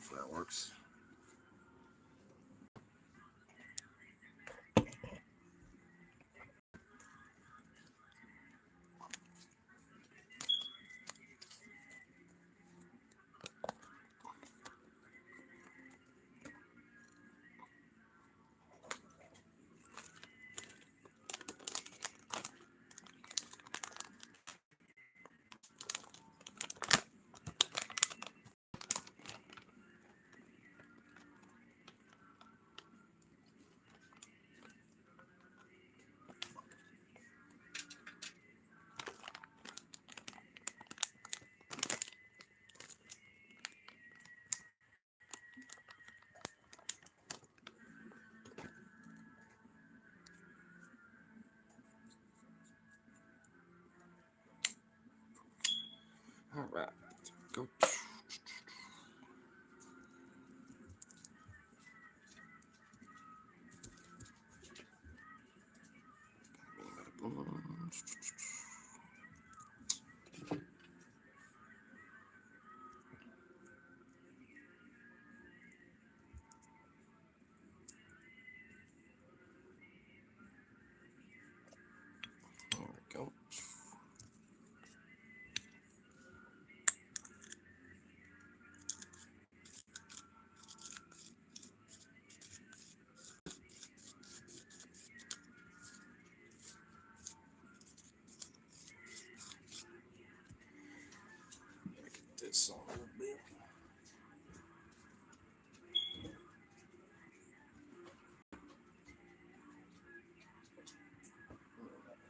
Hopefully that works. All right, go. There we go. Get this on a little bit.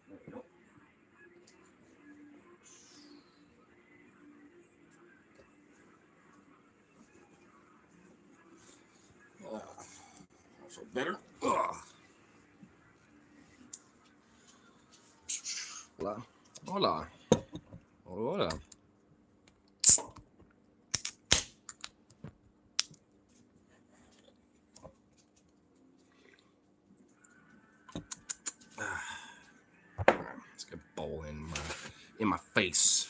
There we go. I feel better. Hola. Hola. Hola. Let's get a bowl in my face.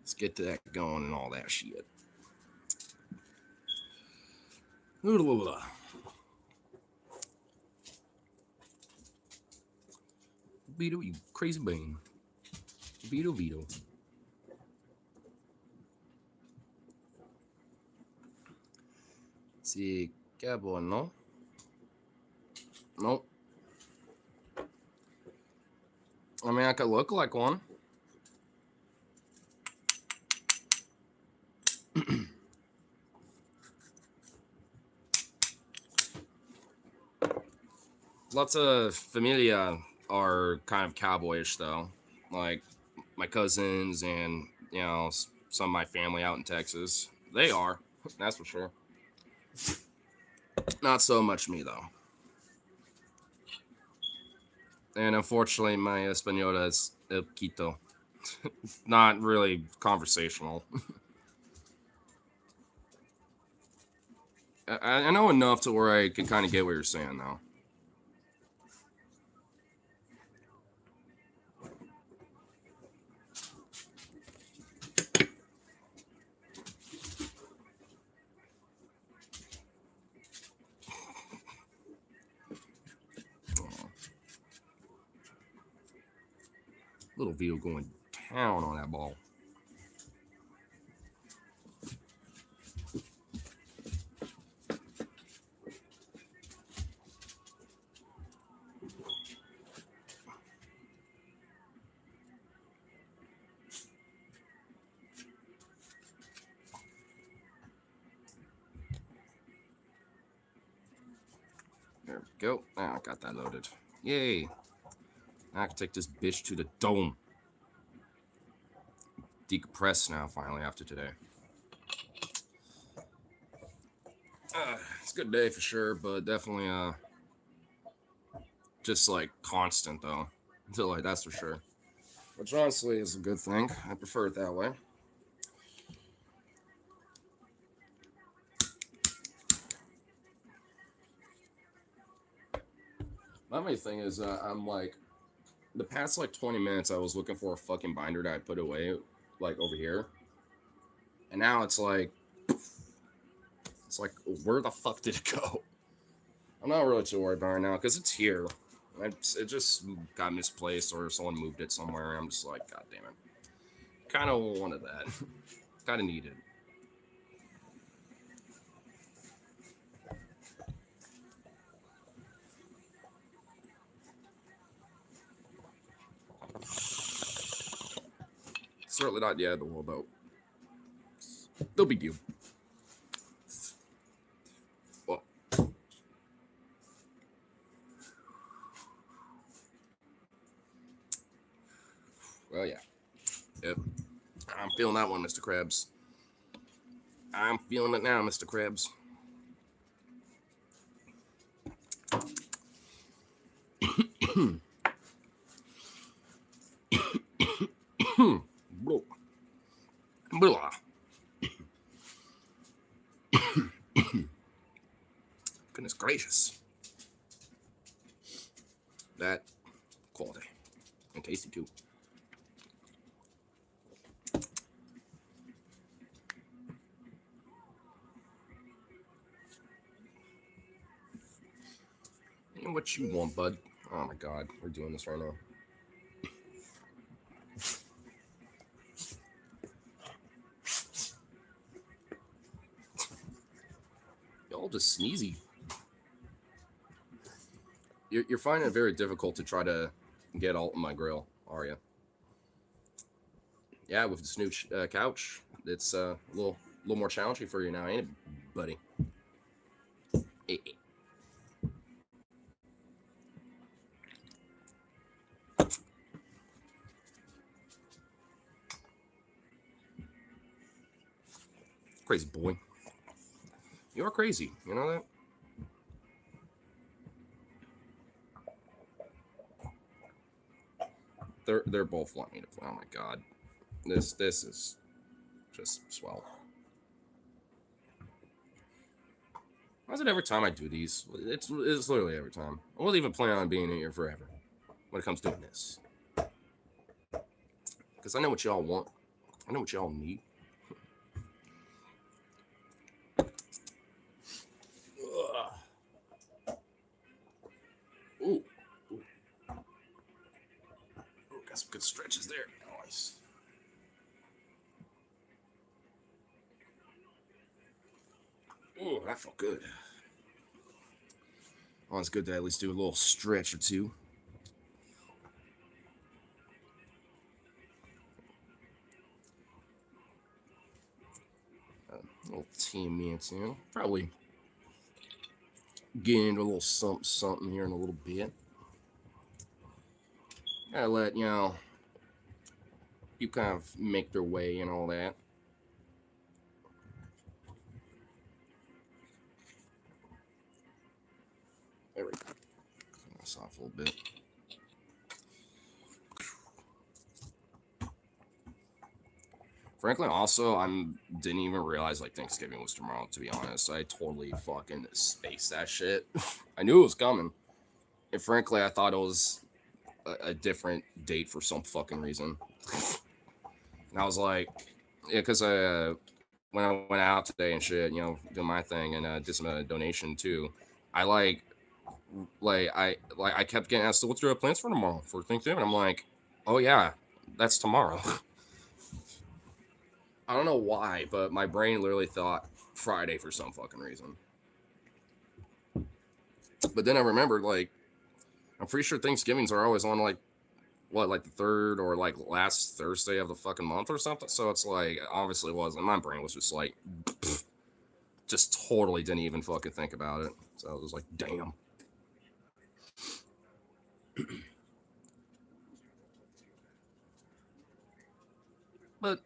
Let's get that going and all that shit. Vito, you crazy bean. Vito. Sí, qué bueno. Nope. I mean, I could look like one. Lots of familia are kind of cowboyish, though. Like my cousins and, you know, some of my family out in Texas. They are, that's for sure. Not so much me, though. And unfortunately, my Española is el poquito. Not really conversational. I know enough to where I can kind of get what you're saying, though. Little Vito going down on that ball. There we go. Now I got that loaded. Yay. Now I can take this bitch to the dome. Decompress now, finally, after today. It's a good day for sure, but definitely just like constant though. Until like that's for sure. Which honestly is a good thing. I prefer it that way. My main thing is I'm like the past like 20 minutes I was looking for a fucking binder that I put away like over here. And now it's like It's like, where the fuck did it go? I'm not really too worried about it now because it's here. It just got misplaced or someone moved it somewhere. And I'm just like, God damn it. Kind of wanted that. Kind of needed. Certainly not the end of the world, though. No big deal. Well, yeah. Yep. I'm feeling that one, Mr. Krabs. I'm feeling it now, Mr. Krabs. Goodness gracious. That quality. And tasty, too. And what you want, bud? Oh my god, we're doing this right now. Y'all just sneezy. You're finding it very difficult to try to get alt in my grill, are you? Yeah, with this new couch, it's a little more challenging for you now, ain't it, buddy? Crazy boy. You are crazy. You know that? They're both wanting me to play. Oh my god. This is just swell. Why is it every time I do these? It's literally every time. I wasn't even planning on being in here forever when it comes to doing this. Because I know what y'all want. I know what y'all need. Ooh. Ooh. Got some good stretches there. Nice. Ooh, that felt good. Oh, it's good to at least do a little stretch or two. A little 10 minutes in. Probably get into a little something here in a little bit. Gotta let, you kind of make their way and all that. There we go. Turn this off a little bit. Frankly, also, didn't even realize like Thanksgiving was tomorrow. To be honest, I totally fucking spaced that shit. I knew it was coming, and frankly, I thought it was a different date for some fucking reason. And I was like, yeah, because when I went out today and shit, do my thing and did some donation too. I I kept getting asked, so what's your plans for tomorrow for Thanksgiving? I'm like, oh yeah, that's tomorrow. I don't know why, but my brain literally thought Friday for some fucking reason. But then I remembered, like, I'm pretty sure Thanksgivings are always on, like, what, like the third or, like, last Thursday of the fucking month or something? So it's like, obviously it wasn't. My brain was just like, just totally didn't even fucking think about it. So I was like, damn. But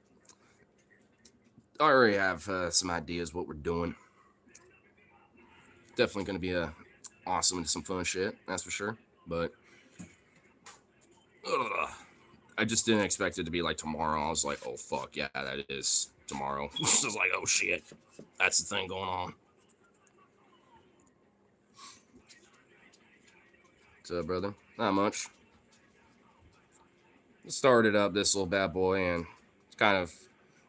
I already have some ideas what we're doing. Definitely going to be awesome and some fun shit, that's for sure. But I just didn't expect it to be like tomorrow. I was like, oh fuck, yeah, that is tomorrow. I was like, oh shit, that's the thing going on. What's up, brother? Not much. Started up this little bad boy and it's kind of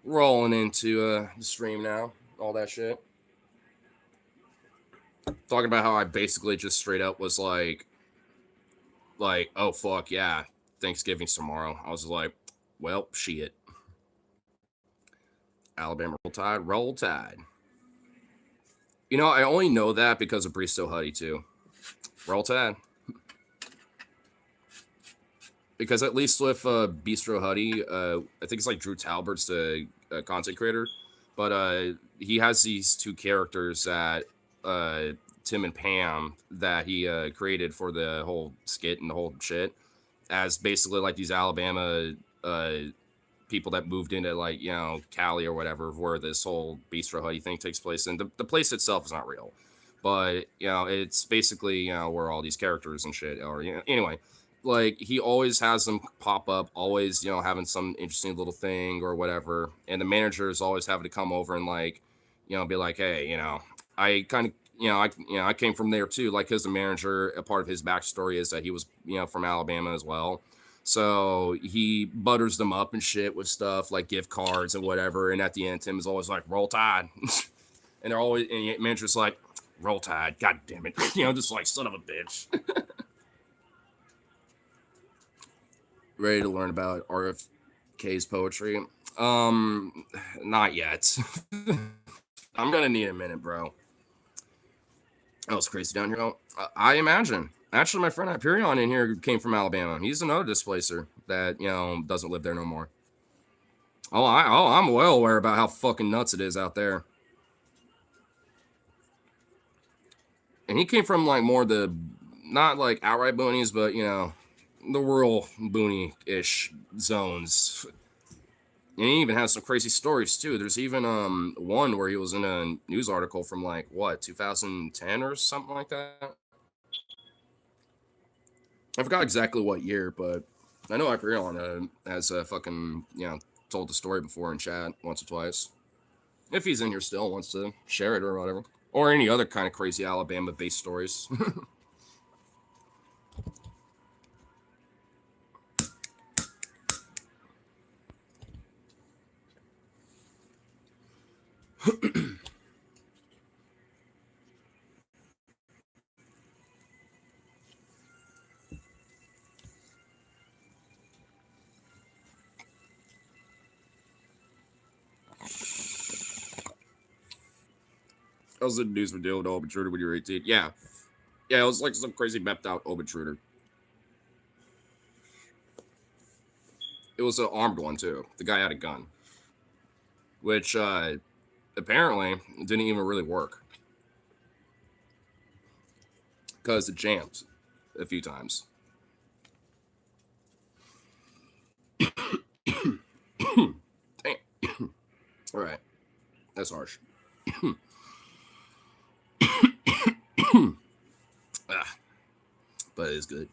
rolling into the stream now. All that shit. talking about how I basically just straight up was like, oh fuck yeah, Thanksgiving's tomorrow. I was like, well, shit. Alabama roll tide, roll tide. You know, I only know that because of Bristow Huddy too. Roll tide. Because at least with Bistro Huddy, I think it's like Drew Talbert's the content creator, but he has these two characters that uh, Tim and Pam that he created for the whole skit and the whole shit as basically like these Alabama uh, people that moved into like Cali or whatever, where this whole Bistro Huddy thing takes place. And the place itself is not real, but it's basically where all these characters and shit are. Anyway, like he always has them pop up, always having some interesting little thing or whatever, and the manager is always having to come over and like be like, hey, I kind of I came from there too. Like, because the manager, a part of his backstory is that he was from Alabama as well. So he butters them up and shit with stuff like gift cards and whatever. And at the end, Tim is always like, roll tide. And they're always, and the manager's like, roll tide. God damn it. Just like, son of a bitch. Ready to learn about RFK's poetry? Not yet. I'm going to need a minute, bro. Oh, it's crazy down here. I imagine. Actually, my friend Hyperion in here came from Alabama. He's another displacer that doesn't live there no more. I'm well aware about how fucking nuts it is out there. And he came from like more the not like outright boonies, but the rural boony-ish zones. And he even has some crazy stories too. There's even one where he was in a news article from like what 2010 or something like that. I forgot exactly what year, but I know Hyperion has fucking told the story before in chat once or twice. If he's in here still, wants to share it or whatever, or any other kind of crazy Alabama-based stories. How's the news for dealing with Old Intruder when you were 18? Yeah. Yeah, it was like some crazy mapped out Old Intruder. It was an armed one too. The guy had a gun. Which apparently didn't even really work. Because it jammed a few times. Damn. Alright. That's harsh. But it's good.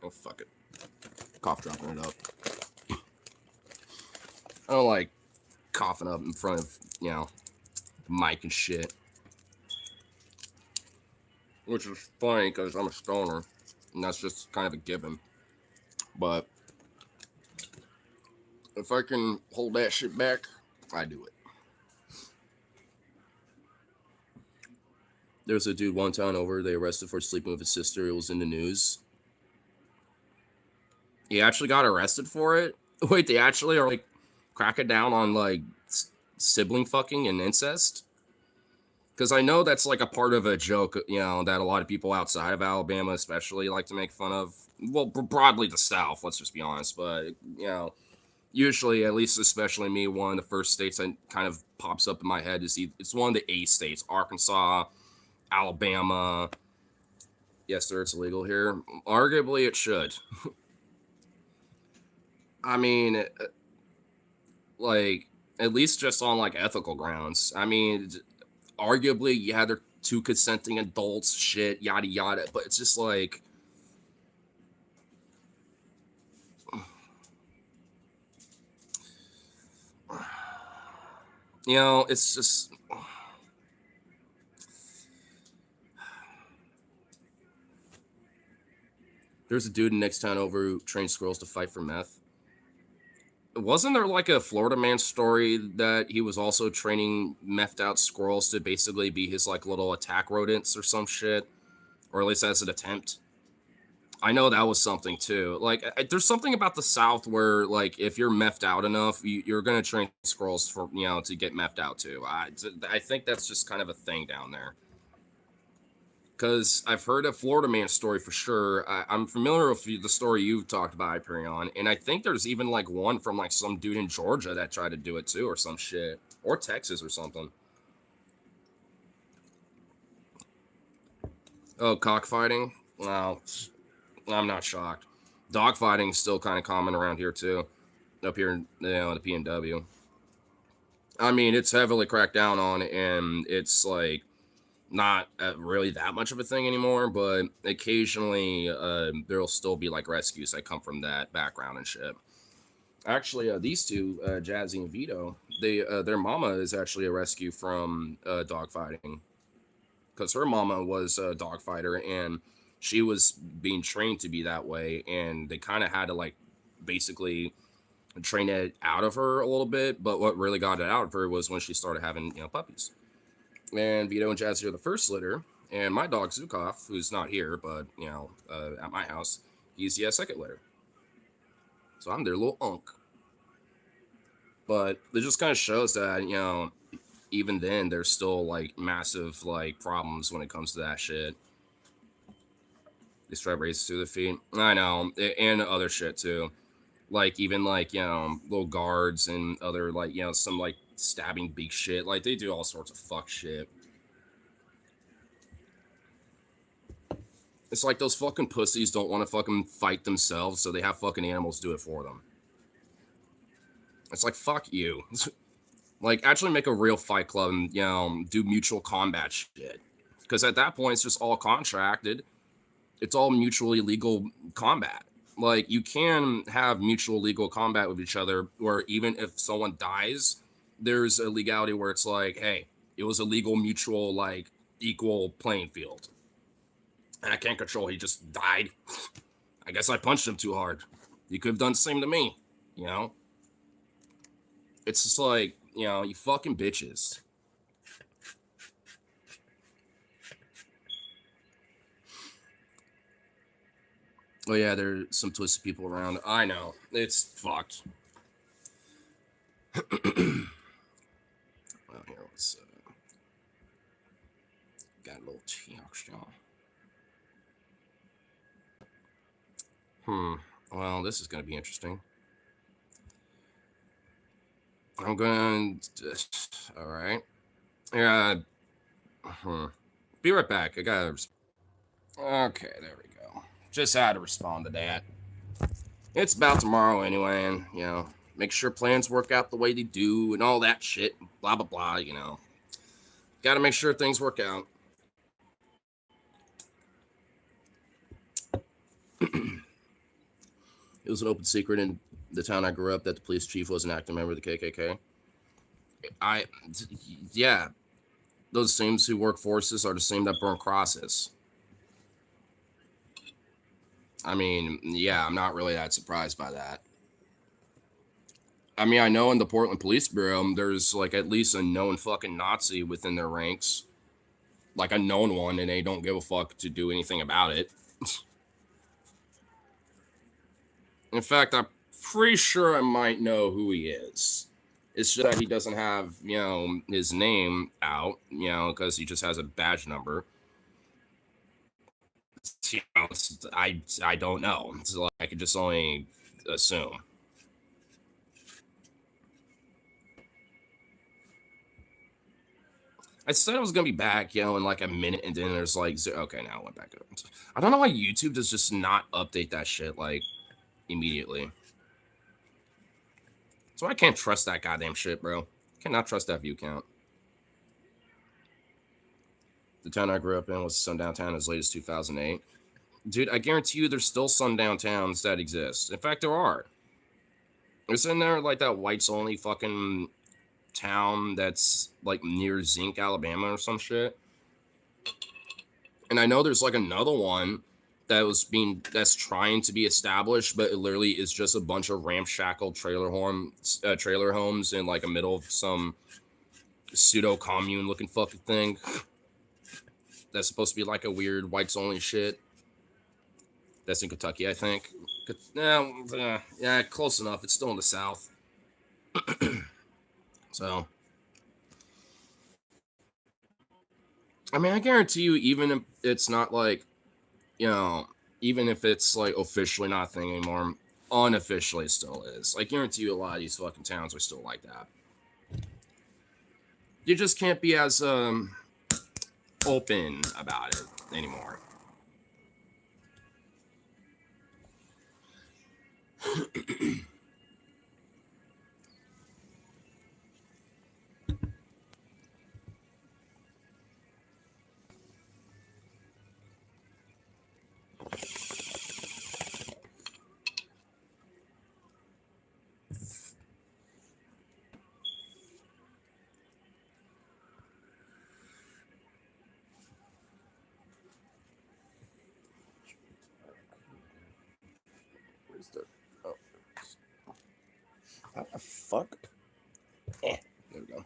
Oh, fuck it. Cough dropping it up. I don't like coughing up in front of, the mic and shit. Which is funny because I'm a stoner. And that's just kind of a given. But if I can hold that shit back, I do it. There's a dude one town over, they arrested for sleeping with his sister. It was in the news. He actually got arrested for it? Wait, they actually are like cracking down on like sibling fucking and incest? Because I know that's like a part of a joke, that a lot of people outside of Alabama especially like to make fun of. Well, broadly the South, let's just be honest. But, usually, at least especially me, one of the first states that kind of pops up in my head is it's one of the A states, Arkansas, Alabama. Yes, sir, it's illegal here. Arguably, it should. I mean, like, at least just on like ethical grounds. I mean, arguably, yeah, they're two consenting adults, shit, yada yada. But it's just like, it's just. There's a dude in next town over who trains squirrels to fight for meth. Wasn't there like a Florida man story that he was also training methed out squirrels to basically be his like little attack rodents or some shit, or at least as an attempt? I know that was something too. Like, there's something about the South where, like, if you're methed out enough, you're gonna train squirrels for to get methed out too. I think that's just kind of a thing down there. Because I've heard a Florida man story for sure. I'm familiar with the story you've talked about, Hyperion, and I think there's even like one from like some dude in Georgia that tried to do it too, or some shit, or Texas or something. Oh, cockfighting? Well, I'm not shocked. Dogfighting is still kind of common around here too, up here in the PNW. I mean, it's heavily cracked down on, and it's like not really that much of a thing anymore, but occasionally there'll still be like rescues that come from that background and shit. Actually, these two, Jazzy and Vito, their mama is actually a rescue from dogfighting, because her mama was a dogfighter and she was being trained to be that way, and they kind of had to like basically train it out of her a little bit. But what really got it out of her was when she started having puppies. And Vito and Jazzy are the first litter, and my dog Zukov, who's not here, but at my house, he's the second litter. So I'm their little unk. But it just kind of shows that even then there's still like massive like problems when it comes to that shit. They strap races through the feet. I know, and other shit too. Like even like little guards and other like some like stabbing beak shit. Like they do all sorts of fuck shit. It's like those fucking pussies don't want to fucking fight themselves, so they have fucking animals do it for them. It's like, fuck you. Like, actually make a real fight club and, do mutual combat shit. Because at that point, it's just all contracted. It's all mutually legal combat. Like, you can have mutual legal combat with each other, where even if someone dies, there's a legality where it's like, hey, it was a legal, mutual, like, equal playing field. And I can't control, he just died. I guess I punched him too hard. You could have done the same to me, It's just like, you fucking bitches. Oh yeah, there's some twisted people around. I know. It's fucked. Well, here, let's got a little text, Well, this is going to be interesting. I'm going to... All right. Yeah. Be right back. I got to... Okay, there we go. Just had to respond to that. It's about tomorrow anyway, and, make sure plans work out the way they do and all that shit. Blah, blah, blah, Got to make sure things work out. It was an open secret in the town I grew up that the police chief was an active member of the KKK. Yeah, those same who work forces are the same that burn crosses. I mean, yeah, I'm not really that surprised by that. I mean, I know in the Portland Police Bureau, there's like at least a known fucking Nazi within their ranks. Like a known one, and they don't give a fuck to do anything about it. In fact, I'm pretty sure I might know who he is. It's just that he doesn't have, his name out, because he just has a badge number. I don't know. So I could just only assume. I said I was gonna be back, in like a minute, and then there's like, okay, now I went back up. I don't know why YouTube does just not update that shit like immediately. So I can't trust that goddamn shit, bro. Cannot trust that view count. The town I grew up in was sundown town as late as 2008. Dude, I guarantee you there's still sundown towns that exist. In fact, there are. Isn't there like that whites only fucking town that's like near Zinc, Alabama or some shit? And I know there's like another one that's trying to be established, but it literally is just a bunch of ramshackle trailer homes in like a middle of some pseudo commune looking fucking thing. That's supposed to be like a weird whites only shit. That's in Kentucky, I think. Yeah, close enough. It's still in the South. So, I mean, I guarantee you, even if it's not like, you know, even if it's like officially not a thing anymore, unofficially it still is. I guarantee you, a lot of these fucking towns are still like that. You just can't be as open about it anymore. Where's the? Oh, how the fuck? There we go.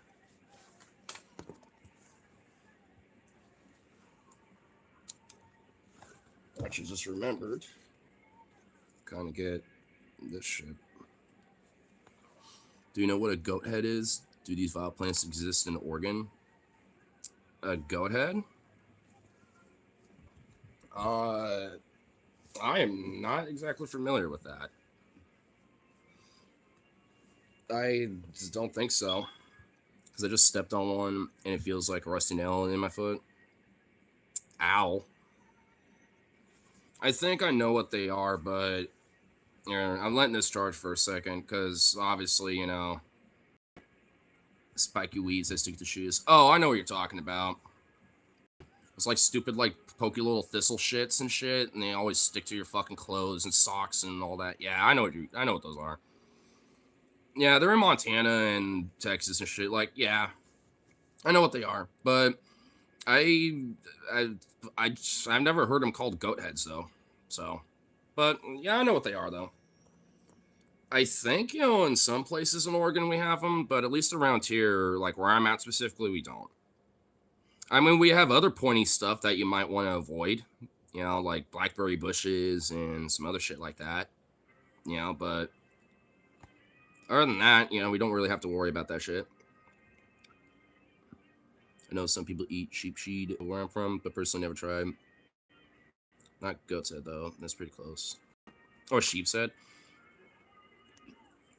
Actually, just remembered. Kind of get this shit. Do you know what a goat head is? Do these vile plants exist in Oregon? A goat head? I am not exactly familiar with that. I just don't think so. Because I just stepped on one and it feels like a rusty nail in my foot. Ow. I think I know what they are, but I'm letting this charge for a second because obviously, spiky weeds that stick to shoes. Oh, I know what you're talking about. It's like stupid, like pokey little thistle shits and shit, and they always stick to your fucking clothes and socks and all that. Yeah, I know what those are. Yeah, they're in Montana and Texas and shit. Like, yeah, I know what they are, but I, I, I've never heard them called goat heads though. So, but yeah, I know what they are though. I think in some places in Oregon we have them, but at least around here, like where I'm at specifically, we don't. I mean, we have other pointy stuff that you might want to avoid, like blackberry bushes and some other shit like that, but other than that, we don't really have to worry about that shit. I know some people eat sheep sheed where I'm from, but personally never tried. Not goat's head, though. That's pretty close. Or sheep's head.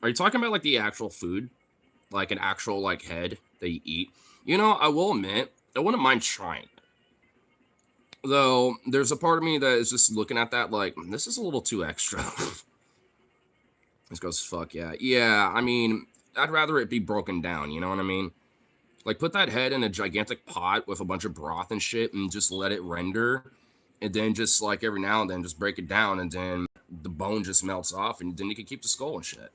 Are you talking about, like, the actual food? Like, an actual, like, head that you eat? I will admit, I wouldn't mind trying. Though, there's a part of me that is just looking at that like, this is a little too extra. This goes, fuck yeah. Yeah, I mean, I'd rather it be broken down, you know what I mean? Like, put that head in a gigantic pot with a bunch of broth and shit and just let it render. And then just, like, every now and then just break it down and then the bone just melts off and then you can keep the skull and shit.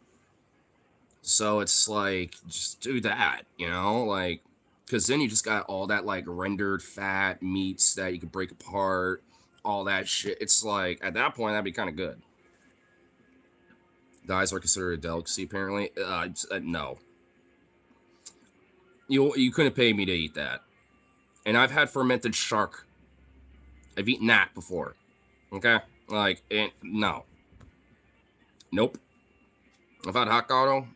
So it's like, just do that, Like, because then you just got all that, like, rendered fat meats that you can break apart, all that shit. It's like, at that point, that'd be kind of good. The eyes are considered a delicacy, apparently. No. You couldn't pay me to eat that. And I've had fermented shark. I've eaten that before. Okay? Like, no. Nope. I've had hakaro,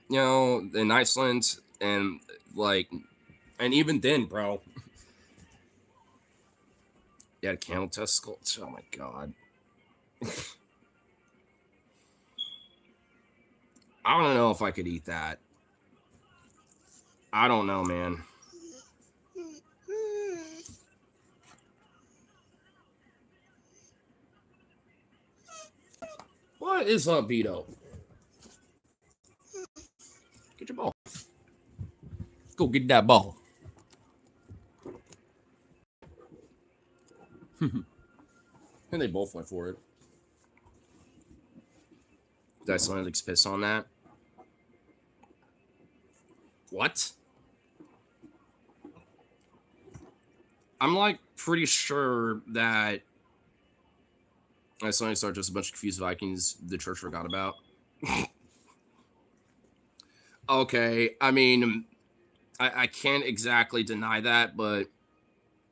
in Iceland, and, like, and even then, bro. You had camel testicles? Oh, my God. I don't know if I could eat that. I don't know, man. What is up, Vito? Get your ball. Go get that ball. And they both went for it. Did I sound like piss on that? What? I'm like pretty sure that I suddenly start just a bunch of confused Vikings the church forgot about. Okay, I mean, I can't exactly deny that, but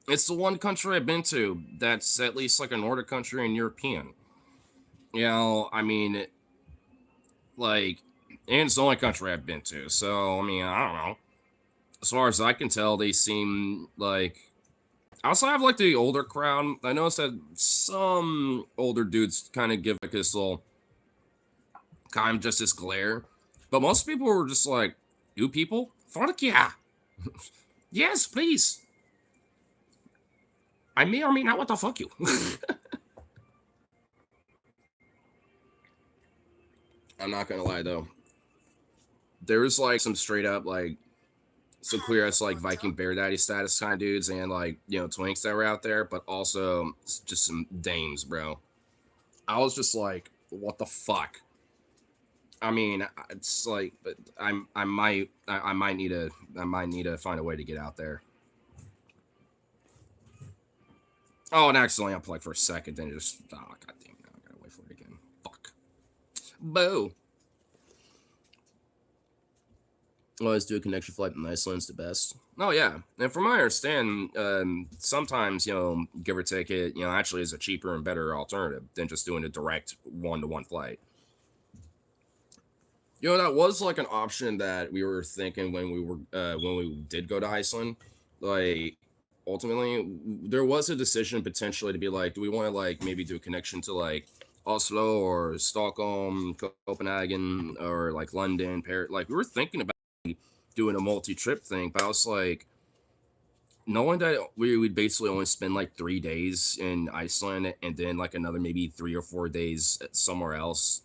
it's the one country I've been to that's at least like a Nordic country and European. You know, I mean, like, and it's the only country I've been to. So, I mean, I don't know. As far as I can tell, they seem like. I also have like the older crowd. I noticed that some older dudes kind of give like this little kind of just this glare, but most people were just like, "You people, fuck yeah, yes, please." I may or may not what the fuck you. I'm not gonna lie though. There's like some straight up like some queer as like Viking bear daddy status kind of dudes and like twinks that were out there, but also just some dames, bro. I was just like, what the fuck? I mean, it's like, but I might need to find a way to get out there. Oh, and accidentally unplugged for a second, then it just god damn it, I gotta wait for it again. Fuck. Boo. Always do a connection flight in Iceland's the best. Oh yeah, and from my understanding, sometimes give or take it, actually is a cheaper and better alternative than just doing a direct one-to-one flight. That was like an option that we were thinking when we did go to Iceland. Like ultimately, there was a decision potentially to be like, do we want to like maybe do a connection to like Oslo or Stockholm, Copenhagen, or like London, Paris? Like we were thinking about doing a multi-trip thing, but I was like, knowing that we would basically only spend like 3 days in Iceland and then like another maybe 3 or 4 days somewhere else,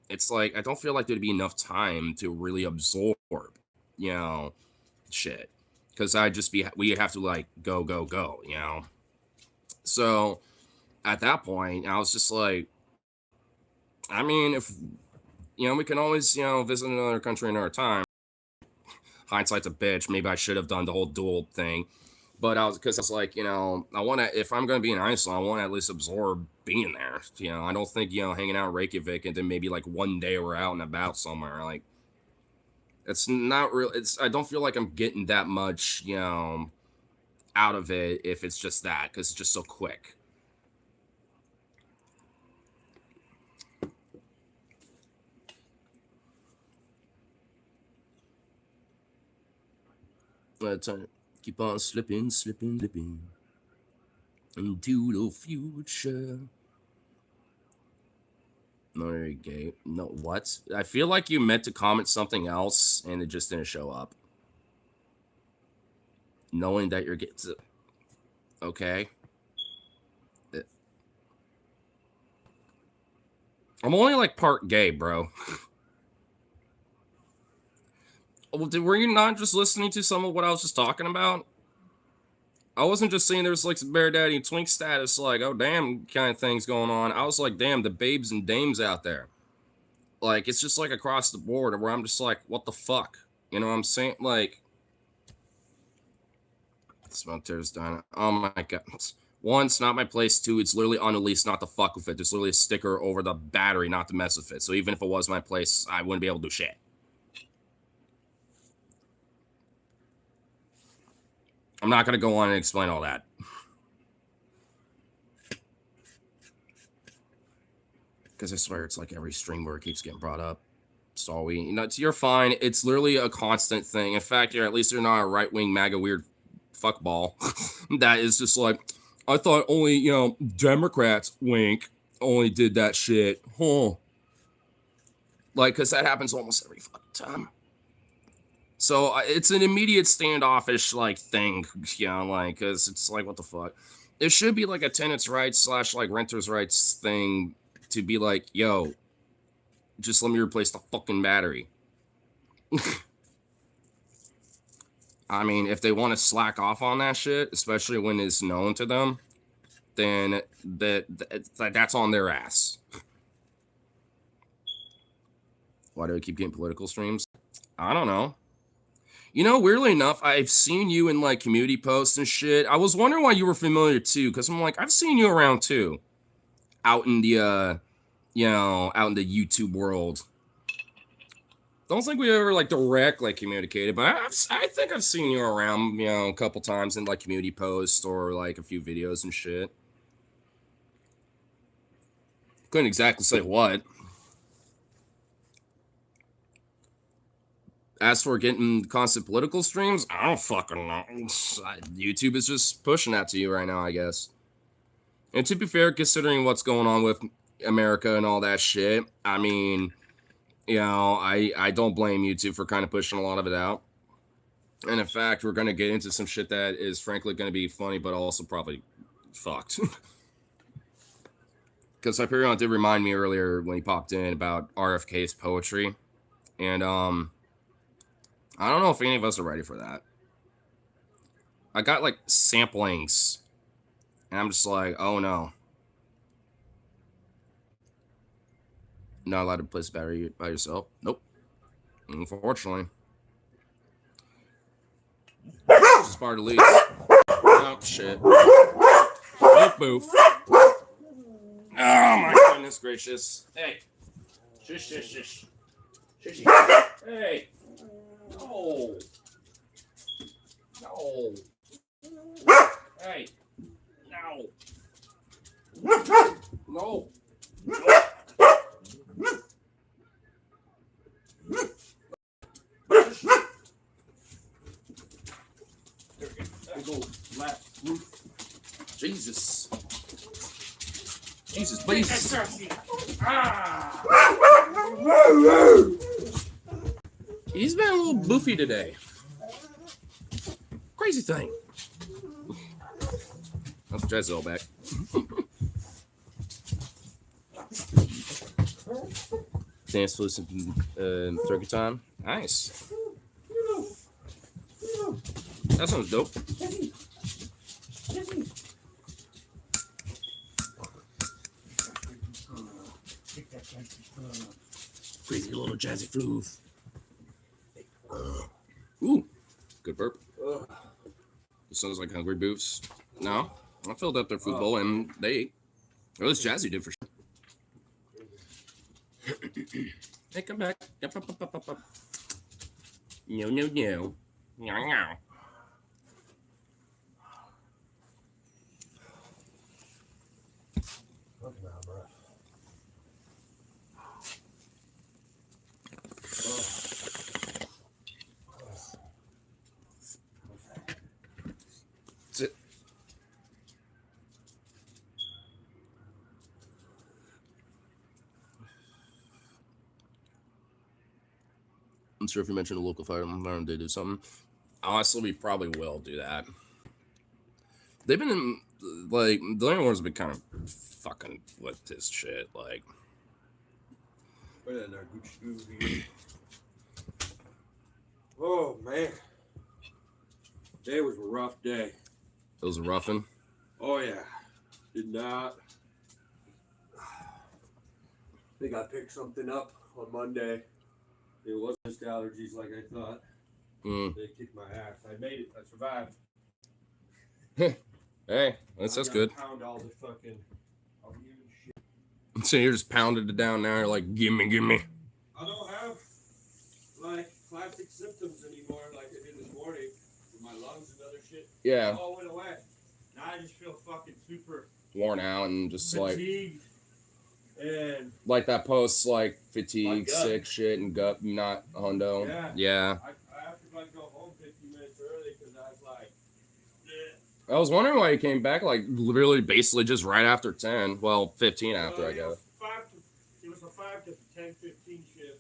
it's like I don't feel like there'd be enough time to really absorb, you know, shit. Because we have to like go, go, go. So at that point, I was just like, I mean, if, we can always, visit another country another time. Hindsight's a bitch. Maybe I should have done the whole dual thing. But because I was like, I want to, if I'm going to be in Iceland, I want to at least absorb being there. I don't think, hanging out in Reykjavik and then maybe like one day we're out and about somewhere. Like, it's not real. I don't feel like I'm getting that much, out of it if it's just that, because it's just so quick. Keep on slipping, slipping, slipping into the future. No, gay. No, what? I feel like you meant to comment something else and it just didn't show up. Knowing that you're getting okay. I'm only like part gay, bro. Were you not just listening to some of what I was just talking about? I wasn't just saying there's like some bear daddy twink status, like, oh damn kind of things going on. I was like, damn, the babes and dames out there. Like, it's just like across the board where I'm just like, what the fuck? You know what I'm saying? Like, Smoke Tears Diner. Oh my god. One, it's not my place. Two, it's literally unreleased, not to fuck with it. There's literally a sticker over the battery, not to mess with it. So even if it was my place, I wouldn't be able to do shit. I'm not going to go on and explain all that. Because I swear it's like every stream where it keeps getting brought up. So you're fine. It's literally a constant thing. In fact, at least you're not a right-wing MAGA weird fuckball. That is just like, I thought only, Democrats, wink, only did that shit. Huh. Like, because that happens almost every fucking time. So it's an immediate standoffish like thing, like, because it's like, what the fuck? It should be like a tenants' rights / like renters' rights thing to be like, yo, just let me replace the fucking battery. I mean, if they want to slack off on that shit, especially when it's known to them, then that's on their ass. Why do we keep getting political streams? I don't know. Weirdly enough, I've seen you in like community posts and shit. I was wondering why you were familiar too, because I'm like, I've seen you around too. out in the out in the YouTube world. Don't think we ever like directly communicated, but I think I've seen you around, a couple times in like community posts or like a few videos and shit. Couldn't exactly say what. As for getting constant political streams, I don't fucking know. YouTube is just pushing that to you right now, I guess. And to be fair, considering what's going on with America and all that shit, I mean, I don't blame YouTube for kind of pushing a lot of it out. And in fact, we're going to get into some shit that is frankly going to be funny, but also probably fucked. Because Hyperion did remind me earlier when he popped in about RFK's poetry. And, I don't know if any of us are ready for that. I got like samplings, and I'm just like, oh no. Not allowed to place battery by yourself. Nope. Unfortunately. Just part of the lease. Oh shit. Boof boof. Oh my goodness gracious. Hey. Shush shush shush. Shush. Hey. No. No. Hey. No. No. There we go. Flat roof. Jesus. Jesus, please. Ah. He's been a little boofy today. Crazy thing. I'll try this all back. Dance flutes in turkey time. Nice. That sounds dope. Crazy little jazzy flute. Ooh, good burp. It sounds like hungry boofs. No, I filled up their food bowl and they ate. Or at least Jazzy did for sure. Hey, come back. Yep, up, up, up, up, up. No, no, no. Meow, meow. Sit. I'm sure if you mentioned a local fire alarm, they do something. Honestly, we probably will do that. They've been in, like, the landlord's been kind of fucking with this shit, like. Oh man, today was a rough day. It was a roughin'. Oh yeah, did not. I think I picked something up on Monday. It wasn't just allergies like I thought. They kicked my ass. I made it. I survived. Hey, that's good. Pound all the fucking. So you're just pounding it down now. You're like, gimme. I don't have like classic symptoms anymore like I did this morning with my lungs and other shit. Yeah. It all went away. Now I just feel fucking super worn out and just fatigued and like that post like fatigue, sick shit, and gut not hundo. Yeah. I have to like go home 50 minutes early because I was like. I was wondering why he came back like literally basically just right after 10. Well, 15 after I guess. It was a 5 to 10, 15 shift.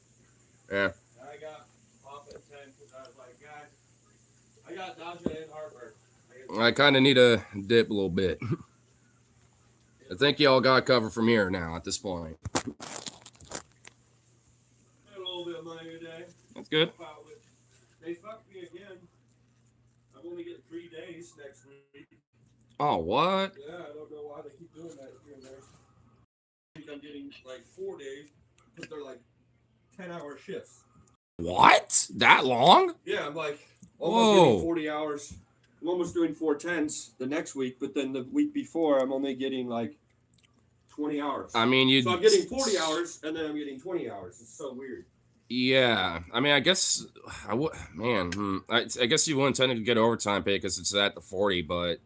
Yeah. I got off at 10 because I was like, guys, I got nausea and heartburn. I kind of need a dip a little bit. I think y'all got covered from here now at this point. Got a little bit of money today. That's good. They fucked me again. I'm only getting 3 days next week. Oh, what? Yeah, I don't know why they keep doing that here and there. I think I'm getting like 4 days, but they're like 10-hour shifts. What? That long? Yeah, I'm like almost getting 40 hours. I'm almost doing 4 10s the next week, but then the week before I'm only getting like 20 hours. I mean, So I'm getting 40 hours, and then I'm getting 20 hours. It's so weird. Yeah, I mean, I guess I would, man. I guess you wouldn't technically get overtime pay because it's at the 40, but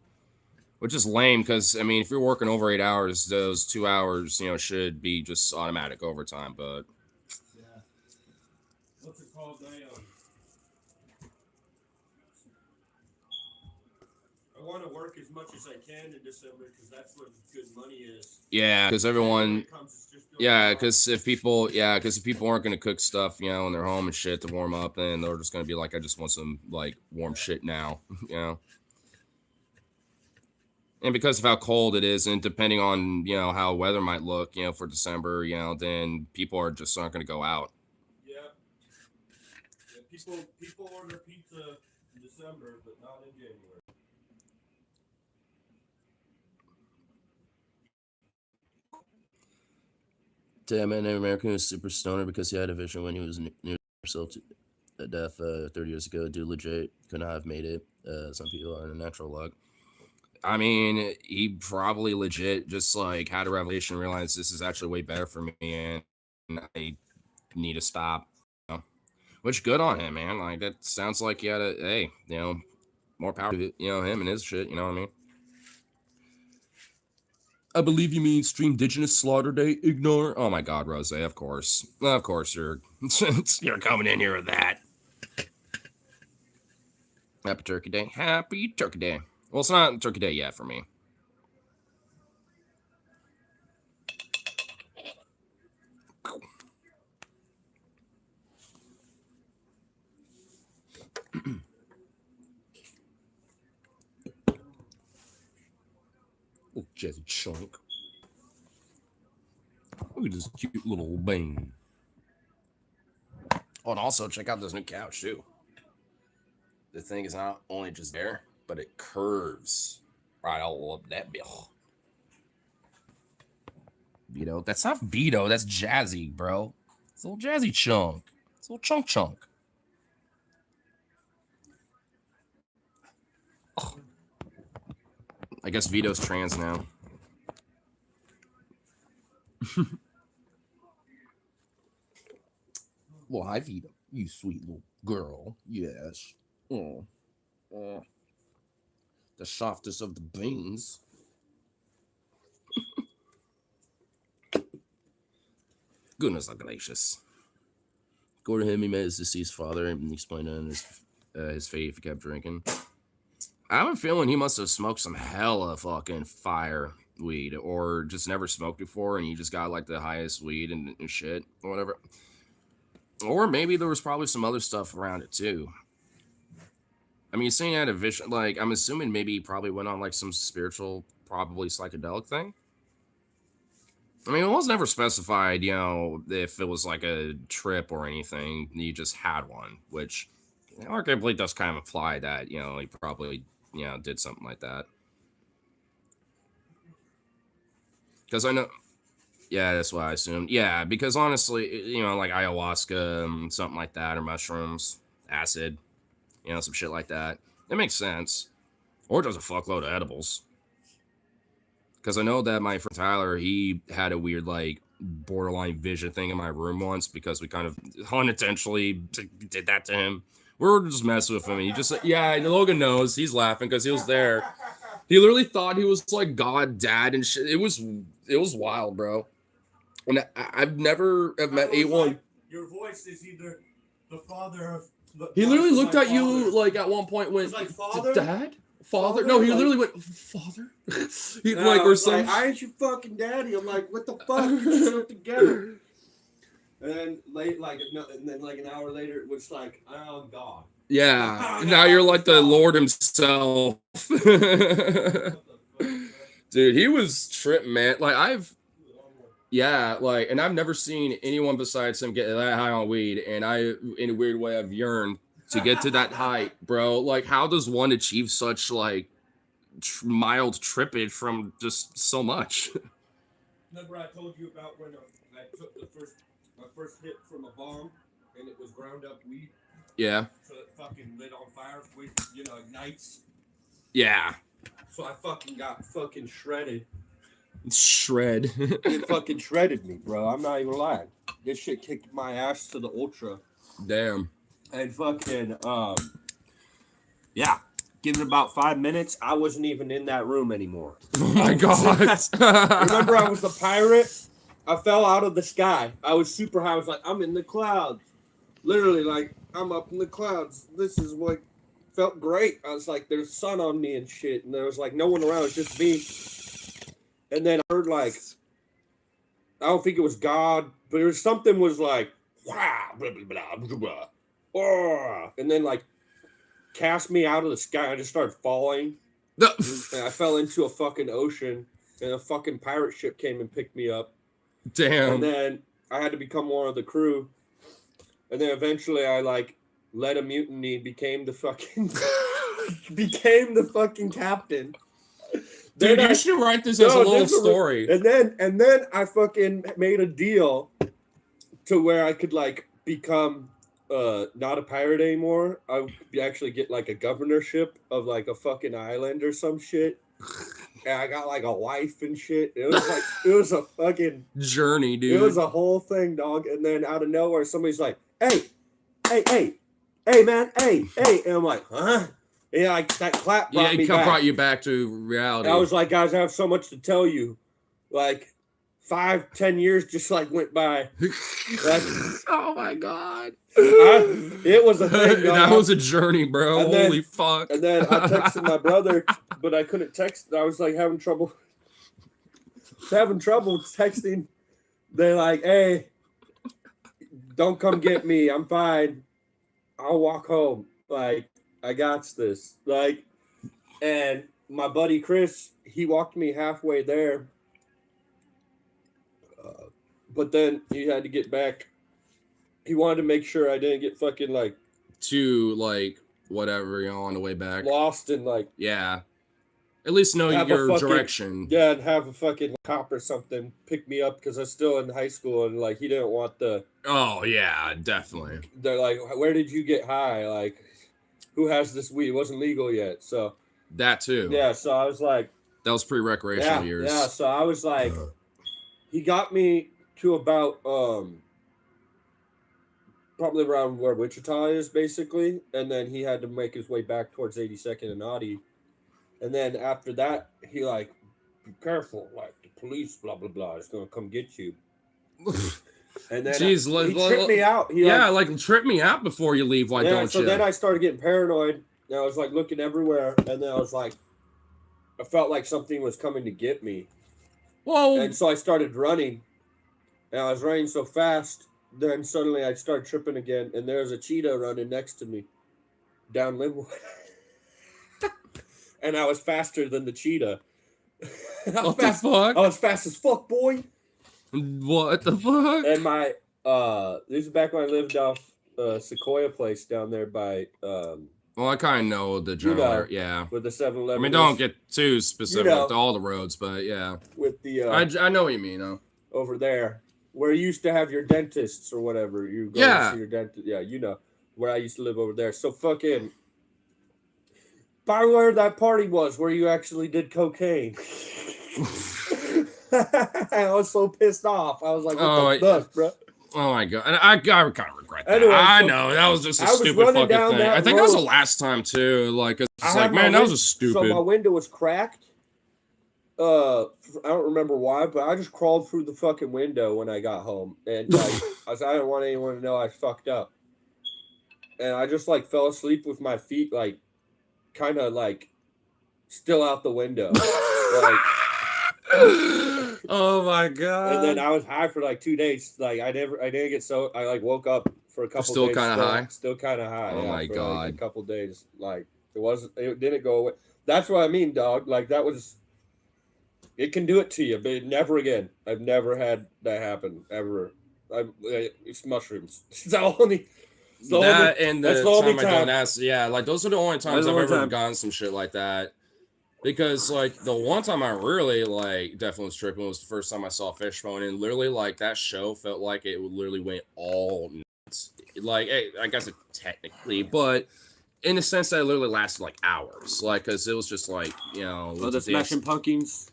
which is lame because I mean, if you're working over 8 hours, those 2 hours, should be just automatic overtime. But yeah, what's it called? I want to work as much as I can in December because that's where the good money is. Yeah, because everyone. Yeah, because if people aren't gonna cook stuff, in their home and shit to warm up, then they're just gonna be like, I just want some like warm shit now, And because of how cold it is, and depending on how weather might look, for December, then people are just not gonna go out. Yeah. People order pizza in December, but not in January. Damn, man, Native American was super stoner because he had a vision when he was near himself to death 30 years ago. Dude, legit could not have made it. Some people are in a natural luck. I mean, he probably legit just like had a revelation, realized this is actually way better for me, and I need to stop. Which good on him, man. Like that sounds like he had more power to him and his shit. You know what I mean? I believe you mean Stream Indigenous Slaughter Day. Ignore. Oh my God, Rose. Of course you're you're coming in here with that. Happy Turkey Day. Happy Turkey Day. Well, it's not Turkey Day yet for me. Oh, Jazzy Chunk. Look at this cute little bean. Oh, and also check out this new couch too. The thing is not only just there, but it curves right all up that bill. Vito, that's not Vito. That's Jazzy, bro. It's a little Jazzy Chunk. It's a little chunk. Oh. I guess Vito's trans now. Well, hi, Vito. You sweet little girl. Yes. Oh. The softest of the beans. Goodness gracious. According to him, he met his deceased father and explained to him his fate if he kept drinking. I have a feeling he must have smoked some hella fucking fire weed or just never smoked before and he just got like the highest weed and shit or whatever. Or maybe there was probably some other stuff around it too. I mean, saying he had a vision, like, I'm assuming maybe he probably went on like some spiritual, probably psychedelic thing. I mean, it was never specified, if it was like a trip or anything. He just had one, which arguably does kind of imply that, he probably, did something like that. Because I know, yeah, that's what I assumed. Yeah, because honestly, like ayahuasca, something like that, or mushrooms, acid, some shit like that. It makes sense. Or just a fuckload of edibles. Because I know that my friend Tyler, he had a weird, like, borderline vision thing in my room once because we kind of unintentionally did that to him. We were just messing with him. And he just, yeah, Logan knows. He's laughing because he was there. He literally thought he was, like, God, dad, and shit. It was wild, bro. And I've never met A1. Like, your voice is either the father of... He literally looked at you, like, at one point went, like, father? Dad? Father? No, he literally went, Father? He no, like, or something. Like, I ain't your fucking daddy. I'm like, what the fuck? You show together. And then like an hour later, it was like, I'm God. Yeah. Now you're like the Lord himself. Dude, he was tripping, man. Like and I've never seen anyone besides him get that high on weed. And in a weird way, I've yearned to get to that height, bro. Like, how does one achieve such like mild trippage from just so much? Remember I told you about when I took my first hit from a bomb and it was ground up weed? Yeah. So it fucking lit on fire with, ignites. Yeah. So I fucking got fucking shredded. Shred. It fucking shredded me, bro. I'm not even lying. This shit kicked my ass to the ultra. Damn. And fucking, yeah. Give it about 5 minutes, I wasn't even in that room anymore. Oh my god. Remember, I was the pirate? I fell out of the sky. I was super high. I was like, I'm in the clouds. Literally, like, I'm up in the clouds. This is what felt great. I was like, there's sun on me and shit. And there was like no one around. It was just me. And then I heard like, I don't think it was God, but it was something was like, wow, blah, blah, blah, blah, blah. Oh, and then like cast me out of the sky. I just started falling. And I fell into a fucking ocean, and a fucking pirate ship came and picked me up. Damn. And then I had to become one of the crew. And then eventually I like led a mutiny, became the fucking captain. Dude, you should write this as a little story. And then I fucking made a deal to where I could like become not a pirate anymore. I would actually get like a governorship of like a fucking island or some shit. And I got like a wife and shit. It was like it was a fucking journey, dude. It was a whole thing, dog. And then out of nowhere, somebody's like, "Hey, man, hey." And I'm like, "Huh?" And like that clap brought me back. Brought you back to reality. And I was like, "Guys, I have so much to tell you." Like 5-10 years just like went by. Like, oh my god. It was a thing. That was a journey, bro. Holy fuck. And then I texted my brother, but I couldn't text. I was like having trouble texting. They're like, "Hey, don't come get me. I'm fine. I'll walk home. Like, I got this." Like, and my buddy Chris, he walked me halfway there. But then he had to get back. He wanted to make sure I didn't get fucking like to like whatever, on the way back. Lost and like at least know your direction. Yeah, and have a fucking cop or something pick me up because I was still in high school and like he didn't want the. Oh yeah, definitely. They're like, "Where did you get high? Like, who has this weed? It wasn't legal yet." So that too. Yeah, so I was like, that was pre-recreational years. Yeah, so I was like, he got me to about probably around where Wichita is basically, and then he had to make his way back towards 82nd and Naughty, and then after that he like, "Be careful, like the police blah blah blah is gonna come get you." And then he tripped me out. Like trip me out before you leave. Why don't you? So then I started getting paranoid, and I was like looking everywhere, and then I was like, I felt like something was coming to get me. Whoa! And so I started running. And I was running so fast, then suddenly I started tripping again, and there's a cheetah running next to me down Linwood. And I was faster than the cheetah. What the fuck? I was fast as fuck, boy. What the fuck? And my this is back when I lived off Sequoia Place down there by well, I kind of know the general, yeah. With the 7-Eleven. I mean, don't get too specific to all the roads, but yeah. With the I know what you mean, though. Over there. Where you used to have your dentists or whatever. You go to see your dentist. Yeah, you know. Where I used to live over there. So fucking by where that party was, where you actually did cocaine. I was so pissed off. I was like, what the fuck, bro? Oh my god. And I kind of regret that. Anyway, I know. That was just a stupid fucking thing. I think that was the last time too. Like, it's like, man, that was a stupid. So my window was cracked. I don't remember why, but I just crawled through the fucking window when I got home, and like I didn't want anyone to know I fucked up, and I just like fell asleep with my feet like kind of like still out the window. Like, oh my god! And then I was high for like 2 days. Like I didn't get so. I like woke up for a couple. Still days. Kind of high. Still kind of high. Oh my god! Like a couple days. Like it didn't go away. That's what I mean, dog. Like that was. It can do it to you, but never again. I've never had that happen ever. It's mushrooms. It's the only. That's the only time. Like those are the only times I've ever gotten some shit like that. Because like the one time I really like definitely was tripping was the first time I saw Fishbone, and literally like that show felt like it literally went all nuts. Like I guess it technically, but in the sense that it literally lasted like hours. Like because it was just like the Smashing Pumpkins.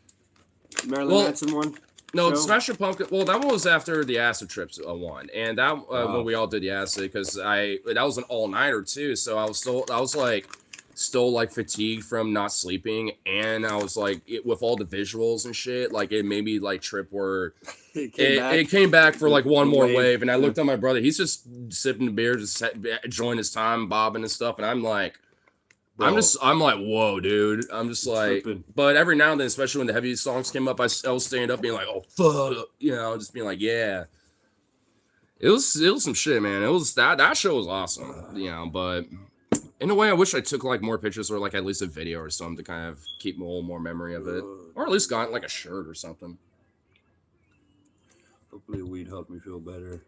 Marilyn Manson one? No, show? Smashing Pumpkin. Well, that one was after the Acid Trips one, and that when we all did the acid, because that was an all nighter too. So I was still like fatigued from not sleeping, and I was like with all the visuals and shit. Like it made me like trip where it came back for like one more wave, and I looked at my brother. He's just sipping the beer, just enjoying his time, bobbing and stuff, and I'm like. Bro. I'm like, whoa, dude. I'm just like, but every now and then, especially when the heavy songs came up, I was standing up being like, oh, fuck. You know, just being like, yeah. It was some shit, man. It was that show was awesome, you know, but in a way, I wish I took like more pictures or like at least a video or something to kind of keep a little more memory of it. Or at least got like a shirt or something. Hopefully weed helped me feel better.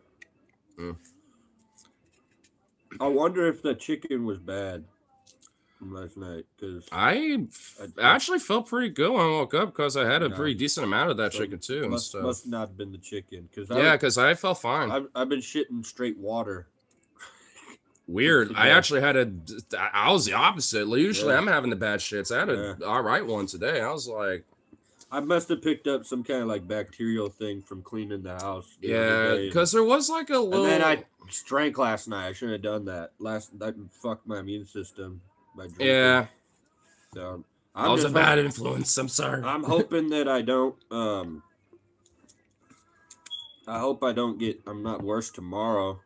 I wonder if the chicken was bad. Last night, because I actually felt pretty good when I woke up because I had a pretty decent amount of that chicken too. Must not have been the chicken, because I felt fine. I've been shitting straight water. Weird. I actually I was the opposite. Usually I'm having the bad shits. I had a all right one today. I was like, I must have picked up some kind of like bacterial thing from cleaning the house. Yeah, because there was like a little. And then I drank last night. I shouldn't have done that. That fucked my immune system. Yeah. So I was a bad influence. I'm sorry. I'm hoping that I don't. I hope I don't I'm not worse tomorrow,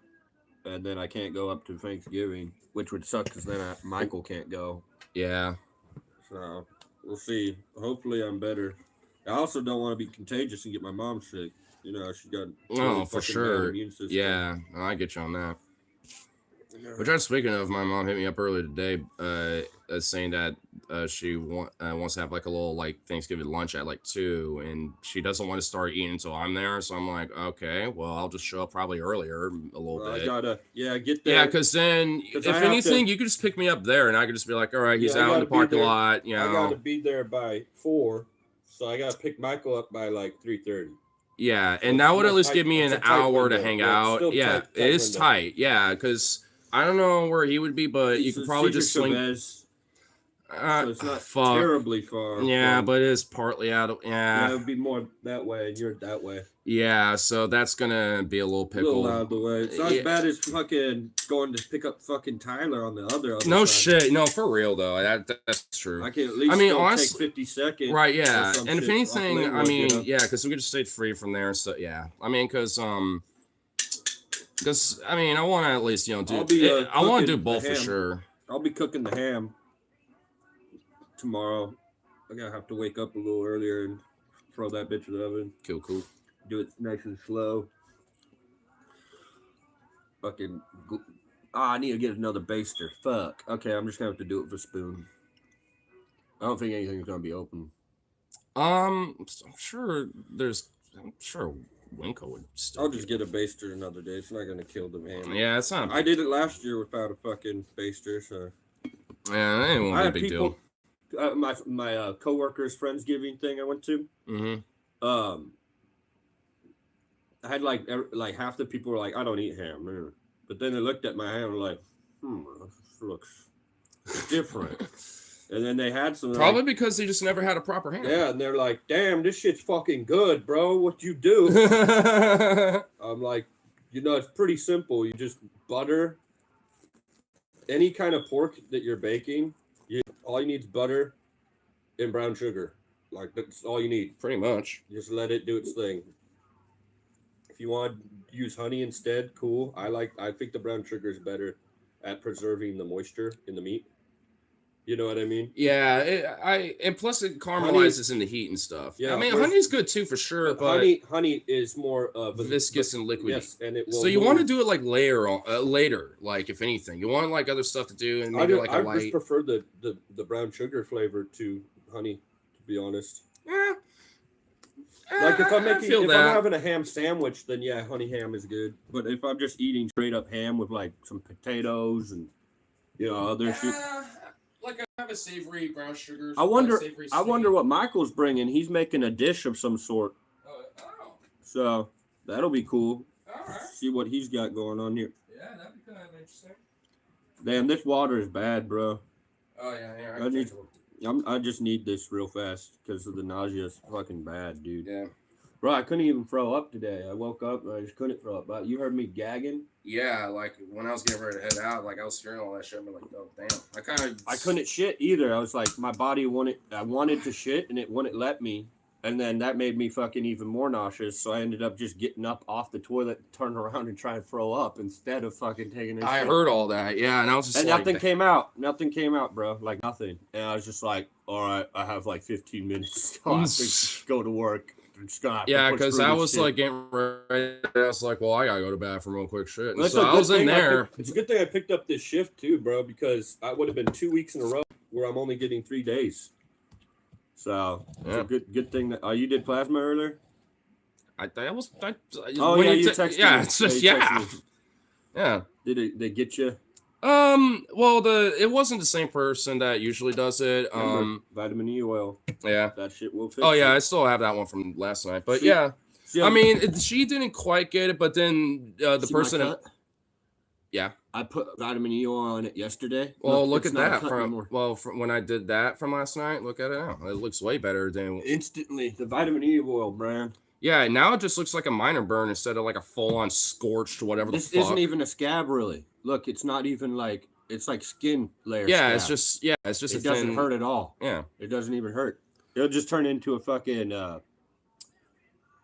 and then I can't go up to Thanksgiving, which would suck because then Michael can't go. Yeah. So we'll see. Hopefully I'm better. I also don't want to be contagious and get my mom sick. You know, she's got. For sure. Yeah, I get you on that. Which I'm speaking of, my mom hit me up earlier today, saying that she wants to have like a little like Thanksgiving lunch at like 2, and she doesn't want to start eating until I'm there. So I'm like, okay, well I'll just show up probably earlier a little bit. I gotta get there. Yeah, because then if anything, you could just pick me up there, and I could just be like, all right, he's out in the parking lot. You know, I gotta be there by 4, so I gotta pick Michael up by like 3:30. Yeah, and that would at least give me an hour to hang out. Yeah, it is tight. Yeah, because. I don't know where he would be, but you could probably just swing. So it's not terribly far. Yeah, but it is partly out of. Yeah, it would be more that way, and you're that way. Yeah, so that's gonna be a little pickle. A little out of the way. It's not as bad as fucking going to pick up fucking Tyler on the other no side. Shit, no, for real though. That's true. I can at least honestly, take 50 seconds. Right, yeah. And if anything, I mean, yeah, because we could just stay free from there. So yeah, I mean, because I mean, I want to at least do. I want to do both for sure. I'll be cooking the ham tomorrow. I'm gonna have to wake up a little earlier and throw that bitch in the oven. Cool. Do it nice and slow. Fucking. I need to get another baster. Fuck. Okay, I'm just gonna have to do it with a spoon. I don't think anything's gonna be open. I'm sure Winko would still. I'll just get a baster another day. It's not gonna kill the ham. Yeah, it's not. I did it last year without a fucking baster, so. Yeah, that ain't a big deal. My coworkers' Friendsgiving thing I went to. Mm-hmm. I had like half the people were like, I don't eat ham, but then they looked at my ham and were like, this looks different. And then they had some probably because they just never had a proper ham. Yeah, and they're like, damn, this shit's fucking good, bro. What you do? I'm like, it's pretty simple. You just butter any kind of pork that you're baking. All you need is butter and brown sugar. Like that's all you need. Pretty much. Just let it do its thing. If you want to use honey instead, cool. I think the brown sugar is better at preserving the moisture in the meat. You know what I mean? Yeah, and plus it caramelizes in the heat and stuff. Yeah, I mean honey's good too for sure, but honey is more viscous and liquidy. Yes, and it will. So you want to do it like later, like if anything, you want like other stuff to do and maybe like a light. I just prefer the brown sugar flavor to honey, to be honest. Yeah. Like if I'm having a ham sandwich, then yeah, honey ham is good. But if I'm just eating straight up ham with like some potatoes and other shit. Like I have a savory brown sugar. I wonder what Michael's bringing. He's making a dish of some sort. Oh. So that'll be cool. All right. See what he's got going on here. Yeah, that'd be kind of interesting. Damn, this water is bad, bro. Oh yeah. I just need this real fast because of the nausea. It's fucking bad, dude. Yeah. Bro, I couldn't even throw up today. I woke up and I just couldn't throw up. But you heard me gagging? Yeah, like when I was getting ready to head out, like I was hearing all that shit. I'm like, oh damn. I couldn't shit either. I was like, my body wanted to shit and it wouldn't let me. And then that made me fucking even more nauseous. So I ended up just getting up off the toilet, turn around and try and throw up instead of fucking taking a I shit. heard all that. Yeah, and I was just and like, nothing came out. Nothing came out, bro. Like nothing. And I was just like, all right, I have like 15 minutes to go to work. Yeah, because I was like getting ready. I was like, well, I gotta go to the bathroom real quick. Shit. Well, so I was in there. It's a good thing I picked up this shift too, bro, because I would have been 2 weeks in a row where I'm only getting 3 days. So it's a good thing that you did plasma earlier. You texted me. Yeah. Did they get you? Well, it wasn't the same person that usually does it. Vitamin E oil. Yeah. That shit will fix. Oh yeah, I still have that one from last night. But yeah, I mean, she didn't quite get it, but then the person. Yeah. I put vitamin E oil on it yesterday. Well, look at that from when I did that from last night. Look at it now. It looks way better than instantly the vitamin E oil brand. Yeah, now it just looks like a minor burn instead of like a full-on scorched whatever the fuck. This isn't even a scab, really. Look, it's not even like it's like skin layer. Yeah, scab. it's just. It doesn't hurt at all. Yeah, it doesn't even hurt. It'll just turn into a fucking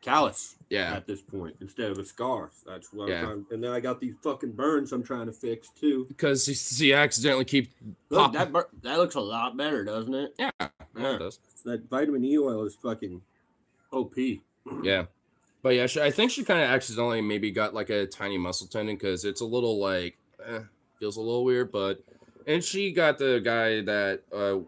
callus. Yeah. At this point, instead of a scar. That's what I'm trying. And then I got these fucking burns I'm trying to fix too. Because you accidentally keep. Look, that looks a lot better, doesn't it? Yeah, it does. That vitamin E oil is fucking OP. Yeah, but yeah, I think she kind of accidentally maybe got like a tiny muscle tendon because it's a little like feels a little weird. And she got the guy that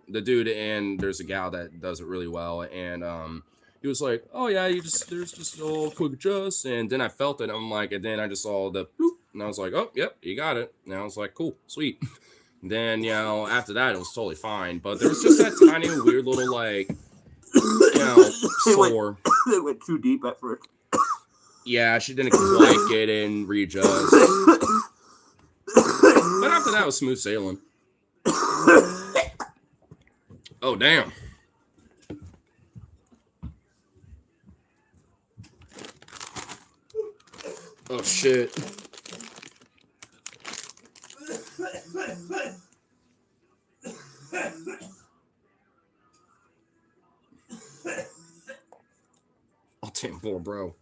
the dude, and there's a gal that does it really well, and he was like, oh yeah, there's just a little quick adjust, and then I felt it. I'm like, and then I just saw the bloop, and I was like, oh yep, you got it. And I was like, cool, sweet. Then after that it was totally fine, but there was just that tiny weird little like. Sore. They went too deep at first. Yeah, she didn't quite get in, readjust. But after that, it was smooth sailing. Oh, damn. Oh, shit. Oh, damn, poor bro.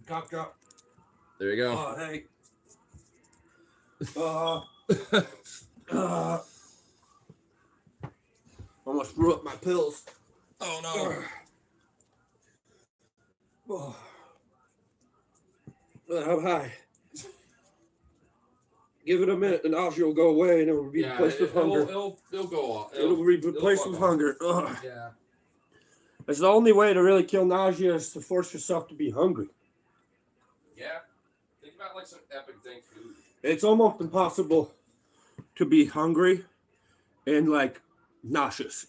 Cock drop. There you go. Oh, hey. Almost threw up my pills. Oh, no. I'm high. Give it a minute, the nausea will go away, and it will be replaced with hunger. It'll go off. It'll be replaced with hunger. Ugh. Yeah. That's the only way to really kill nausea is to force yourself to be hungry. Yeah. Think about like some epic dank food. It's almost impossible to be hungry and like nauseous.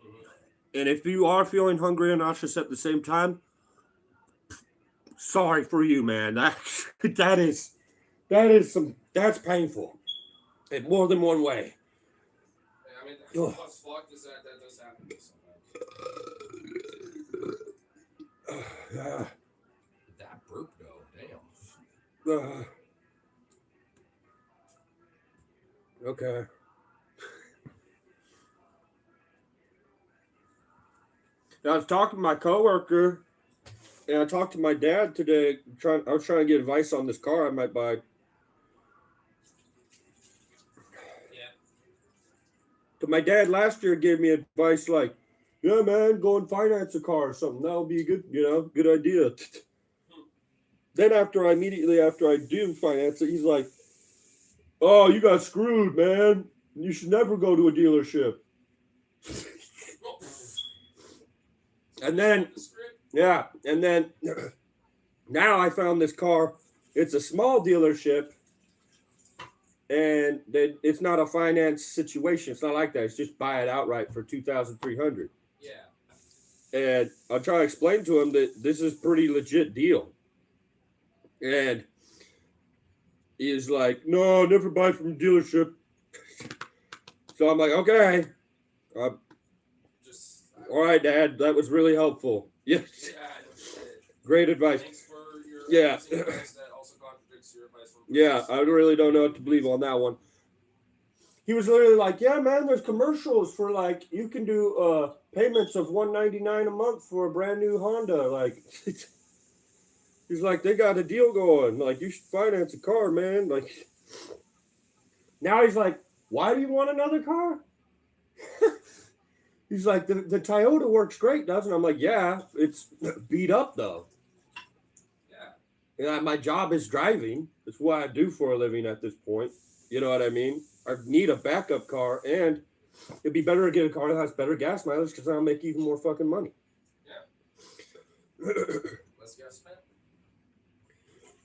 Mm-hmm. And if you are feeling hungry and nauseous at the same time, sorry for you, man. That's painful in more than one way. I mean, as fucked as that does happen sometimes. That burp though, damn. Okay. I was talking to my coworker, and I talked to my dad today. I was trying to get advice on this car I might buy. Yeah. But my dad last year gave me advice like, "Yeah, man, go and finance a car or something. That'll be a good idea." Then after I do finance it, he's like, "Oh, you got screwed, man. You should never go to a dealership." And then now I found this car. It's a small dealership, and it's not a finance situation. It's not like that. It's just buy it outright for $2,300. Yeah. And I'll try to explain to him that this is a pretty legit deal. And he's like, "No, never buy from a dealership." So I'm like, okay. Just. All right, Dad. That was really helpful. Yes. Yeah, no shit. Great advice. Thanks for your Yeah. advice that also contradicts your advice from. Yeah, I really don't know what to believe on that one. He was literally like, yeah, man, there's commercials for like you can do payments of $199 a month for a brand new Honda. Like he's like, they got a deal going. Like, you should finance a car, man. Like now he's like, why do you want another car? He's like, the Toyota works great, doesn't it? I'm like, yeah, it's beat up though. Yeah. My job is driving. It's what I do for a living at this point. You know what I mean? I need a backup car, and it'd be better to get a car that has better gas mileage because I'll make even more fucking money. Yeah. Less gas spent?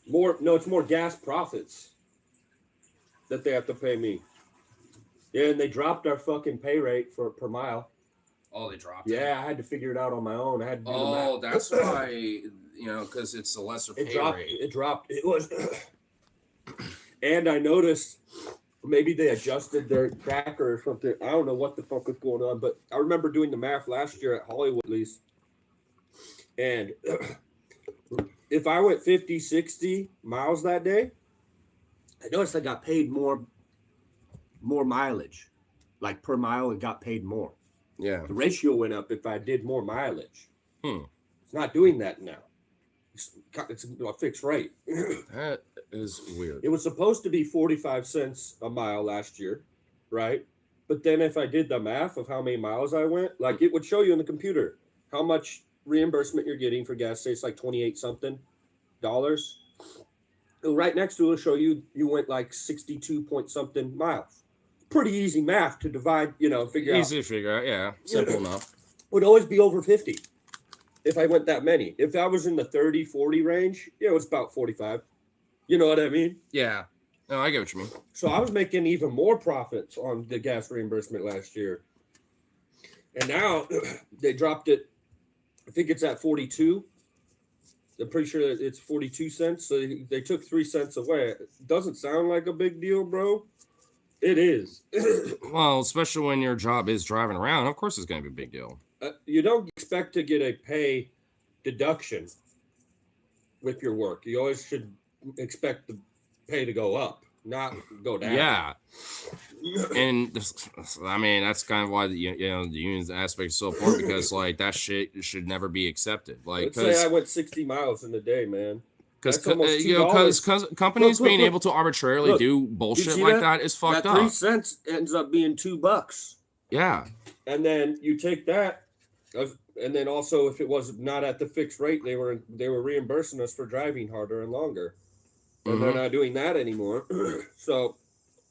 It's more gas profits that they have to pay me. Yeah, and they dropped our fucking pay rate per mile. Oh, they dropped it? it? Yeah, I had to figure it out on my own. I had to do the math. Oh, that's why, because it's a lesser pay rate. It dropped. It was... And I noticed... Maybe they adjusted their tracker or something. I don't know what the fuck was going on, but I remember doing the math last year at Hollywood, at least. And if I went 50, 60 miles that day, I noticed I got paid more mileage. Like per mile, it got paid more. Yeah. The ratio went up if I did more mileage. It's not doing that now. It's a fixed rate. That is weird. It was supposed to be 45 cents a mile last year, right? But then if I did the math of how many miles I went, like it would show you in the computer how much reimbursement you're getting for gas. Say it's like 28 something dollars. Right next to it will show you went like 62 point something miles. Pretty easy math to divide, figure out. Easy to figure out, yeah. Simple enough. Would always be over 50. If I went that many. If I was in the 30, 40 range, it was about 45. You know what I mean? Yeah. No, I get what you mean. So I was making even more profits on the gas reimbursement last year. And now they dropped it. I think it's at 42. I'm pretty sure that it's 42 cents. So they took 3 cents away. It doesn't sound like a big deal, bro. It is. Well, especially when your job is driving around. Of course it's going to be a big deal. You don't expect to get a pay deduction with your work. You always should expect the pay to go up, not go down. Yeah. And I mean, that's kind of why the union aspect is so important, because like that shit should never be accepted. Like, let's say I went 60 miles in a day, man. Because companies being able to arbitrarily do bullshit like that is fucked up. 3 cents ends up being $2. Yeah. And then you take that. And then also, if it was not at the fixed rate, they were reimbursing us for driving harder and longer, and they're not doing that anymore. So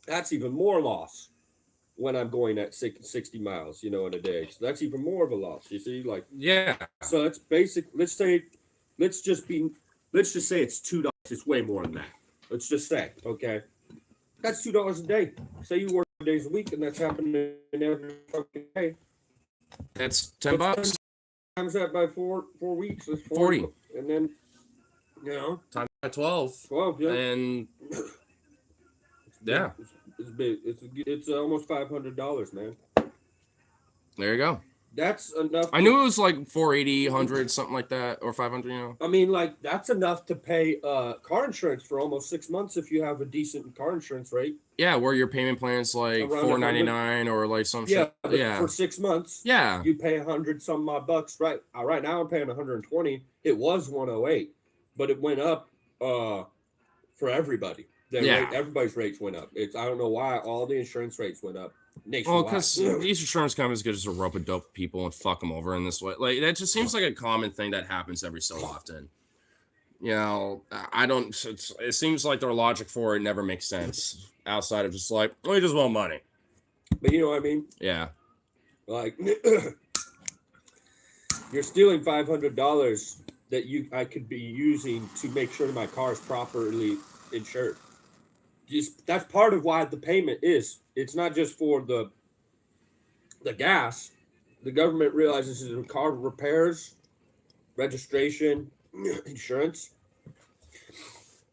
that's even more loss when I'm going at 60 miles, in a day. So that's even more of a loss. You see, like So it's basic. Let's just say it's $2. It's way more than that. Let's just say, okay, that's $2 a day. Say you work 5 days a week, and that's happening every fucking day. That's $10. Times that by 4 weeks. That's 40. And then, times by 12. 12, yeah. And yeah, it's big. It's almost $500, man. There you go. That's enough. I knew it was like 480, 100, something like that, or 500. I mean, like that's enough to pay car insurance for almost 6 months if you have a decent car insurance rate. Yeah, where your payment plan's like $4.99 or like some shit. Yeah, for 6 months. Yeah, you pay 100 some odd bucks. Right now I'm paying 120. It was 108, but it went up for everybody. Everybody's rates went up. I don't know why all the insurance rates went up. Nationwide. Well, because these insurance companies get just a rope of dope people and fuck them over in this way. Like, that just seems like a common thing that happens every so often. It seems like their logic for it never makes sense outside of just like, we just want money. But you know what I mean? Yeah. Like, you're stealing $500 that I could be using to make sure my car is properly insured. That's part of why the payment is. It's not just for the gas. The government realizes that car repairs, registration, insurance,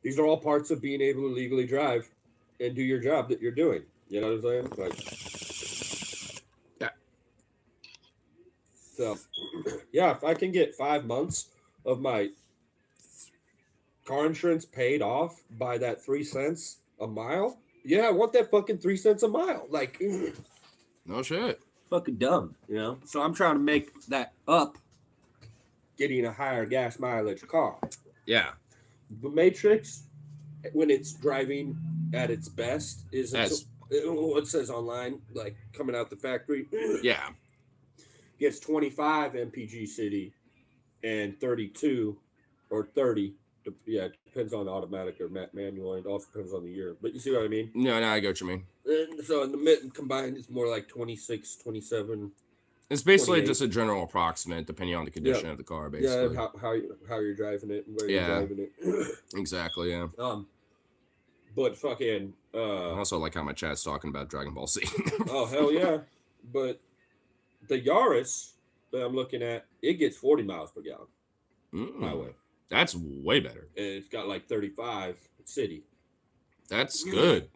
these are all parts of being able to legally drive and do your job that you're doing. You know what I'm saying? Like, So, yeah, if I can get 5 months of my car insurance paid off by that 3 cents a mile, yeah, I want that fucking 3 cents a mile. Like, No shit. fucking dumb, you know? So I'm trying to make that up, getting a higher gas mileage car. Yeah. The Matrix, when it's driving at its best, is what it says online, like coming out the factory. Yeah. Gets 25 mpg city and 32 or 30. Yeah, it depends on automatic or manual. It also depends on the year. But you see what I mean? No, I get what you mean. And so in the mid combined, it's more like 26, 27. It's basically 28. just a general approximate, depending on the condition of the car, basically. Yeah, how you're driving it and where you're driving it. Exactly, yeah. But fucking. I also like how my chat's talking about Dragon Ball Z. Oh, hell yeah. But the Yaris that I'm looking at, it gets 40 miles per gallon highway. That's way better. And it's got like 35 city. That's good.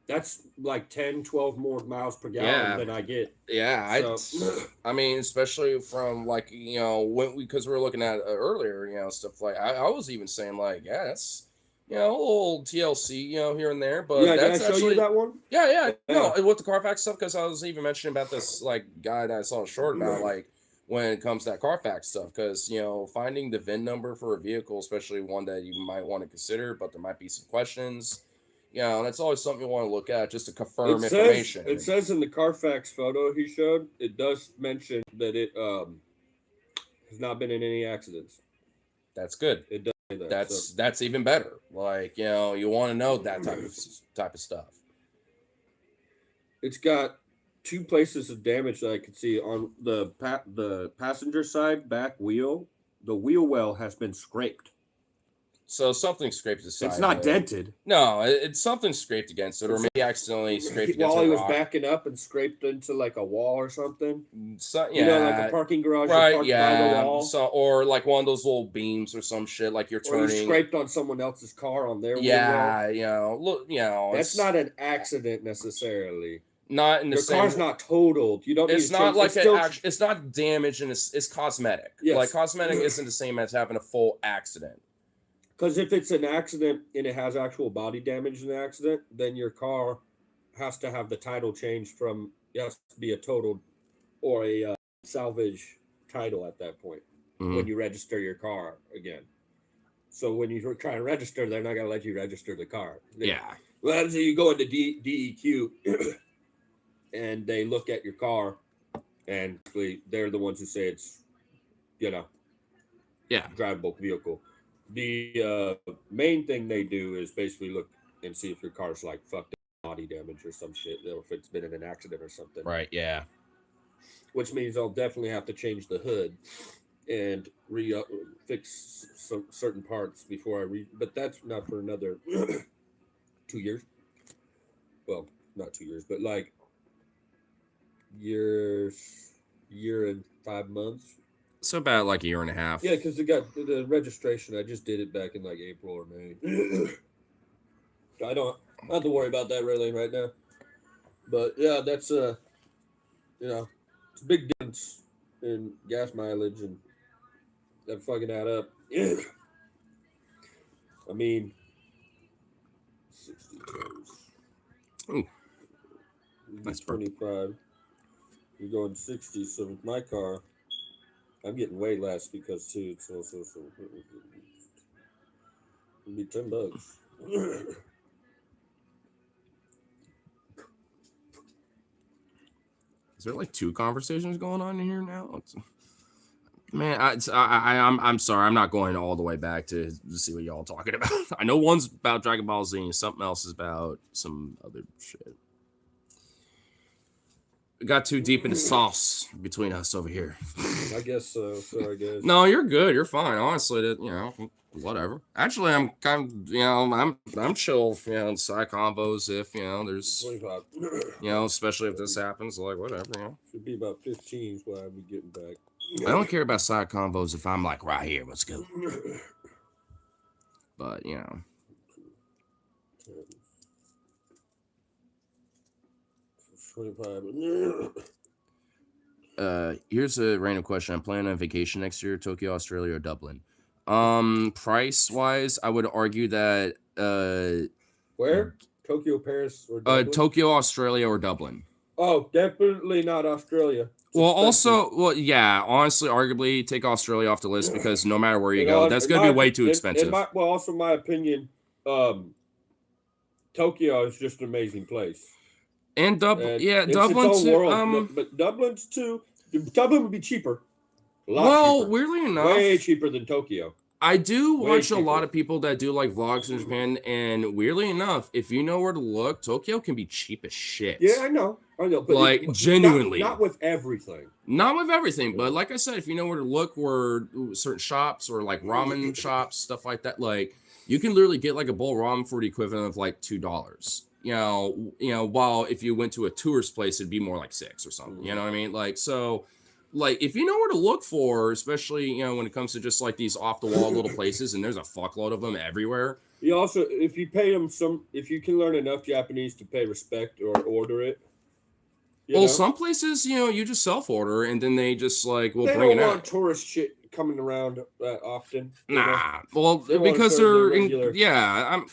That's like 10, 12 more miles per gallon than I get. Yeah, so, I mean, especially from like, you know, because we were looking at earlier, you know, stuff like I was even saying like, yeah, that's, you know, a little TLC, you know, here and there, but yeah, that's can I show you that one? Yeah. No, with the Carfax stuff, because I was even mentioning about this like guy that I saw a short about like when it comes to that Carfax stuff, because you know, finding the VIN number for a vehicle, especially one that you might want to consider, but there might be some questions. You know, that's always something you want to look at just to confirm information. It says in the Carfax photo he showed, it does mention that it has not been in any accidents. That's good. It does say that. That's even better. Like, you know, you want to know that type of stuff. It's got 2 places of damage that I could see on the passenger side back wheel. The wheel well has been scraped. So something scraped the side. It's not dented. No, it's something scraped against it, or maybe accidentally scraped against it. While he was backing up and scraped into like a wall or something. So, yeah, you know, like a parking garage, right? By the wall. So, or like one of those little beams or some shit, like you're turning. Or you scraped on someone else's car on their wheel. You know, that's not an accident necessarily. Not in the same. Your car's not totaled. You don't. It's not like it's not damaged, and it's cosmetic. Yes. Like cosmetic isn't the same as having a full accident. Because if it's an accident and it has actual body damage in the accident, then your car has to have the title changed from, it has to be a totaled or a salvage title at that point when you register your car again. So when you try to register, they're not going to let you register the car. Well, so you go into DEQ and they look at your car and they're the ones who say it's, you know, drivable vehicle. The main thing they do is basically look and see if your car's like fucked up body damage or some shit, or if it's been in an accident or something. Right, yeah. Which means I'll definitely have to change the hood and fix some certain parts before but that's not for another 2 years. Well, not 2 years, but like year and 5 months. So about like a year and a half. Yeah, because it got the registration. I just did it back in like April or May. I don't have to worry about that really right now. But yeah, that's you know, it's a big difference in gas mileage and that fucking add up. I mean, 60 times. Ooh, that's 25. You're going 60. So with my car, I'm getting way less because too. So it'll be $10. Is there like 2 conversations going on in here now? Man, I'm sorry. I'm not going all the way back to see what y'all talking about. I know one's about Dragon Ball Z and something else is about some other shit. We got too deep into sauce between us over here. I guess so. Sorry, guys. No, you're good. You're fine. Honestly, you know, whatever. Actually, I'm kind of, you know, I'm chill, you know, side combos if, you know, there's, 25. you know, especially if this happens, like, whatever, you know. Should be about 15 is what I'll be getting back. I don't care about side combos if I'm like right here. Let's go. But, you know. 25. Here's a random question. I'm planning on vacation next year, Tokyo, Australia, or Dublin. Price wise, I would argue that Where? Tokyo, Paris, or Dublin? Tokyo, Australia, or Dublin. Oh, definitely not Australia. Well, yeah, honestly, arguably take Australia off the list because no matter where you go, that's going to be way too expensive. Also, my opinion, Tokyo is just an amazing place. And Dublin, yeah, Dublin too. But Dublin's too. Dublin would be cheaper. Cheaper. Weirdly enough, way cheaper than Tokyo. I do watch a lot of people that do like vlogs in Japan, and weirdly enough, if you know where to look, Tokyo can be cheap as shit. Yeah, I know. But like genuinely, not with everything. Not with everything, but like I said, if you know where to look, where certain shops or like ramen shops, stuff like that, like you can literally get like a bowl of ramen for the equivalent of like $2. You know, while if you went to a tourist place, it'd be more like $6 or something. You know what I mean? Like so. Like if you know where to look for, especially when it comes to just like these off the wall little places, and there's a fuckload of them everywhere. You also, if you pay them if you can learn enough Japanese to pay respect or order it. Some places, you just self order and then they just like will bring it out. They don't want tourist shit coming around that often. Nah, well, because they're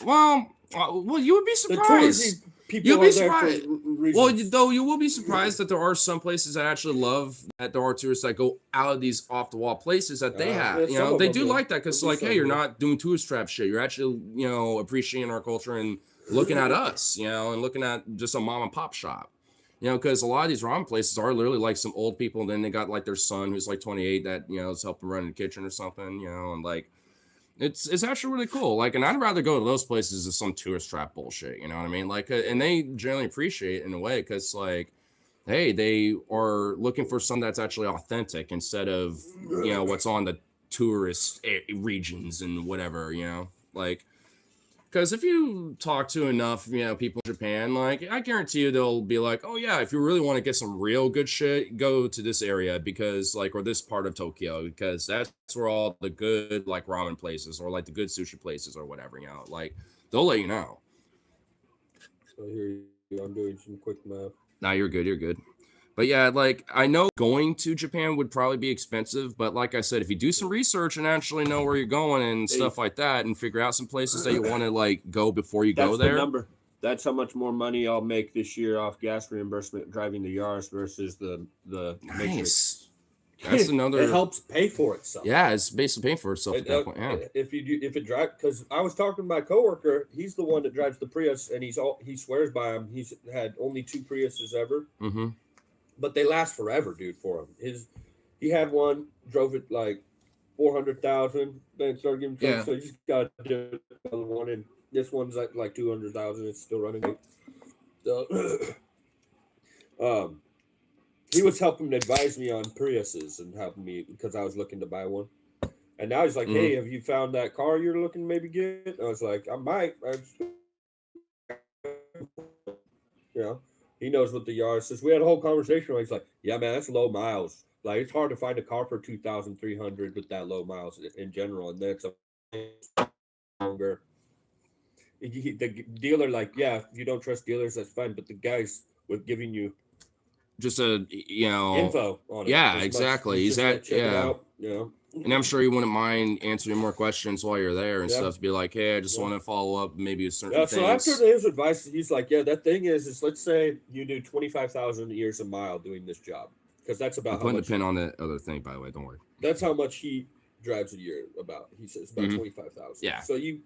well, you would be surprised. You'll be surprised. Well, though you will be surprised that there are some places that actually love that there are tourists that go out of these off the wall places that they have. They do like that because like, hey, you're not doing tourist trap shit. You're actually appreciating our culture and looking at us, and looking at just a mom and pop shop. Because a lot of these ramen places are literally like some old people, and then they got like their son who's like 28 that is helping run in the kitchen or something, and like. It's actually really cool. Like, and I'd rather go to those places than some tourist trap bullshit. You know what I mean? Like, and they generally appreciate it in a way because, like, hey, they are looking for something that's actually authentic instead of what's on the tourist regions and whatever. Like, because if you talk to enough people in Japan, like I guarantee you they'll be like, oh yeah, if you really want to get some real good shit, go to this area because or this part of Tokyo because that's where all the good like ramen places or like the good sushi places or whatever, like they'll let you know. So here I'm doing some quick math. Nah, you're good. But yeah, like I know going to Japan would probably be expensive, but like I said, if you do some research and actually know where you're going and stuff like that, and figure out some places that you want to like go before you go there. The number. That's how much more money I'll make this year off gas reimbursement driving the Yaris versus the nice. Matrix. That's another. It helps pay for itself. Yeah, it's basically paying for itself at that point. Yeah. If it drives, because I was talking to my coworker, he's the one that drives the Prius, and he swears by him. He's had only 2 Priuses ever. Mm-hmm. But they last forever, dude, for him. He had one, drove it like 400,000, then started giving trucks, so you just got to do another one. And this one's like 200,000. It's still running. So, he was helping advise me on Priuses and helping me because I was looking to buy one. And now he's like, hey, have you found that car you're looking to maybe get? And I was like, I might. He knows what the Yaris is. We had a whole conversation where he's like, yeah, man, that's low miles. Like, it's hard to find a car for 2,300 with that low miles in general. And then it's a longer. The dealer, like, yeah, if you don't trust dealers, that's fine. But the guys with giving you just a, info on it. Yeah, exactly. He's at, And I'm sure you wouldn't mind answering more questions while you're there and stuff to be like, hey, I just want to follow up maybe a certain things. So after his advice, he's like, yeah, that thing is let's say you do 25,000 years a mile doing this job. Because that's about how much. I'm putting a pin on the other thing, by the way. Don't worry. That's how much he drives a year about. He says about 25,000. Yeah. So you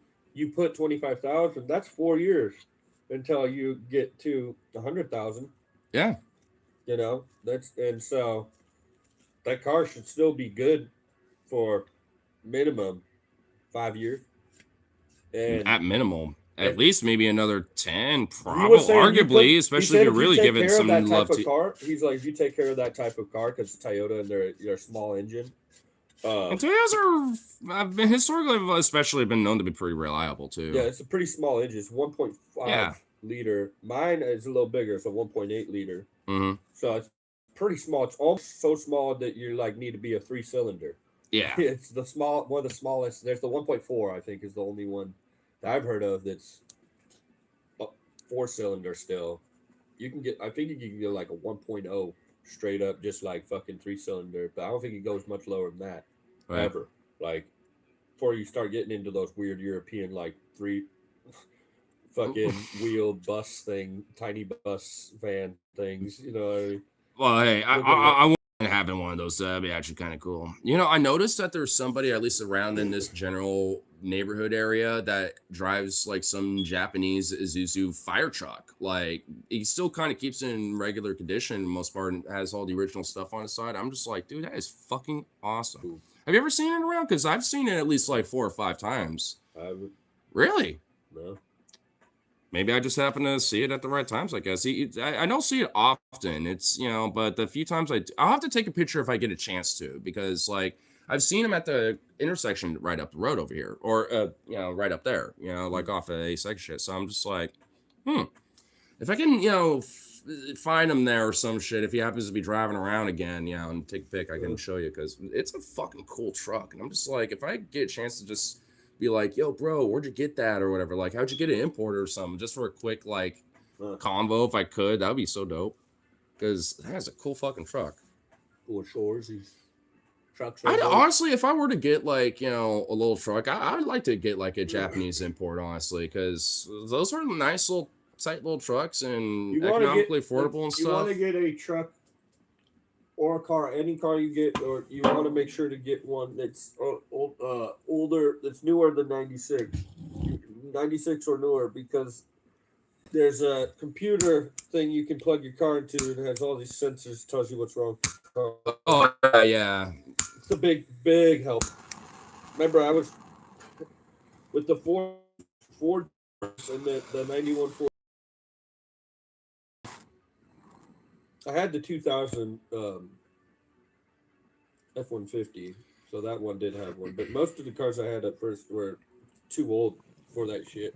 put 25,000, that's 4 years until you get to 100,000. Yeah. And so that car should still be good for minimum 5 years. And at minimum, at least maybe another 10, probably, arguably, especially if you're really giving some love to car. He's like, if you take care of that type of car, because Toyota and their small engine. And Toyotas have historically, especially, been known to be pretty reliable too. Yeah, it's a pretty small engine. It's 1.5 liter. Mine is a little bigger. It's a 1.8 liter. Mm-hmm. So it's pretty small. It's almost so small that you like need to be a 3-cylinder. Yeah, it's one of the smallest. There's the 1.4, I think, is the only one that I've heard of that's 4-cylinder still. I think you can get like a 1.0 straight up just like fucking 3-cylinder. But I don't think it goes much lower than that ever. Like before you start getting into those weird European like 3 fucking wheel bus thing, tiny bus van things, you know. Well, hey, I wouldn't having one of those. That'd be actually kind of cool. You know, I noticed that there's somebody, at least around in this general neighborhood area, that drives like some Japanese Isuzu fire truck. Like, he still kind of keeps it in regular condition, most part, and has all the original stuff on the side. I'm just like, dude, that is fucking awesome. Have you ever seen it around? Because I've seen it at least like 4 or 5 times. I haven't. Really? No. Maybe I just happen to see it at the right times, I guess. I don't see it often. It's, you know, but the few times I'll have to take a picture if I get a chance to, because like I've seen him at the intersection right up the road over here, or, you know, right up there, you know, like off of A2 shit. So I'm just like, if I can, you know, find him there or some shit, if he happens to be driving around again, you know, and take a pic, I can show you, because it's a fucking cool truck. And I'm just like, if I get a chance to just be like, yo, bro, where'd you get that or whatever? Like, how'd you get an importer or something? Just for a quick, like, convo, if I could. That would be so dope. Because that's a cool fucking truck. Cool shores, these trucks. Honestly, if I were to get, like, you know, a little truck, I'd like to get, like, a Japanese import, honestly. Because those are nice little, tight little trucks and economically affordable and stuff. You want to get a truck or a car, any car you get, or you want to make sure to get one that's older, that's newer than 96 or newer, because there's a computer thing you can plug your car into, and it has all these sensors, tells you what's wrong with the car. Oh, yeah. It's a big help. Remember, I was with the Ford and the 91 Ford. I had the 2000 F-150, so that one did have one. But most of the cars I had at first were too old for that shit.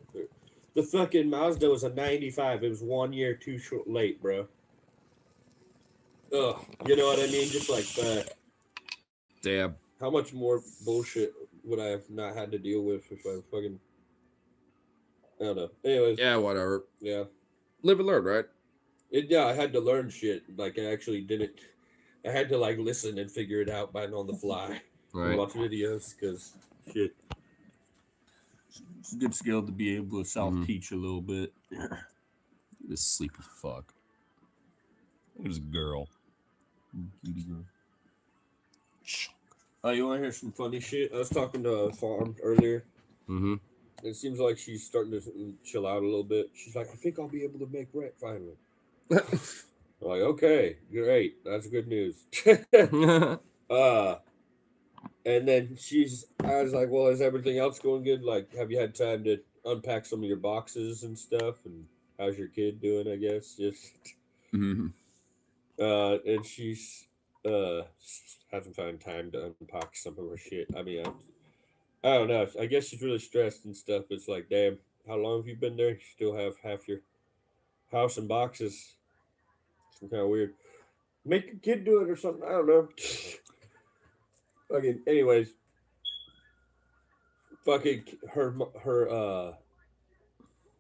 The fucking Mazda was a 95. It was 1 year too late, bro. Ugh, you know what I mean? Just like that. Damn. How much more bullshit would I have not had to deal with if I fucking... I don't know. Anyways. Yeah, whatever. Yeah. Live and learn, right? Yeah, I had to learn shit. Like, I actually didn't. I had to, like, listen and figure it out by on the fly. Right. Watch videos, because shit. It's a good skill to be able to self-teach a little bit. This sleepy fuck. Look at this girl. Cutie girl. Oh, you want to hear some funny shit? I was talking to a farm earlier. Mm-hmm. It seems like she's starting to chill out a little bit. She's like, I think I'll be able to make rent finally. I'm like, okay, great. That's good news. And then I was like, well, is everything else going good? Like, have you had time to unpack some of your boxes and stuff? And how's your kid doing, I guess? Just, and she's, hasn't found time to unpack some of her shit. I mean, I don't know. I guess she's really stressed and stuff. It's like, damn, how long have you been there? You still have half your house in boxes. Some kind of weird. Make your kid do it or something. I don't know. Fucking, anyways. Fucking, her,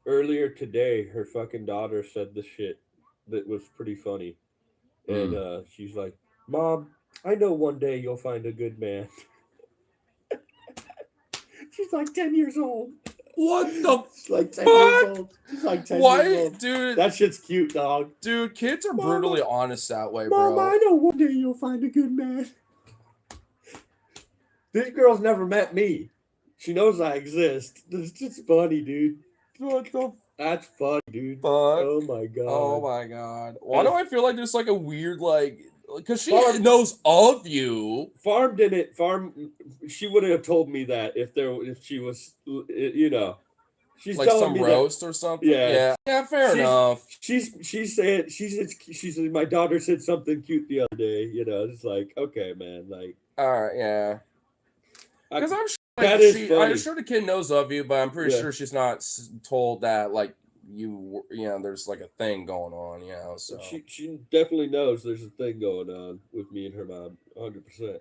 earlier today, her fucking daughter said this shit that was pretty funny. And, she's like, Mom, I know one day you'll find a good man. She's like 10 years old. What the She's like 10 years old. She's like 10 years old. Dude? That shit's cute, dog. Dude, kids are brutally honest that way, Mom, bro. I know one day you'll find a good man. This girl's never met me. She knows I exist. It's just funny, dude. What the That's funny, dude. fuck? Oh my god. Oh my god. Why do I feel like there's like a weird, like, because she knows of you. She would have told me that if she was, you know, she's like telling some me roast or something. Yeah. Fair enough. She's saying she said my daughter said something cute the other day. You know, it's like, okay, man, like, all right, yeah. Because I'm sure, I'm sure the kid knows of you, but I'm pretty sure she's not told that, like, you know, there's like a thing going on, you know. So she definitely knows there's a thing going on with me and her mom, 100%.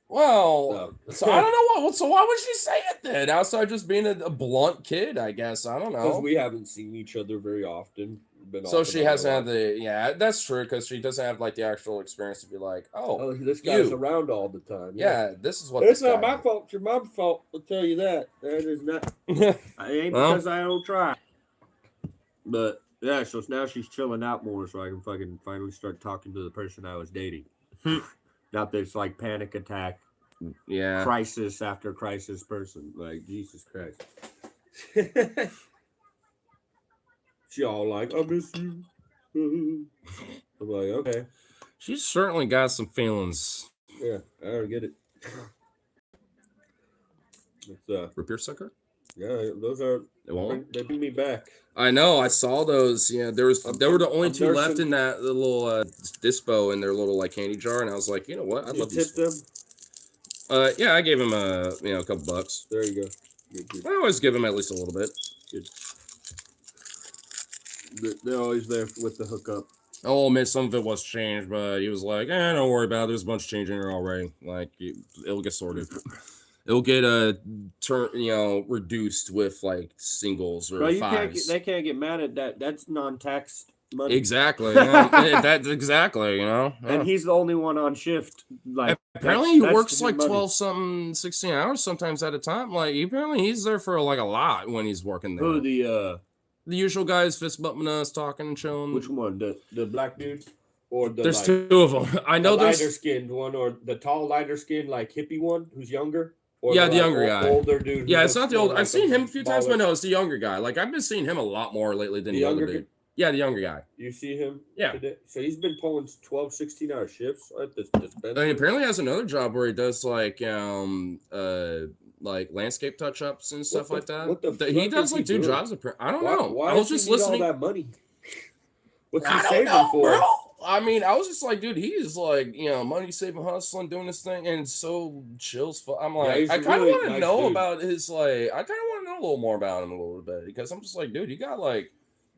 Well, so I don't know what. So why would she say it then? Outside just being a blunt kid, I guess. I don't know. Because we haven't seen each other very often. been. So she hasn't had the. Yeah, that's true because she doesn't have like the actual experience to be like, oh, this guy's around all the time. Yeah, this is what. It's not my fault. It's your mom's fault. I'll tell you that. That is not. It ain't because I don't try. But yeah, so now she's chilling out more, so I can fucking finally start talking to the person I was dating. Not this like panic attack. Yeah. Crisis after crisis person. Like, Jesus Christ. She all like, I miss you. I'm like, okay. She's certainly got some feelings. Yeah, I don't get it. It's root beer sucker? Yeah, those are. They bring me back. I know. I saw those. Yeah, there were the only two left in that little dispo in their little like candy jar, and I was like, you know what? I'd love to tip them. Yeah, I gave him a couple bucks. There you go. Good. I always give him at least a little bit. Good. They're always there with the hookup. I'll admit some of it was changed, but he was like, don't worry about it. There's a bunch of change in there already. Like, it'll get sorted. It'll get reduced with like singles or fives. They can't get mad at that. That's non-tax money. Exactly. That's exactly. Yeah. And he's the only one on shift. Like apparently he works like 12 something, 16 hours sometimes at a time. Like apparently he's there for like a lot when he's working there. Who the usual guys fist bumping us, talking and chilling. Which one? The black dude? Or there's two of them. I know there's lighter skinned one or the tall lighter skinned like hippie one who's younger. Or the younger guy. Older dude. Yeah, it's not the old. I've seen him a few times, but no, it's the younger guy. Like I've been seeing him a lot more lately than the younger dude. Yeah, the younger guy. You see him? Yeah. Today? So he's been pulling 12, 16-hour shifts at this dispensary. And he apparently has another job where he does like landscape touch-ups and stuff like that. What the fuck he does like two jobs. I don't know. Why I was just listening. All that money? What's he saving for? Bro. I mean, I was just like, dude, he's like, money saving, hustling, doing this thing, and so chills. I'm like, I kind of want to know about his like. I kind of want to know a little more about him a little bit because I'm just like, dude, you got like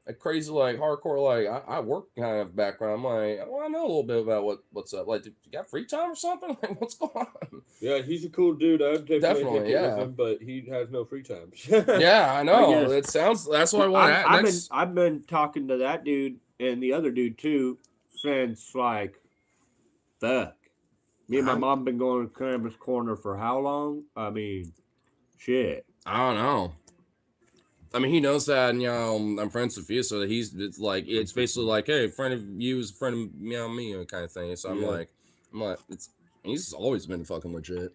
a crazy like hardcore like I work kind of background. I'm like, I want to know a little bit about what's up. Like, you got free time or something? Like, what's going on? Yeah, he's a cool dude. I'd definitely with him, but he has no free time. Yeah, I know. It sounds. That's what I want. I've been talking to that dude and the other dude too since like, fuck. Me and my mom been going to Campus Corner for how long? I mean, shit. I don't know. I mean, he knows that, I'm friends with you, so he's it's basically like, hey, a friend of you is a friend of me kind of thing. So I'm like, he's always been fucking legit.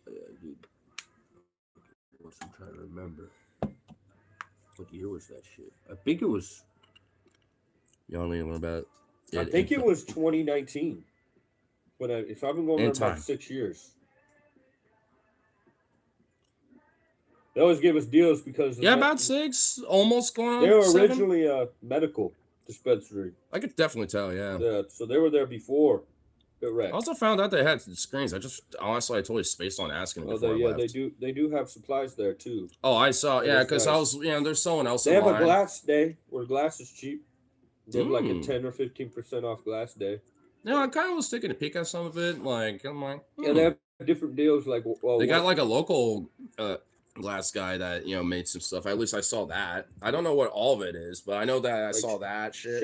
Yeah, dude. I'm trying to remember. What year was that shit? I think it was. You don't even know about it. I think it was 2019. If I've been going there about 6 years. They always give us deals because about 6, almost going on. They were 7. originally a medical dispensary. I could definitely tell, yeah. Yeah, so they were there before. I also found out they had screens. I totally spaced on asking them before I left. They do have supplies there too. Oh, I saw, because I was, there's someone else. They have a glass day where glass is cheap. They have like a 10 or 15% off glass day. I kind of was taking a peek at some of it. Like, I'm like, yeah, they have different deals. Like, they got like a local glass guy that made some stuff. At least I saw that. I don't know what all of it is, but I know that I saw that shit.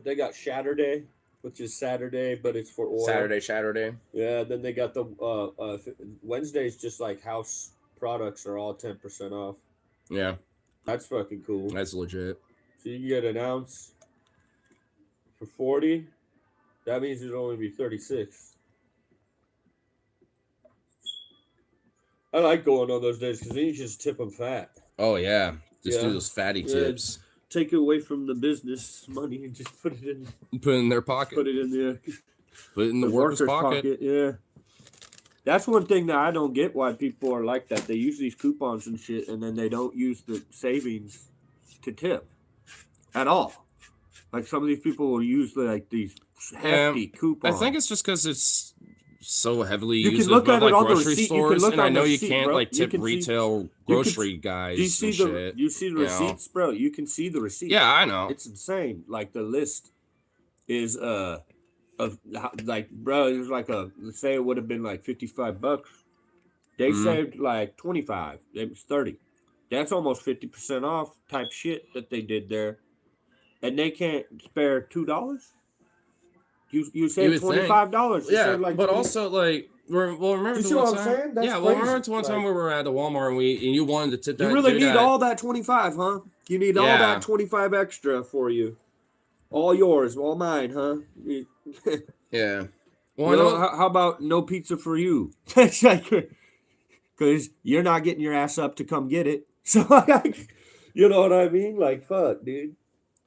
They got Shatter Day, which is Saturday, but it's for oil. Saturday. Yeah, then they got the Wednesdays, just like house products are all 10% off. Yeah, that's fucking cool. That's legit. So you can get an ounce for 40. That means it'd only be 36. I like going on those days because then you just tip them fat. Oh, yeah. Just do those fatty tips. Take it away from the business money and just put it in their pocket. Put it in the worker's pocket. Yeah. That's one thing that I don't get why people are like that. They use these coupons and shit, and then they don't use the savings to tip at all. Like some of these people will use these hefty coupons. I think it's just because it's so heavily used at grocery stores, and I know you can't tip retail grocery guys. Do you see you see the receipts, bro? You can see the receipts. Yeah, I know. It's insane. Like the list is of like, bro, it was like let's say it would have been like $55. They saved like 25. It was 30. That's almost 50% off type shit that they did there. and they can't spare $2. You You said would think. $25. Yeah, like but 20. also like, remember You the see one what I'm time? saying? That's Yeah, well, remember crazy. the one time Like, we were at the Walmart and you wanted to tip that. you really dude need that, all that 25, huh? You need all Yeah. that 25 extra for you. All yours, all mine, huh? Yeah. Well, Well, I know. how about no pizza for you? It's like, because you're not getting your ass up to come get it. So, you know what I mean? Like, fuck, dude.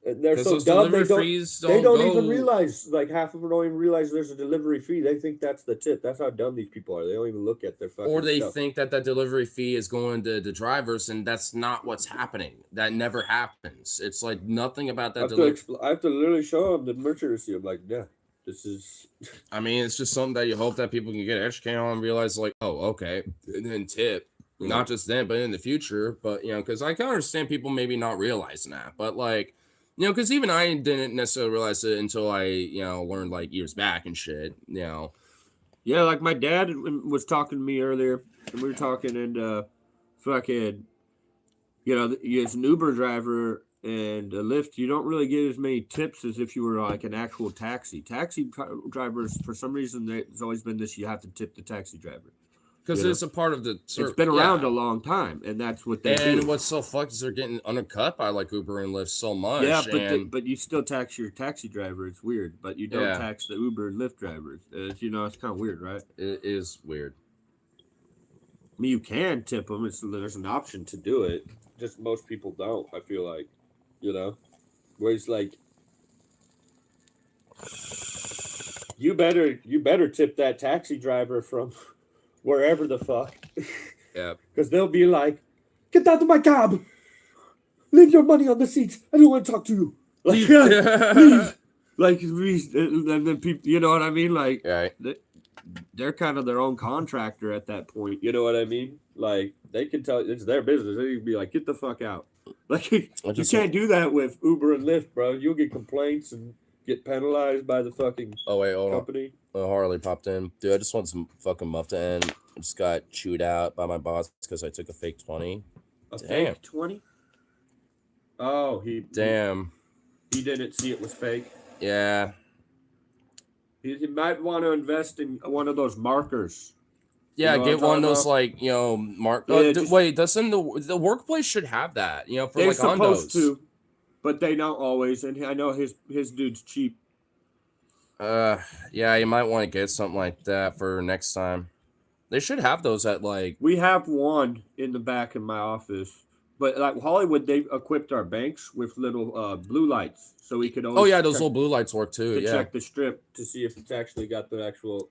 And they're so Those dumb. delivery fees They don't don't even go. realize. Like, half of them don't even realize there's a delivery fee. They think that's the tip. That's how dumb these people are. They don't even look at their fucking Or they stuff. think that delivery fee is going to the drivers, and that's not what's happening. That never happens. It's like nothing about that delivery. I have to literally show them the merchant receipt. I'm like, yeah, this is. I mean, it's just something that you hope that people can get educated on and realize, like, oh, okay, and then tip. Yeah. Not just then, but in the future. But, because I can understand people maybe not realizing that. But, like, because even I didn't necessarily realize it until I, learned, like, years back and shit, Yeah, like my dad was talking to me earlier, and we were talking, and fucking, as an Uber driver and a Lyft, you don't really get as many tips as if you were like an actual taxi. Taxi drivers, for some reason, there's always been this: you have to tip the taxi driver. Because it's a part of the. It's been around a long time, and that's what they do. And what's so fucked is they're getting undercut by like Uber and Lyft so much. Yeah, but you still tax your taxi driver. It's weird, but you don't tax the Uber and Lyft drivers. It's kind of weird, right? It is weird. I mean, you can tip them. There's an option to do it. Just most people don't. I feel like, where it's like, you better tip that taxi driver from wherever the fuck. Yeah. Because they'll be like, get out of my cab. Leave your money on the seat. I don't want to talk to you. Like, leave. Like, and then people, you know what I mean? Like, right. They're kind of their own contractor at that point. You know what I mean? Like, they can tell it's their business. They can be like, get the fuck out. Like, you can't do that with Uber and Lyft, bro. You'll get complaints and get penalized by the fucking company. Oh, Harley popped in. Dude, I just want some fucking muff to end. I just got chewed out by my boss because I took a fake 20. Fake 20? Oh, Damn. He didn't see it was fake. Yeah. He might want to invest in one of those markers. Yeah, get one of those like mark. Yeah, wait, doesn't the workplace should have that? For they're like supposed condos. to, but they don't always. And I know his dude's cheap. Yeah, you might want to get something like that for next time. They should have those at like. We have one in the back of my office, but like Hollywood, they equipped our banks with little blue lights, so we could always. Oh yeah, those little blue lights work too. Yeah. Check the strip to see if it's actually got the actual,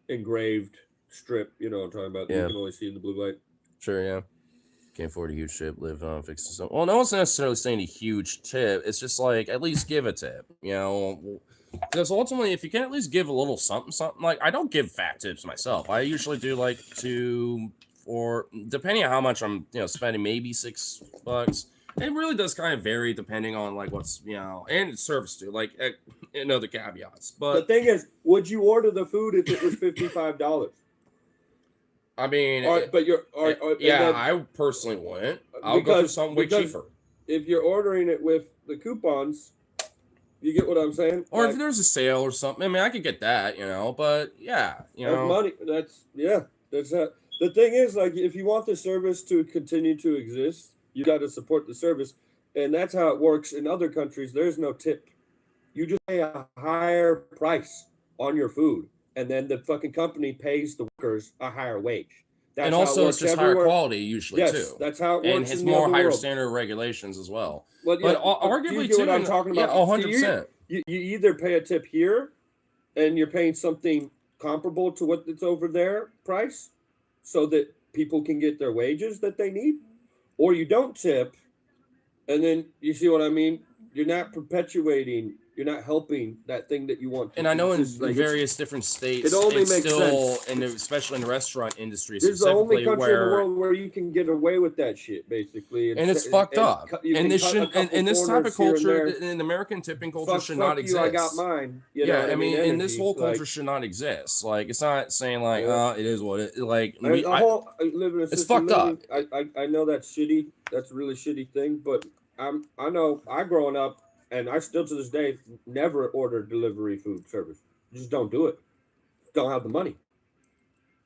engraved strip. You know what I'm talking about? Yeah. You can always see in the blue light. Sure. Yeah. Can't afford a huge tip. Live on fixing something. Well, no one's necessarily saying a huge tip. It's just like at least give a tip. Because ultimately, if you can at least give a little something, like I don't give fat tips myself. I usually do like $2 or depending on how much I'm, spending, maybe $6. It really does kind of vary depending on like what's, and service too, like other caveats. But the thing is, would you order the food if it was $55? I mean, I personally wouldn't. I'll go for something way cheaper. If you're ordering it with the coupons, you get what I'm saying? Or if there's a sale or something, I mean, I could get that, but yeah, That's money. That's that. The thing is, like, if you want the service to continue to exist, you got to support the service, and that's how it works in other countries. There's no tip. You just pay a higher price on your food, and then the fucking company pays the workers a higher wage. That's and also, it's just higher quality usually too. That's how it works. And it's more higher standard regulations as well. Well, but arguably too, what I'm talking about? Yeah, 100%. You either pay a tip here, and you're paying something comparable to what it's over there price, so that people can get their wages that they need, or you don't tip, and then you see what I mean. You're not perpetuating. You're not helping that thing that you want to. And I know in various different states, it only makes sense. And especially in the restaurant industry, this is the only country in the world where you can get away with that shit, basically. And it's fucked up. And this shouldn't. And this type of culture, in American tipping culture, should not exist. I got mine. I mean, and this whole culture should not exist. Like, it's not saying like, it is what it like. It's fucked up. I know that's shitty. That's a really shitty thing, but I know I growing up, and I still to this day never order delivery food service. Just don't do it. Don't have the money.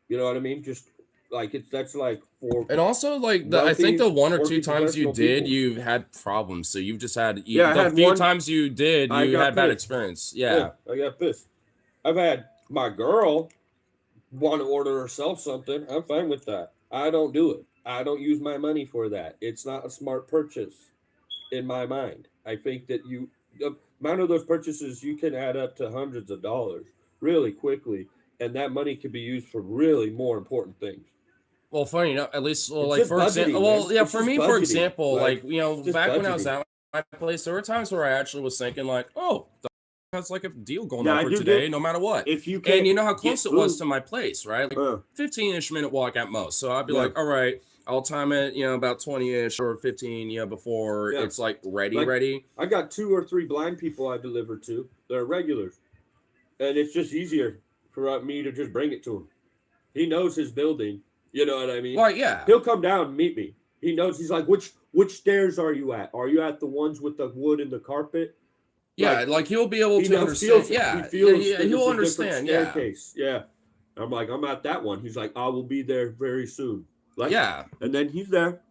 You know what I mean? Just like that's like for And also, like I think the one or two times you did, you've had problems. So you've just had the few times you did, you had bad experience. Yeah, I got pissed. I've had my girl want to order herself something. I'm fine with that. I don't do it. I don't use my money for that. It's not a smart purchase in my mind. I think that the amount of those purchases you can add up to hundreds of dollars really quickly, and that money could be used for really more important things. Well, funny enough, at least, well, like for example, well, yeah, for me, for example, like back when I was at my place, there were times where I actually was thinking like, oh, that's like a deal going on for today, no matter what. If you and you know how close it was to my place, right? Like 15-ish minute walk at most. So I'd be like, all right, I'll time it, about 20-ish or 15, before it's like ready. I got 2 or 3 blind people I deliver to. They're regulars, and it's just easier for me to just bring it to him. He knows his building. You know what I mean? Well, yeah. He'll come down and meet me. He knows. He's like, which stairs are you at? Are you at the ones with the wood and the carpet? Yeah, like he'll be able to understand. He'll understand. Yeah. I'm like, I'm at that one. He's like, I will be there very soon. Like, yeah. And then he's there.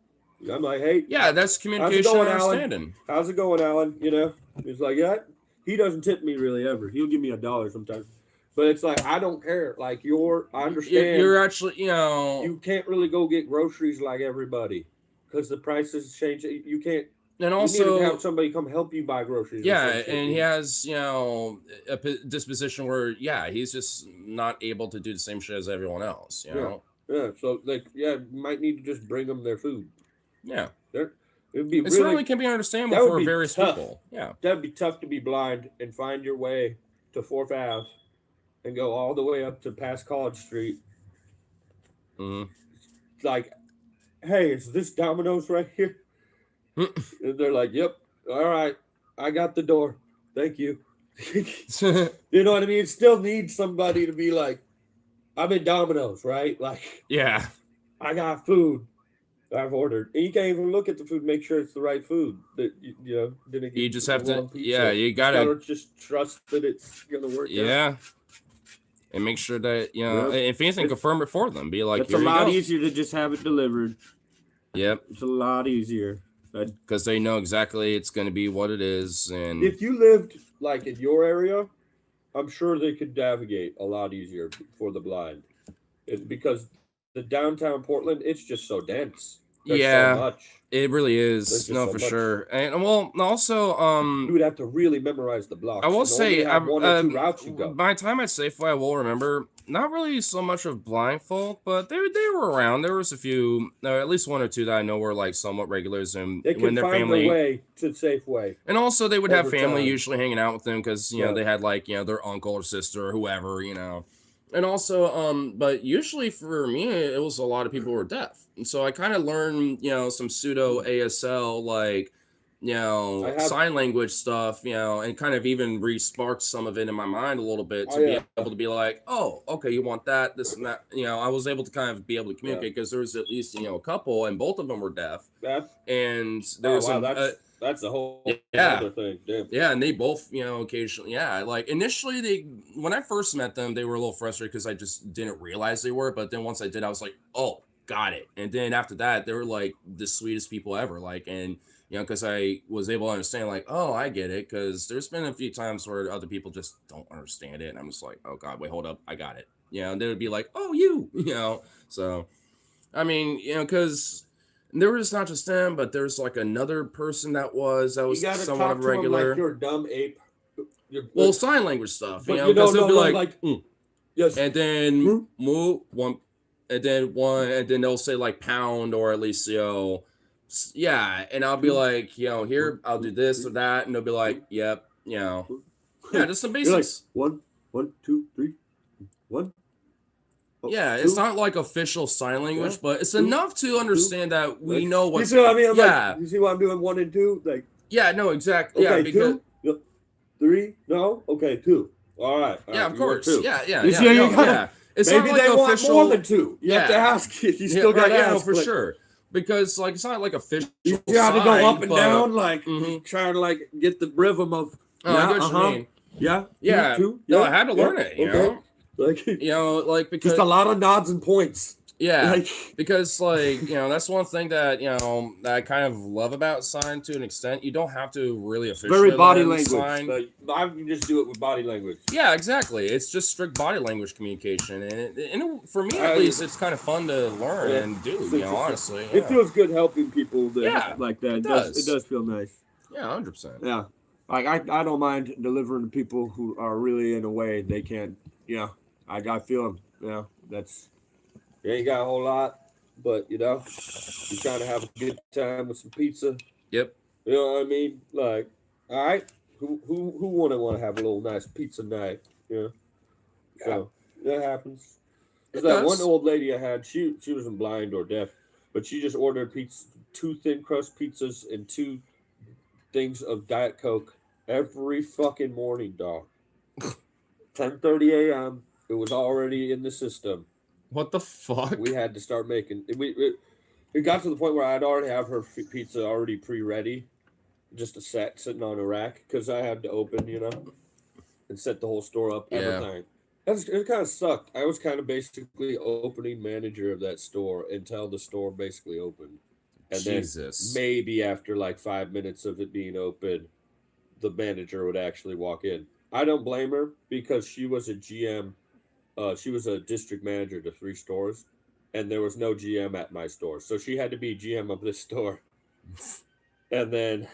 I'm like, hey. Yeah, that's communication and understanding. How's it going, Alan? He's like, yeah. He doesn't tip me really ever. He'll give me $1 sometimes. But it's like, I don't care. Like, I understand. You're actually, You can't really go get groceries like everybody because the prices change. You can't. And also, you need to have somebody come help you buy groceries. Yeah, and he has, a disposition where, he's just not able to do the same shit as everyone else, know? Yeah, so, you might need to just bring them their food. Yeah. It certainly can be understandable for various people. Yeah. That'd be tough to be blind and find your way to 4th Ave and go all the way up to past College Street. Mm-hmm. Like, hey, is this Domino's right here? And they're like, yep, all right, I got the door. Thank you. You know what I mean? It still needs somebody to be like, I'm in Domino's, right? Like, yeah, I got food I've ordered. And you can't even look at the food, make sure it's the right food. That you just have to, you gotta just trust that it's gonna work. Yeah. And make sure that, if anything, confirm it for them. Be like, it's a lot easier to just have it delivered. Yep. It's a lot easier. Because they know exactly it's going to be what it is. And if you lived like in your area, I'm sure they could navigate a lot easier for the blind. Because the downtown Portland, it's just so dense. There's so much. It really is. No, for sure. And well, also, you would have to really memorize the blocks. I will say, one or 2 routes you go. By the time at Safeway, I will remember not really so much of blind folk, but they were around. There was a few, at least 1 or 2 that I know were like somewhat regulars, and they could find their way to Safeway. And also, they would have family usually hanging out with them because they had like their uncle or sister or whoever, And also, but usually for me, it was a lot of people who were deaf. And so I kind of learned, some pseudo ASL, like, sign language stuff, and kind of even re-sparked some of it in my mind a little bit to be able to be like, oh, okay, you want that, this and that. I was able to kind of be able to communicate because there was at least, a couple, and both of them were deaf. And there was that's a whole other thing. Damn. Yeah, and they both, occasionally, like initially when I first met them, they were a little frustrated because I just didn't realize they were. But then once I did, I was like, oh, got it. And then after that, they were like the sweetest people ever. Like, and because I was able to understand, like, oh, I get it. Because there's been a few times where other people just don't understand it, and I'm just like, oh God, wait, hold up, I got it. And they would be like, oh, you. So, I mean, because. There was not just them, but there's like another person that was somewhat of regular. Like you're a dumb ape. Well, sign language stuff, because they'll be like yes, and then move one, and then they'll say like pound or at least and I'll be like here I'll do this or that, and they'll be like yep, just some basics. Like, 1, 2, 3, 1. Yeah, it's not like official sign language, but it's enough to understand that we know what. You see what I mean? You see what I'm doing? 1 and 2, like. Yeah, no, exactly. Okay, yeah, because 2, 3, no, okay, 2. All right. Yeah, of course. Yeah. It's maybe not like they official. Want more than 2. You have to ask. You still got to ask. No, for sure. because like it's not like official. You got to go up and down, like mm-hmm. trying to like get the rhythm of. Oh, I get what you mean. Yeah. Two. No, I had to learn it. You know, like like because just a lot of nods and points. Yeah, like, because like that's one thing that that I kind of love about sign to an extent. You don't have to really officially very body learn language. sign. I can just do it with body language. Yeah, exactly. It's just strict body language communication, and for me at least, it's kind of fun to learn and do. Honestly, it feels good helping people. Like that. It does. It does feel nice. Yeah, 100%. Yeah, like I don't mind delivering to people who are really in a way they can't. Yeah, I feel them. Yeah, that's. You ain't got a whole lot, but you're trying to have a good time with some pizza. Yep. You know what I mean? Like, all right, who wouldn't want to have a little nice pizza night? Yeah. So that happens. There's that one old lady I had. She wasn't blind or deaf, but she just ordered 2 thin crust pizzas and 2 things of Diet Coke every fucking morning, dog. 10:30 a.m. It was already in the system. What the fuck? We had to start making it got to the point where I'd already have her pizza already pre-ready, just a set sitting on a rack because I had to open, and set the whole store up. Everything. It kind of sucked. I was kind of basically opening manager of that store until the store basically opened, and then maybe after like 5 minutes of it being open, the manager would actually walk in. I don't blame her because she was a GM. She was a district manager to 3 stores, and there was no GM at my store. So she had to be GM of this store and then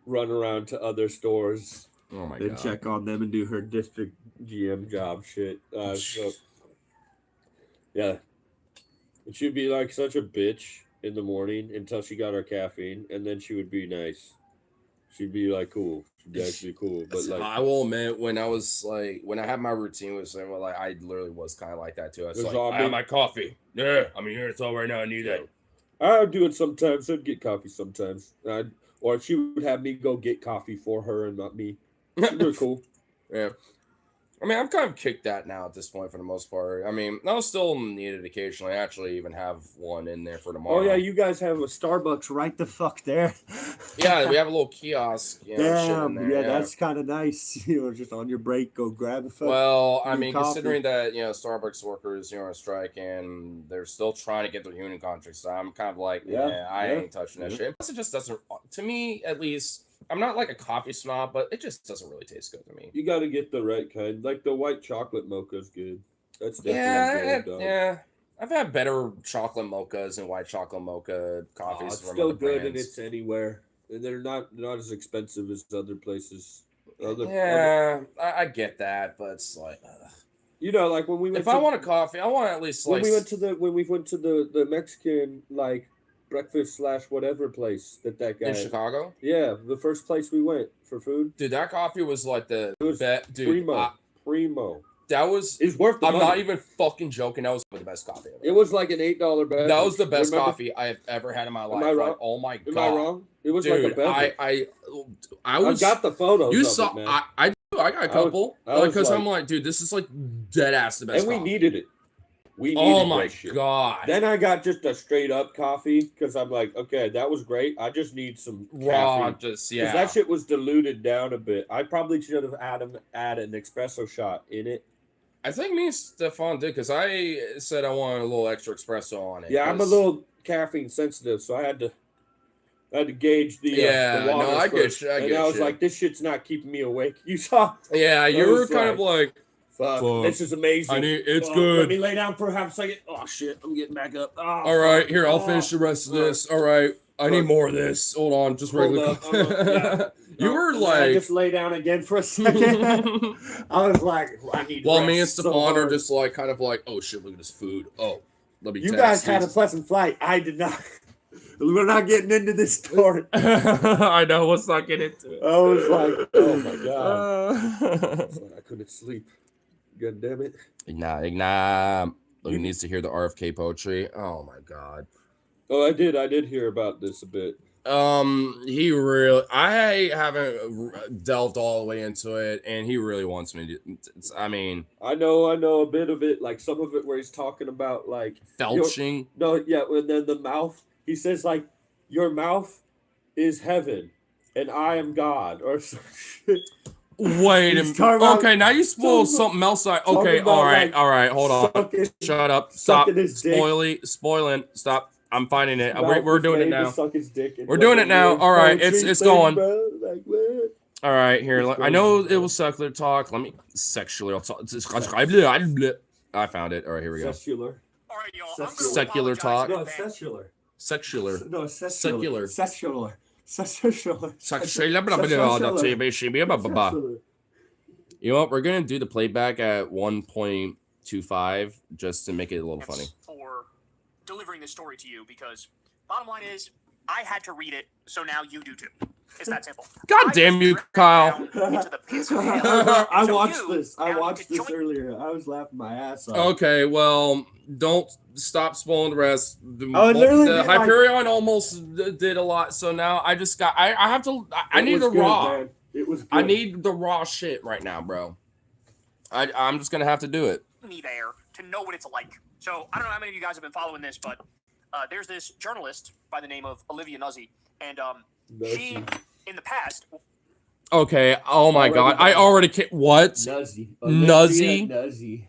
run around to other stores and check on them and do her district GM job shit. So, yeah. And she'd be like such a bitch in the morning until she got her caffeine, and then she would be nice. She'd be like cool. She'd be actually cool. But like, I will admit, when I had my routine with saying, I literally was kind of like that too. I was like, I have my coffee. Yeah, I'm here. It's all right now. I need that. I would do it sometimes. I'd get coffee sometimes. Or she would have me go get coffee for her and not me. She was cool. Yeah. I mean, I've kind of kicked that now at this point for the most part. I mean, I'll still need it occasionally. I actually even have one in there for tomorrow. Oh, yeah, you guys have a Starbucks right the fuck there. Yeah, we have a little kiosk. Shit in there. Yeah, that's kind of nice. Just on your break, go grab a fuck. Well, I mean, considering that, Starbucks workers, are on strike and they're still trying to get their union contracts, so I'm kind of like, I ain't touching that shit. Plus, it just doesn't, to me, at least, I'm not like a coffee snob, but it just doesn't really taste good to me. You got to get the right kind. Like the white chocolate mocha is good. That's definitely good. Yeah. I've had better chocolate mochas and white chocolate mocha coffees. It's still good brands. And it's anywhere. And they're not as expensive as other places. I get that, but it's like... like when we went if I want a coffee, I want at least when we went to the Mexican breakfast / whatever place that guy in Chicago. Yeah, the first place we went for food. Dude, that coffee was like primo. That was. It's worth the money. I'm not even fucking joking. That was the best coffee ever. It was like an $8 beverage. That was the best coffee I have ever had in my life. Am I wrong? Like, oh my god. Am I wrong? It was like a beverage. I got the photos. You saw? It, man. I got a couple because I'm like, dude, this is like dead ass the best. And we needed it. Oh my god! Then I got just a straight up coffee because I'm like, okay, that was great. I just need some raw, because that shit was diluted down a bit. I probably should have added an espresso shot in it. I think me and Stefan did because I said I wanted a little extra espresso on it. Yeah, I'm a little caffeine sensitive, so I had to gauge the water. No, I get you. I was like, this shit's not keeping me awake. You saw? Yeah, you were kind of like. Fuck. This is amazing. It's good. Let me lay down for a half a second. Oh shit, I'm getting back up. All right, here, I'll finish the rest of this. All right, I need more of this. Hold on, just regular. You were like, I just lay down again for a second. I was like, I need. Well, me and Stefan are just like, kind of like, oh shit, look at this food. Oh, let me. You guys had a pleasant flight. I did not. We're not getting into this story. I know. Let's not get into it. I was like, oh my god. I couldn't sleep. God damn it. Nah. He needs to hear the RFK poetry. Oh my god. Oh, I did hear about this a bit. I haven't delved all the way into it, and he really wants me to. I mean, I know a bit of it, like some of it where he's talking about like felching. And then the mouth He says like, your mouth is heaven, and I am God, or some shit. Wait a minute. Okay, now you spoiled something else. Okay, all right, hold on. Shut up. Stop. Spoiling. Stop. I'm finding it. We're doing it now. We're doing it now. All right, it's going. All right, here. I know it was secular talk. Let me sexual talk. I found it. All right, here we go. Secular. All right, y'all. Secular talk. No, secular. Secular. No, Secular. Secular. You know what? We're gonna do the playback at 1.25 just to make it a little funny. For delivering this story to you, because bottom line is, I had to read it, so now you do too. It's that simple. God damn you, Kyle! Into the pits of hell. I watched this. I watched this earlier. I was laughing my ass off. Okay, well, don't stop spoiling the rest. The Hyperion almost did a lot, so now I just got. I have to. I need the raw. Man. It was. Good. I need the raw shit right now, bro. I'm just gonna have to do it. Me there to know what it's like. So I don't know how many of you guys have been following this, but there's this journalist by the name of Olivia Nuzzi, and she in the past. Okay. Oh my God. I already can't. What? Nuzzi. Nuzzi.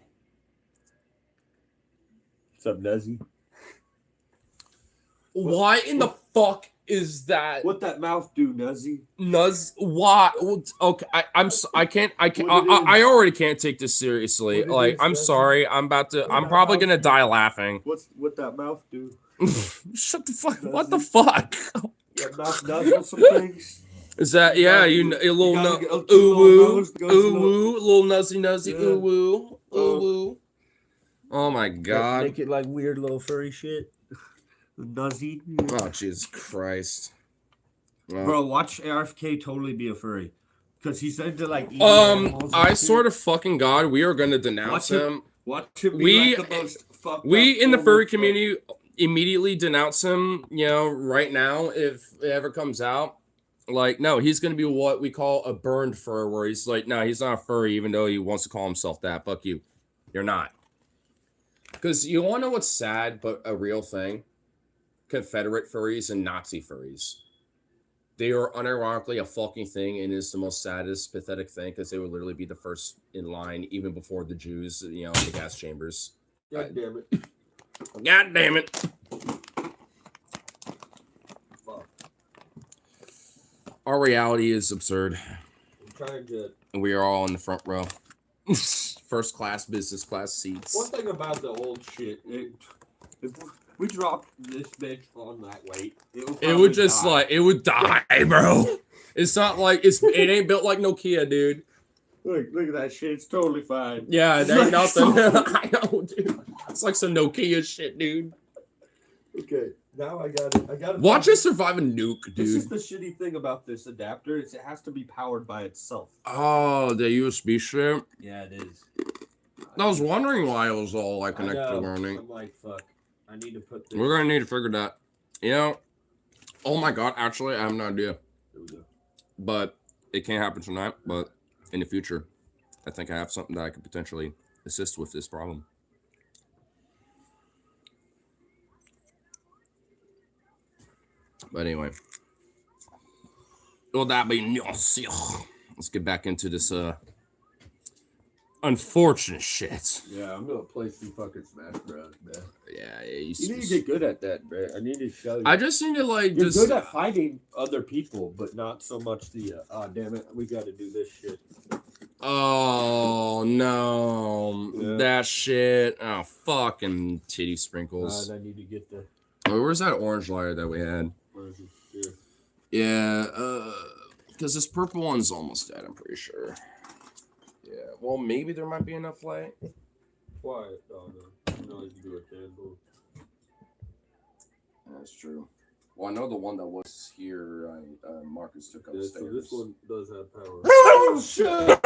What's up, Nuzzi? Why in the fuck is that? What that mouth do, Nuzzi? Why? Okay. I can't. I already can't take this seriously. Like, I'm sorry. I'm probably gonna die laughing. What that mouth do? Shut the fuck. Nuzzi. What the fuck? That mouth nuzzle some things. Is that a little ooh woo, little nuzzy, ooh woo, ooh woo. Oh my God! Make it like weird little furry shit. Nuzzy. Oh Jesus Christ! Bro, watch RFK totally be a furry, because he said to like. I sort of fucking God, we are gonna denounce him. Watch him be like the most fucked we up in the furry community immediately denounce him. You know, right now, if it ever comes out. Like, no, he's going to be what we call a burned fur, where he's like, no, he's not a furry, even though he wants to call himself that. Fuck you. You're not. Because you want to know what's sad, but a real thing? Confederate furries and Nazi furries. They are unironically a fucking thing, and it's the most saddest, pathetic thing, because they would literally be the first in line, even before the Jews, in the gas chambers. God damn it. God damn it. Our reality is absurd. I'm trying to. And we are all in the front row. First class, business class seats. One thing about the old shit, if we dropped this bitch on that weight, it would just die. It would die, bro. It's not like it ain't built like Nokia, dude. Look at that shit. It's totally fine. Yeah, it ain't nothing. I know, dude. It's like some Nokia shit, dude. Okay. Now I got it. Watch it survive a nuke, dude. This is the shitty thing about this adapter. It has to be powered by itself. Oh, the USB shit? Yeah, it is. I was wondering why it was all like connected to learning. I'm like, fuck. I need to put this. We're going to need to figure that. Oh my God, actually, I have no idea. But it can't happen tonight. But in the future, I think I have something that I could potentially assist with this problem. But anyway, will that be? Let's get back into this unfortunate shit. Yeah, I'm gonna play some fucking Smash Bros, man. Yeah, you need to get good at that, bro. I need to show you. I just need to You're good at fighting other people, but not so much the. Damn it, we got to do this shit. Oh no, that shit. Oh, fucking titty sprinkles. I need to get the. Where's that orange lighter that we had? Here. Yeah, because this purple one's almost dead, I'm pretty sure. Yeah, well, maybe there might be enough light. Quiet, no, you can do a candle. That's true. Well, I know the one that was here, Marcus took upstairs. So this one does have power. Oh, shit!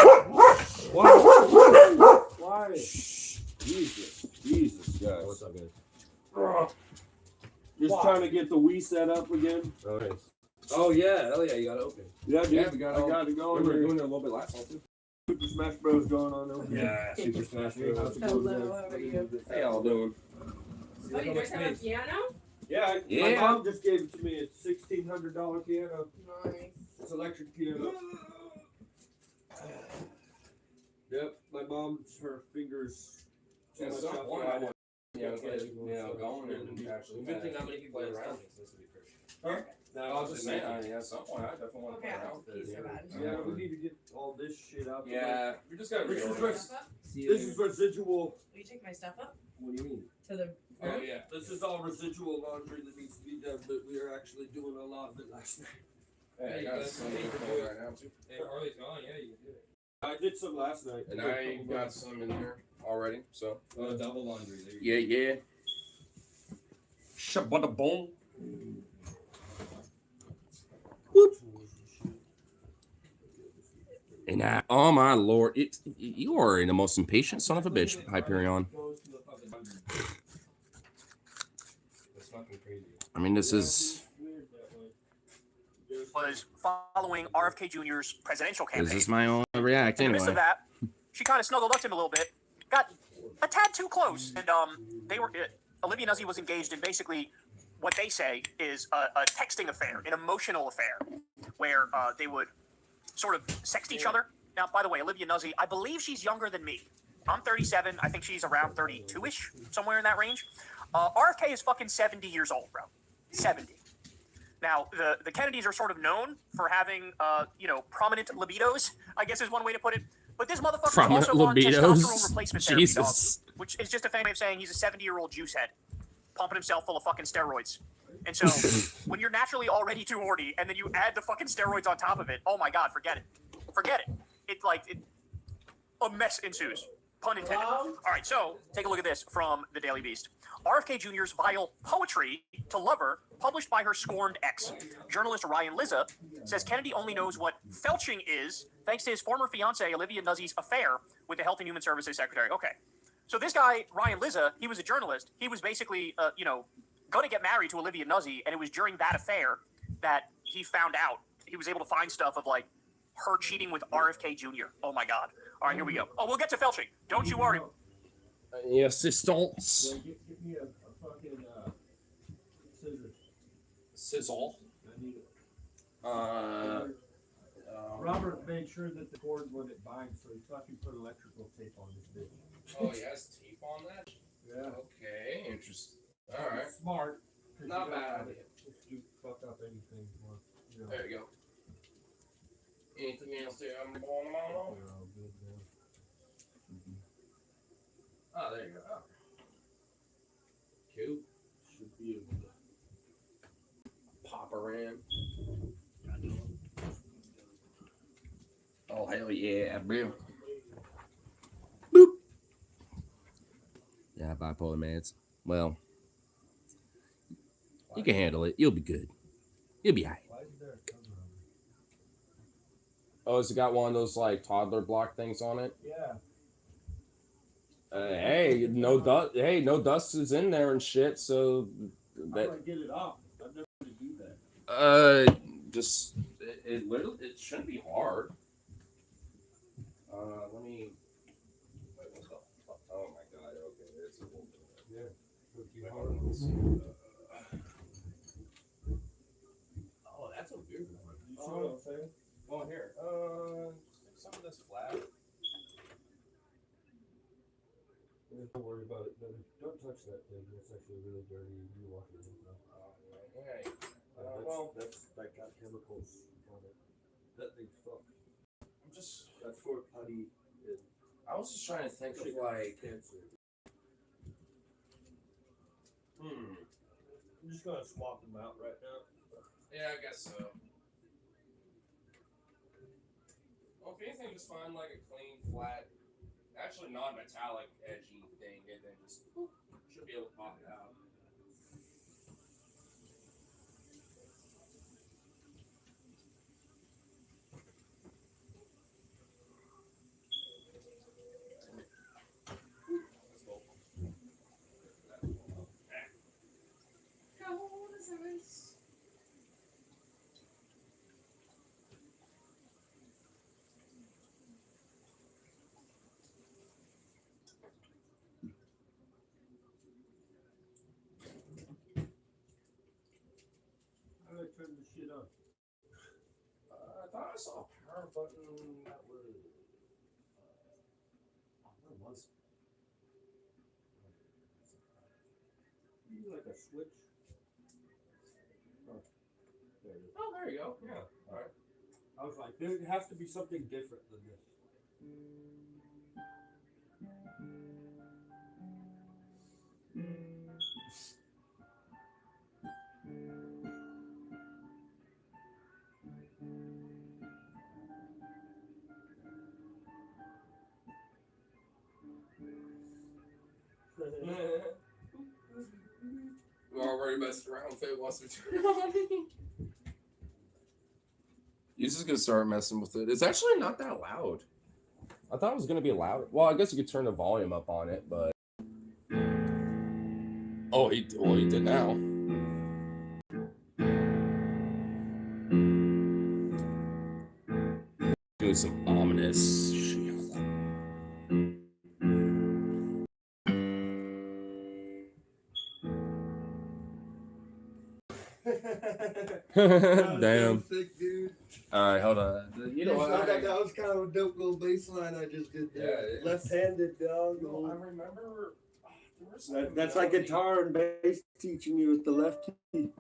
Why? Jesus, guys. What's up, guys? Just trying to get the Wii set up again. Oh, nice. Oh yeah, hell yeah, you got it open. Yeah, dude. Yeah, we got it going. We were doing it a little bit last time too. Super Smash Bros going on over here. Yeah, Super Smash Bros. Hello, how are you? Hey, y'all doing? Oh, you guys have a piano? Yeah, my mom just gave it to me. It's $1,600 piano. Nice. It's electric piano. Yep, my mom's her fingers. At some point, I want going and actually. Good thing not many people play play around. Huh? No, I was just saying, at some point, I definitely want to play Okay, around with piece it. of that. Yeah, we need to get all this shit out. Yeah, we just gotta This is reorganize. This is residual. Will you take my stuff up What do you mean? to the? Oh yeah. This is all residual laundry that needs to be done, but we are actually doing a lot of it last night. Hey, I got some right now too. Hey, Harley's gone. Yeah, you can do it. I did some last night. And I got some in here already, so. Oh, double laundry. There you Yeah. Shabada boom. And oh my lord, you are the most impatient son of a bitch, Hyperion. That's fucking crazy. I mean, this is. Was following RFK Jr.'s presidential campaign. This is my own react In the midst anyway. of that, she kind of snuggled up to him a little bit, got a tad too close, and they were. Olivia Nuzzi was engaged in basically what they say is a texting affair, an emotional affair, where they would sort of sext each other. Now, by the way, Olivia Nuzzi, I believe she's younger than me. I'm 37. I think she's around 32-ish, somewhere in that range. RFK is fucking 70 years old, bro. 70. Now, the Kennedys are sort of known for having, prominent libidos, I guess is one way to put it. But this motherfucker Prominent is also on libidos? testosterone replacement therapy, dog, Jesus. which is just a fancy way of saying he's a 70-year-old juice head, pumping himself full of fucking steroids. And so, when you're naturally already too horny, and then you add the fucking steroids on top of it, oh my god, forget it. Forget it. A mess ensues. Pun intended. All right, so take a look at this from the Daily Beast. RFK Jr.'s vile poetry to lover, published by her scorned ex. Journalist Ryan Lizza says Kennedy only knows what felching is thanks to his former fiancée Olivia Nuzzi's affair with the Health and Human Services Secretary. Okay, so this guy, Ryan Lizza, he was a journalist. He was basically, going to get married to Olivia Nuzzi, and it was during that affair that he found out. He was able to find stuff of, like, her cheating with RFK Jr. Oh, my God. All right, here we go. Oh, we'll get to felching. Don't you worry. Assistance. Give me a fucking scissors. Sizzle. I need it. Robert made sure that the cord wouldn't bind, so he fucking put electrical tape on this bitch. Oh, he has tape on that? Yeah. Okay, interesting. Alright. Smart. Not bad idea. If you fuck up anything, well, There you go. Anything else there? They're all good now. Oh, there you go. Oh. Cool. Should be able to. Pop her in. Oh, hell yeah, bro. Boop. Yeah, bipolar meds. Well, you can handle it. You'll be good. You'll be alright. Why is there a cover on Oh, has it got one of those like toddler block things on it? it? Yeah. Hey, no dust. Hey, no dust is in there and shit. So How that do I get it off? I've never had to do that. just it literally it shouldn't be hard. Let me. Wait, what the fuck? Oh my god. Okay, there's a little bit. Yeah. Would be Wait, hard. hold on, let's see. Oh, that's a weird one. You see what I'm saying? Well, here. Stick some of this flat. Yeah, don't worry about it. Don't touch that thing. It's actually really dirty. You wash it now. Hey. That's that got chemicals on it. That thing's fucked. I'm just. That's for putty. I was just trying to think of Shit like. cancer. Hmm. I'm just gonna swap them out right now. Yeah, I guess so. Well, if anything, just find like a clean, flat, actually non-metallic, edgy thing, and then just whoop, should be able to pop it out. Let's go. Cold as ice. turn the shit on? I thought I saw a power button that was. Where was it? Maybe like a switch. Oh, there it is. Oh, there you go. Yeah. All right. I was like, there has to be something different than this. We're already messing around. Faye wants to turn it on. You're just gonna start messing with it. It's actually not that loud. I thought it was gonna be loud. Well, I guess you could turn the volume up on it, but he did now. Doing some ominous shit. Damn. Sick, dude. All right, hold on. You know what? That was kind of a dope little bass line I just did there. Yeah, left-handed, dog. I remember. That's like guitar and bass teaching you with the left hand.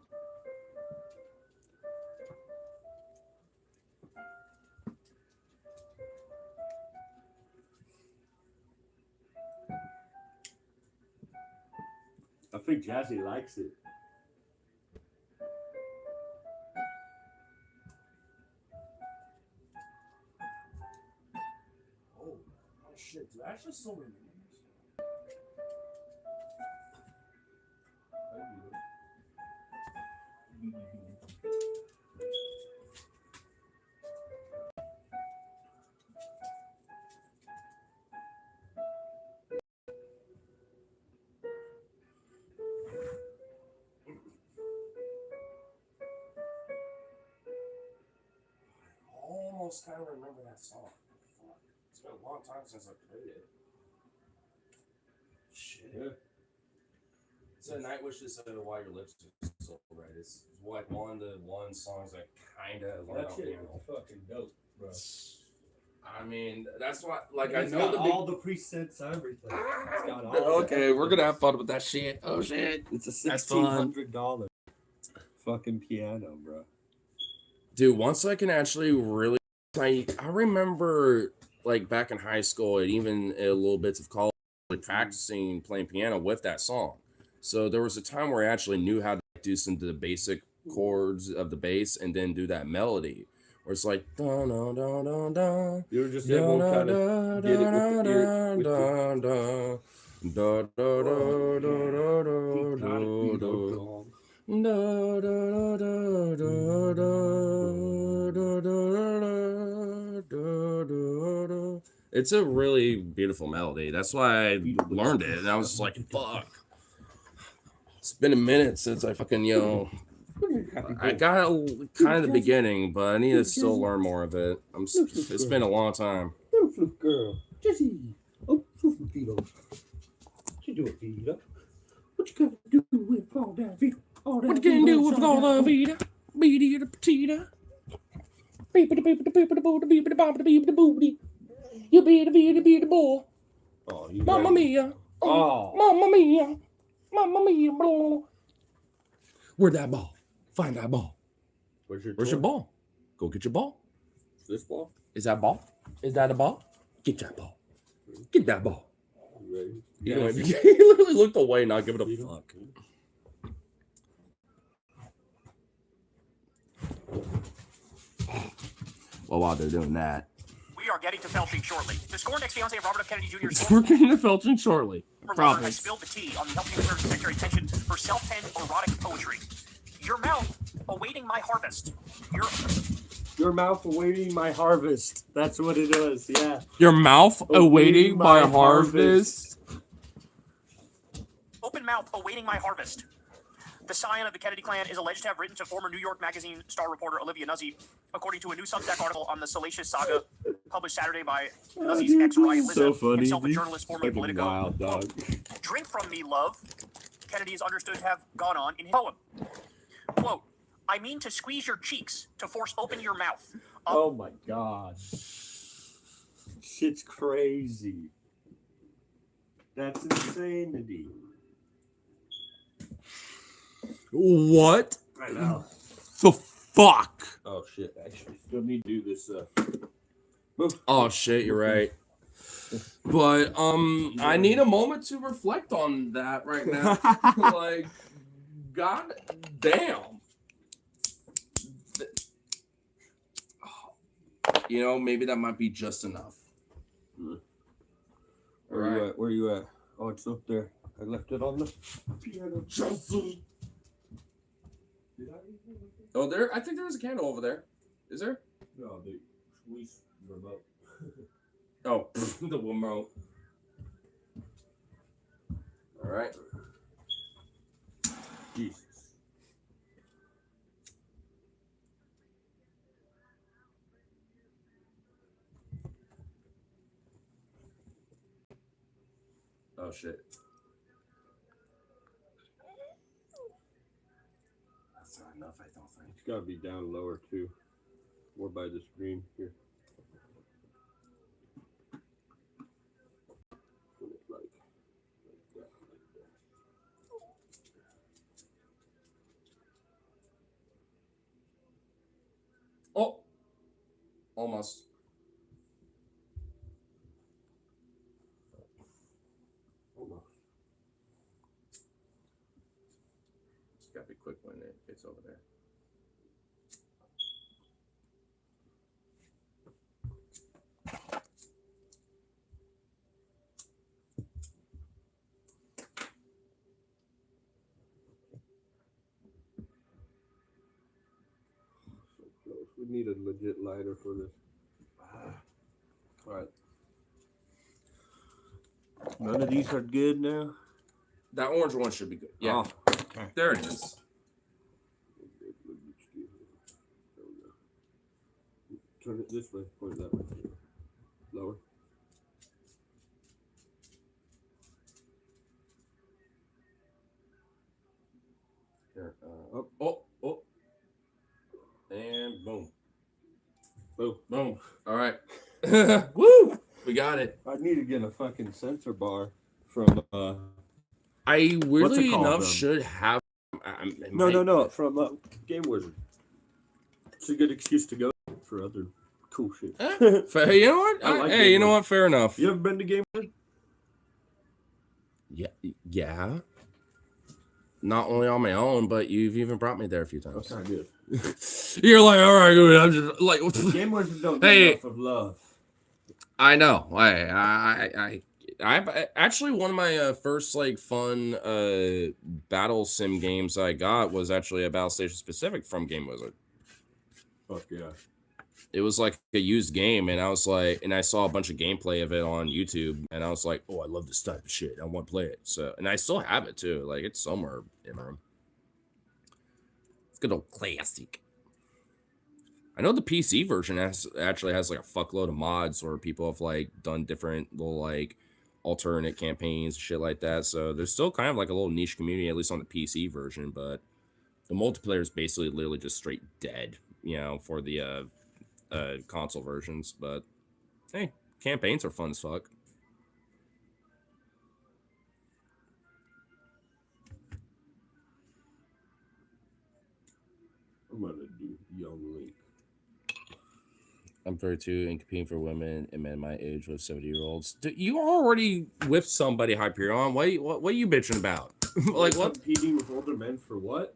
I think Jazzy likes it. Oh shit! Dude, actually, so many names. Almost kind of remember that song. Fuck. It's been a long time since I played it. Shit. Yeah. It's a Night Wish Said Why Your Lips Are So Red. It's like one of the songs that kind of learned That on shit piano. is fucking dope, bro. I mean, that's why. Like, It's I know got the all the presets, everything. It's got all Okay, we're gonna have fun with that shit. Oh shit! It's a That's fun. $1,600 fucking piano, bro. Dude, once I can actually really, I remember like back in high school and even a little bits of college, like practicing playing piano with that song. So there was a time where I actually knew how to do some of the basic chords of the bass and then do that melody. Where it's like da da da da da. You were just able to kind of get it with the ear. With the, It's a really beautiful melody. That's why I learned it, and I was just like, "Fuck!" It's been a minute since I fucking I got kind of the beginning, but I need to still learn more of it. It's been a long time. Beautiful girl, Jessie. Oh, Vito. What you doing, Vito? What you gonna do with all that, Vito? What you gonna do with all the Vita? Beady the petita. You be the boy. Oh, Mamma mia. Oh. Mamma mia. Mamma mia, bro. Where'd that ball? Find that ball. Where's your ball? Go get your ball. This ball? Is that ball? Is that a ball? Get that ball. Get that ball. You ready? You know, he literally looked away, not giving a fuck. Well, while they're doing that, We are getting to felching shortly. The score next fiance of Robert F. Kennedy Jr. we're getting to felching shortly. Robert has spilled the tea on the Health and Human Services Secretary pension for self-penned erotic poetry. Your mouth awaiting my harvest. Your mouth awaiting my harvest. That's what it is, yeah. Your mouth awaiting my harvest. Open mouth awaiting my harvest. The scion of the Kennedy clan is alleged to have written to former New York Magazine star reporter Olivia Nuzzi, according to a new Substack article on the salacious saga published Saturday by Nuzzi's ex-wife, Lizzo, himself a journalist formerly Politico. Wild dog. Drink from me, love. Kennedy is understood to have gone on in his poem. Quote, I mean to squeeze your cheeks to force open your mouth. Oh my god. Shit's crazy. That's insanity. What I know. the fuck? Oh shit, actually. Still need to do this Oh shit, you're right. But I need a moment to reflect on that right now. Like, god damn. You know, maybe that might be just enough. Where you at? Oh, it's up there. I left it on the piano. Johnson. Oh, there. I think there was a candle over there. Is there? No, the squeeze remote. Oh, the remote. All right. Jesus. Oh shit. That's not enough, I don't think. It's gotta be down lower too. More by the screen here. Put it like that, like that. Oh, almost. Almost. It's gotta be quick when it gets over there. So close. We need a legit lighter for this. All right. None of these are good now. That orange one should be good. Yeah, Oh, okay. there it is. Turn it this way. Point it that way. Lower. Here, oh, and boom, Boom. boom. All right. Woo! We got it. I need to get a fucking sensor bar from I What's weirdly it called, enough then? should have. No, from Game Wizard. It's a good excuse to go for other cool shit. Fair, you know what? I like hey, Game you know Wizard. what? Fair enough. You ever been to Game Wizard? Yeah. Not only on my own, but you've even brought me there a few times. Okay, good. You're like, all right, good. I'm just like, Game Wizard don't Hey. get enough of love. I know. I actually one of my first like fun battle sim games I got was actually a Battle Station specific from Game Wizard. Fuck yeah. It was like a used game, and I was like, and I saw a bunch of gameplay of it on YouTube, and I was like, oh, I love this type of shit. I want to play it. So, and I still have it too. Like it's somewhere in my room. It's good old classic. I know the PC version actually has like a fuckload of mods where people have like done different little like alternate campaigns, shit like that. So there's still kind of like a little niche community, at least on the PC version. But the multiplayer is basically literally just straight dead, you know, for the console versions. But hey, campaigns are fun as fuck. I'm gonna do Young Link. I'm 32 and competing for women and men my age with 70-year-olds. You already with somebody, Hyperion. What are you bitching about? Like what? Competing with older men for what?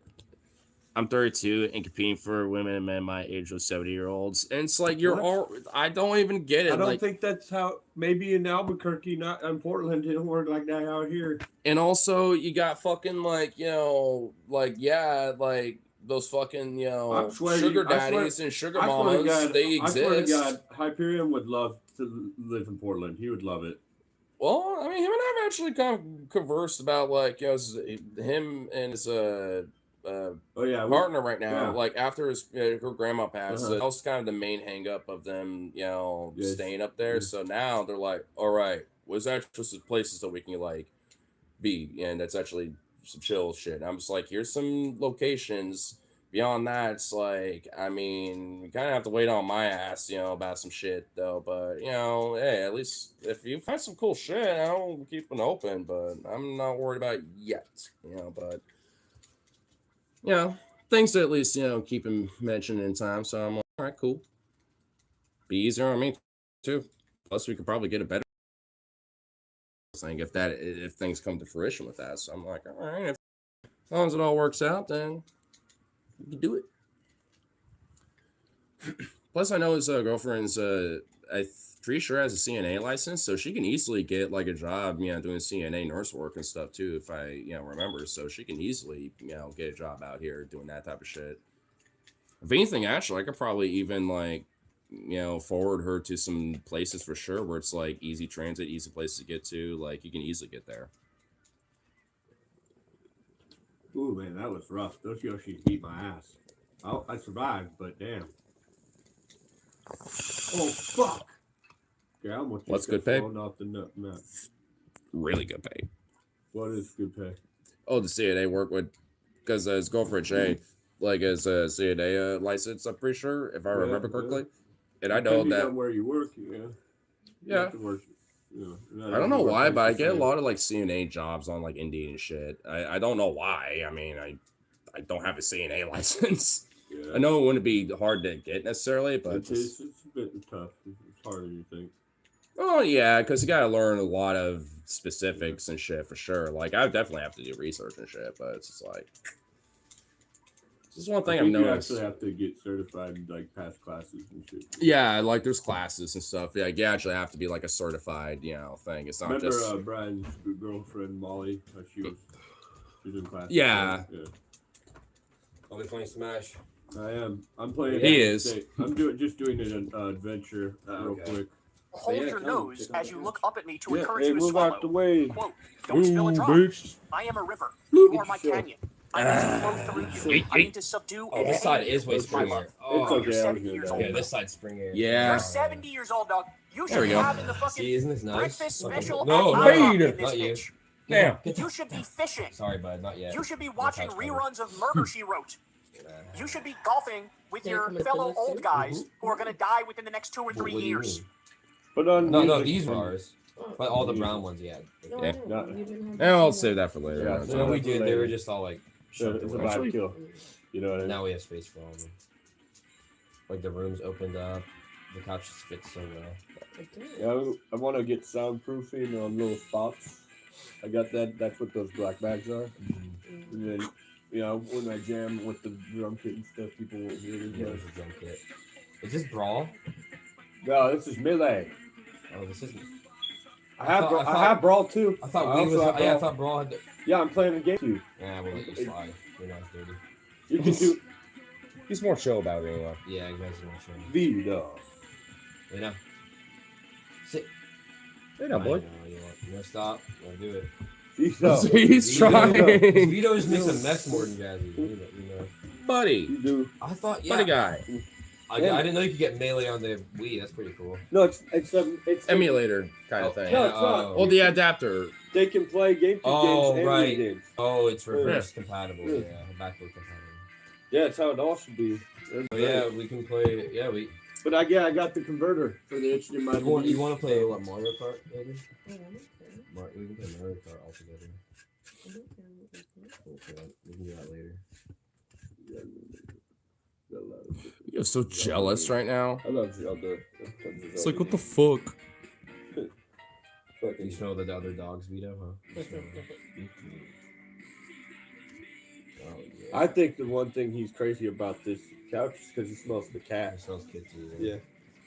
I'm 32 and competing for women and men my age with 70-year-olds. And it's like you're all. I don't even get it. I don't like, think that's how. Maybe in Albuquerque, not in Portland, it didn't work like that out here. And also, you got fucking like like those fucking sugar daddies and sugar mamas. They exist. I swear to God, Hyperion would love to live in Portland. He would love it. Well, I mean, him and I have actually kind of conversed about like him and his partner right now. Yeah. Like after his her grandma passed, that was kind of the main hang up of them, staying up there. Yes. So now they're like, all right, where's actually some places that we can like be, and that's actually some chill shit. And I'm just like, here's some locations beyond that, it's like, I mean, you kind of have to wait on my ass, about some shit though. But hey, at least if you find some cool shit, I'll keep it open. But I'm not worried about it yet, But things to at least keep him mentioned in time. So I'm like, all right, cool. Be easier on me too. Plus, we could probably get a better thing if things come to fruition with that. So I'm like, all right, as long as it all works out, then we can do it. Plus, I know his girlfriend's I'm pretty sure has a CNA license, so she can easily get like a job, doing CNA nurse work and stuff too. If I, remember, so she can easily, get a job out here doing that type of shit. If anything, actually, I could probably even like, forward her to some places for sure where it's like easy transit, easy places to get to. Like you can easily get there. Ooh, man, that was rough. Those Yoshis beat my ass. I survived, but damn. Oh, fuck. Yeah, I almost What's good pay? Off the nut. Really good pay. What is good pay? Oh, the CNA work with, because his girlfriend Shay, like, is a CNA license, I'm pretty sure, if I remember correctly. And I know that. On where you work, yeah. I don't know why, but I get a lot of like CNA jobs on like Indeed and shit. I don't know why. I mean, I don't have a CNA license. Yeah. I know it wouldn't be hard to get necessarily, but it's a bit tough. It's harder than you think. Oh yeah, because you gotta learn a lot of specifics and shit for sure. Like I definitely have to do research and shit, but it's just like just one thing I've noticed. You actually have to get certified and like pass classes and shit. Yeah, like there's classes and stuff. Yeah, you actually have to be like a certified, thing. It's not just. Remember Brian's girlfriend Molly? She was in class. Yeah. I'll be playing Smash. I am. I'm playing. He is. State. I'm just doing an adventure real quick. Hold your nose as you look up at me to encourage you to move swallow. out the way. Quote, don't spill a drop. I am a river. You are my canyon. I need to flow through you. I need to subdue and this side you is way with my love. It's okay. You're 70 years old. Yeah, this side's spring air. Yeah. You're 70 years old, dog. You should be having the fucking See, isn't this nice? breakfast special No, at IHOP wait, in this not you. bitch. Damn. You should be fishing. Sorry, bud, not yet. You should be watching reruns of Murder, She Wrote. You should be golfing with your fellow old guys who are going to die within the next 2 or 3 years. But on no, these are ours. But all the brown ones, yeah. I'll save that for later. Yeah, No, we did. They were just all like shoved it's a away. vibe kill. You know what I mean? Now we have space for all of them. Like the rooms opened up. The couches fit so well. Yeah, I want to get soundproofing on little spots. I got that. That's what those black bags are. And then, when I jam with the drum kit and stuff, people won't hear it. Yeah, there's a drum kit. Is this Brawl? No, this is Melee. Oh, this isn't. I have Brawl too. I thought we was. I thought Brawl had. Yeah, I'm playing a game too. Yeah, we'll let you slide. You're not dirty. You can do. He's more chill about it anyway. Yeah, you guys are not sure. V dog. You know. Sit. Hey now, boy. No, stop. I'll do it. He's trying. Vito just makes a mess more than Jazzy. You know. Buddy. You do. I thought, Buddy guy. I didn't know you could get Melee on the Wii. That's pretty cool. No, it's Emulator kind of thing. No, it's not. Well, the adapter. They can play GameCube games and right. games. Oh, it's reverse compatible. Yeah, backward compatible. Yeah, it's how it all should be. Oh, yeah, we can play. Yeah, we. But I got the converter for the HDMI. You want to play what, Mario Kart, maybe? We can play Mario Kart all together. Okay, we can do that later. You're so jealous right now. I love Zelda. It's like, what the fuck? You smell the other dog's Vito, huh? Oh, yeah. I think the one thing he's crazy about this couch is because he smells the It cat. smells good too. Yeah.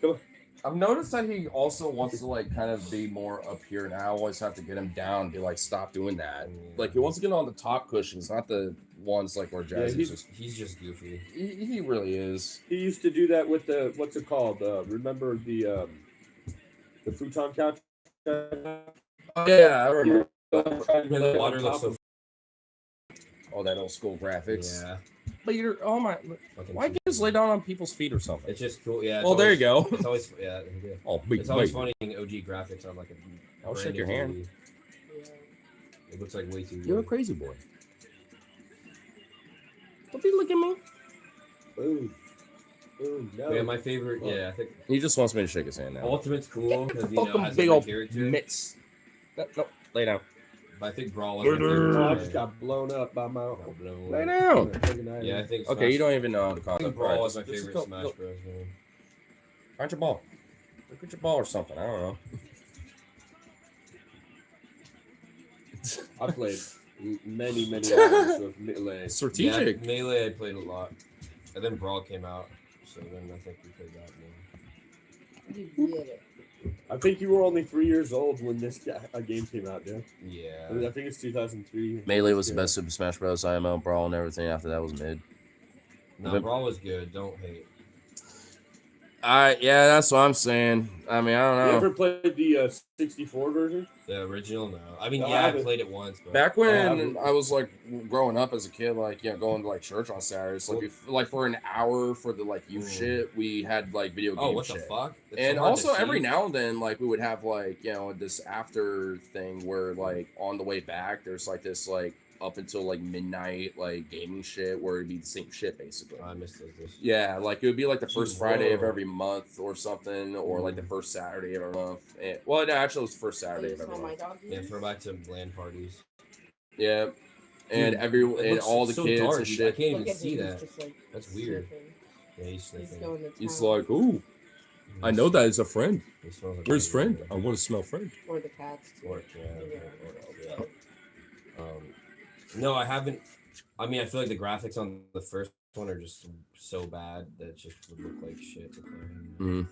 Come on. I've noticed that he also wants to like kind of be more up here, and I always have to get him down and be like, stop doing that. Like he wants to get on the top cushions, not the ones like where Jazzy's He's just goofy. He really is. He used to do that with the what's it called? Remember the futon couch? Yeah, I remember. The water looks so. Oh, that old school graphics. Yeah. But you're why can't you just lay down on people's feet or something? It's just cool. Yeah. Well, there you go. It's always Oh, big. It's always funny seeing OG graphics on like a. I'll shake your hand. It looks like way too. You're a crazy boy. Don't be looking at me. Boom. Boom. No. Yeah, my favorite. Yeah, I think He just wants me to shake his hand now. Ultimate's cool because you know Fucking has big every old character. mitts. No, lay down. But I think Brawl is my favorite. Oh, I today. just got blown up by my. Lay down. Yeah, I think. Okay, you don't even know the I think concept. Brawl Alright, is my just favorite go- Smash go. Bros. game. Find your ball. Look at your ball or something. I don't know. I played many hours with Melee. Strategic. Yeah, Melee I played a lot, and then Brawl came out, so then I think we played that game. You get it. I think you were only 3 years old when this game came out, dude. Yeah. I mean, I think it's 2003. Melee was the best Super Smash Bros. IMO, Brawl, and everything. After that was mid. No, Brawl was good. Don't hate. Yeah, that's what I'm saying. I mean, I You don't know. ever played the 64 version? The original, no. I mean, No, I yeah, I haven't. played it once, but Back I when haven't. I was like growing up as a kid, like going to like church on Saturdays, like like for an hour for the like youth shit, we had like video game oh, what shit. the fuck? That's And so hard also to every see. now and then, like we would have like this after thing where like on the way back, there's like this like up until like midnight like gaming shit where it'd be the same shit basically. I missed this. Yeah, like it would be like the first Friday of Whoa. every month or something, or like the first Saturday of every month. And, well, no, actually, it was the first Saturday of You every saw my month. dog. Yeah, throwback to LAN parties. Yeah, and Dude, every it and looks all the so kids dark, and dude. I shit. can't even Look at see him, that. he's just, like, That's weird. sniffing. Yeah, he's He's sniffing. going to He's town. like, "Ooh, I know that is a friend. He smells like Where's a- friend? I want to smell friend." Or the cats. Too. Or, yeah. No, I haven't. I mean, I feel like the graphics on the first one are just so bad that it just would look like shit to play. Mhm.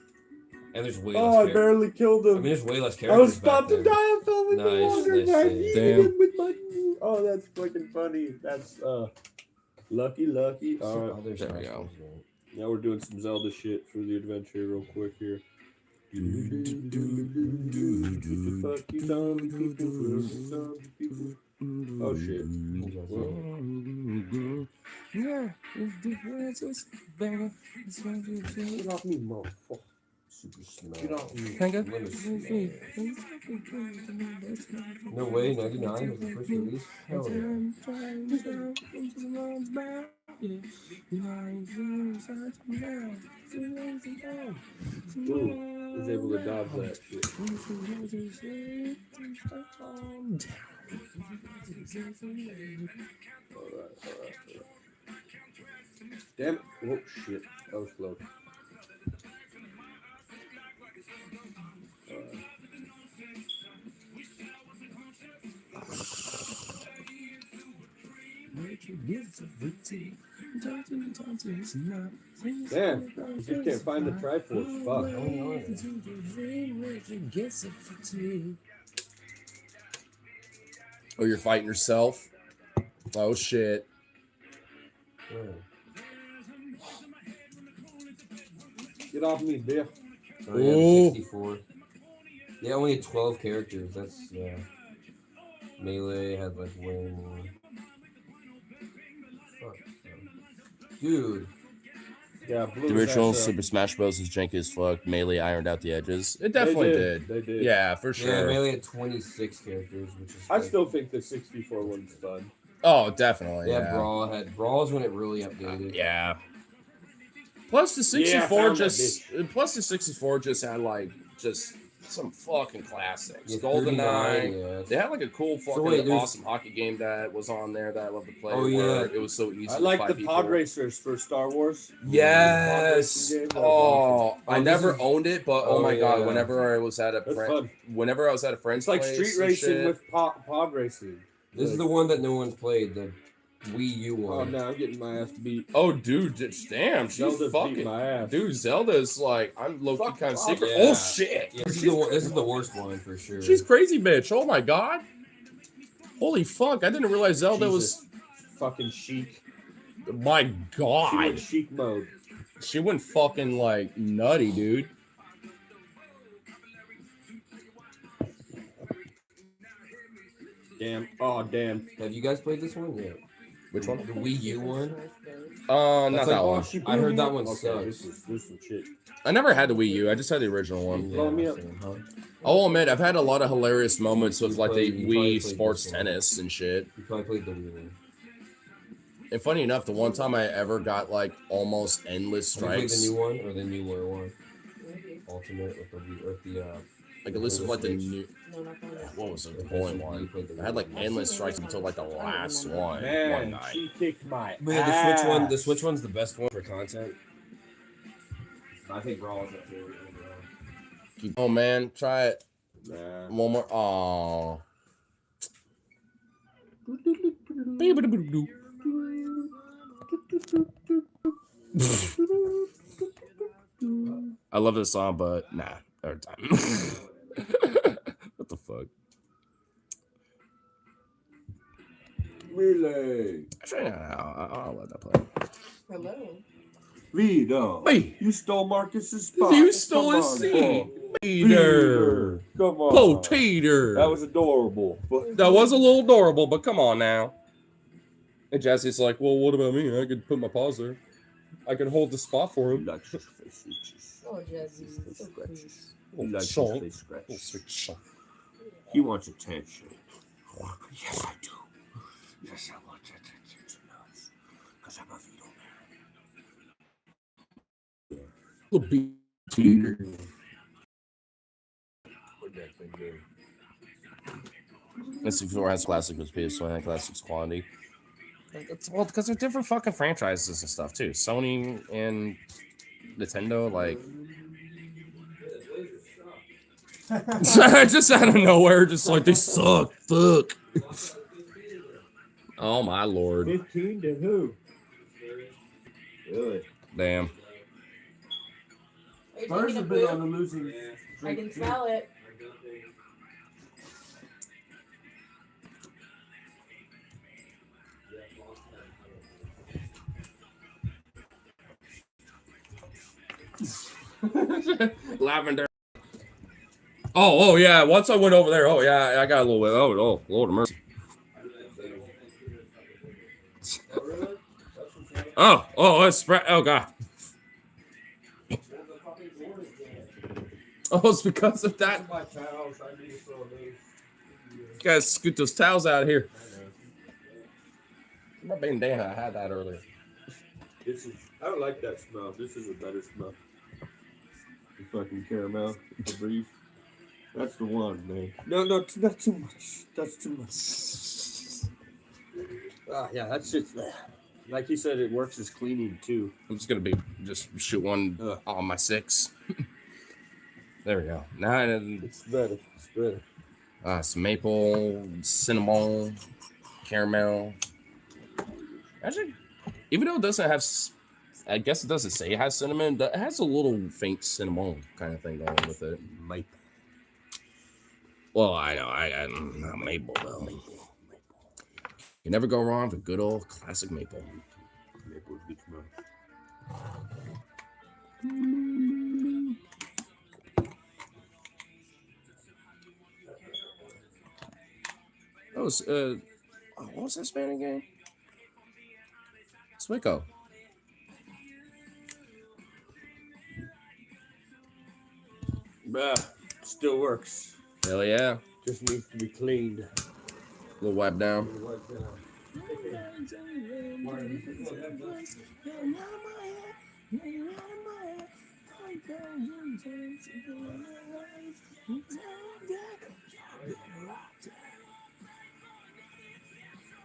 And there's way Oh, less I characters. barely killed I him. mean, there's way less I characters. was about to back die. then. I fell in the Nice, water. nice and I save. hit Damn. him with my. Oh, that's fucking funny. That's lucky. All right. Other There we Smash go. Bros. game. Now we're doing some Zelda shit for the adventure real quick here. Get the fuck you zombie people, zombie people. Oh shit. Get off me, motherfucker. Super Smash. Get off me. Can I go? Limit Smash. No way, 99 was the first release? Hell yeah. Ooh, was able to dodge that shit. Alright. Damn it. Oh shit. That was close. Damn, you can't find the Triforce. Fuck. Oh, you're fighting yourself? Oh shit. Get off me, bitch. Oh, yeah, Ooh. 64. They only had 12 characters. That's, yeah. Melee had like way more. Fuck. Dude. Yeah, blew The his original ass up. Super Smash Bros. Was janky as fuck. Melee ironed out the edges. It definitely did. They did. Yeah, for Yeah, sure. Melee had 26 characters, which is. I like- still think the 64 one's fun. Oh, definitely. Yeah, Yeah. Brawl's when it really updated. Yeah. Plus the Yeah, I 64 found that just plus the 64 just had like just some fucking classics. Yeah, GoldenEye. 39, yeah. They had like a cool fucking wait, there's- awesome hockey game that was on there that I love to play. Oh, where yeah. It was so easy I to like fight the people. pod racers for Star Wars. Yes. Pod racing game, that was Oh, I Oh, this never is- owned it, but oh, Oh, my god, yeah. whenever I was at a That's fun. whenever I was at a friend's It's like place street and racing shit. with pod racing. This is the one that no one's played, the Wii U Oh, one. now I'm getting my ass beat. Oh, dude, damn, she's Zelda's fucking. beating my ass. Dude, Zelda's like, I'm low-key Fuck kind of off. secret. Yeah. Oh, shit. Yeah, this is the worst one for sure. She's crazy, bitch. Oh, my God. Holy fuck. I didn't realize Zelda Jesus. Fucking chic. was. My She went God. chic mode. She went fucking, like, nutty, dude. Damn. Oh, damn. Have you guys played this one? Yeah. Which one? The Wii U one? Not That's that like- one. she I blew heard me that up. one Okay, sucks. this is shit. I never had the Wii U. I just had the original one. Blow me up. same, huh? I'll admit, I've had a lot of hilarious moments with, You like, probably the played Wii this Sports one. Tennis and shit. You probably played the Wii one. And funny enough, the one time I ever got like almost endless strikes. The new one or the newer one? Maybe. Ultimate with the like at least with like the new. No, not the one that's What was it? The Okay, bowling so one. you played the I had like one. endless strikes until like the last one Man, night. she kicked my Man, ass. the Switch one's the best one for content. I think Brawl is up there overall. Keep going, man. Try it. Nah. One more. Aww. I love this song, but nah, every time. What the fuck? Relay. Actually, I'll let that play. Hello. Vito. Me. You stole Marcus's spot. You stole Come his on, seat. Paul. Peter. Come on. Potato. That was adorable. But That was a little adorable, but come on now. And Jesse's like, well, what about me? I could put my paws there. I could hold the spot for him. likes his face itches. Oh, Jesse. So Scratches. He Little likes chonk. his face Little scratches. sweet chonk. He wants attention. Yes, I do. Yes, I want attention tonight. Because I'm a Vito man. Little Peter. What'd that thing do? N64 has classic with PS1 and classics quality. It's, well, because they're different fucking franchises and stuff too. Sony and Nintendo, like, just out of nowhere, just like they suck. Fuck. Oh my lord. 15 to who? Really? Damn. Are you Spurs taking a have been on poop? the losing I streak, can too. smell it. Lavender. Oh yeah. Once I went over there, oh yeah, I got a little bit. Oh, Lord of mercy. Oh, it's spread. Oh god. Oh, it's because of that. Guys, scoot those towels out of here. My bandana, I had that earlier. This is, I don't like that smell. This is a better smell. The fucking caramel, the brief. That's the one, man. No, not too much. That's too much. Ah, yeah, that's just like he said. It works as cleaning too. I'm just gonna just shoot one on my 6. There we go. Now It's better. It's better. some maple, cinnamon, caramel. Actually, even though it doesn't have, I guess it doesn't say it has cinnamon. It has a little faint cinnamon kind of thing going with it. Maple. Well, I know, I'm not maple though. You never go wrong with good old classic maple. Maple is good to know. That was what was this band again? Swicko. Bah, still works. Hell yeah. Just needs to be cleaned. Little wipe down.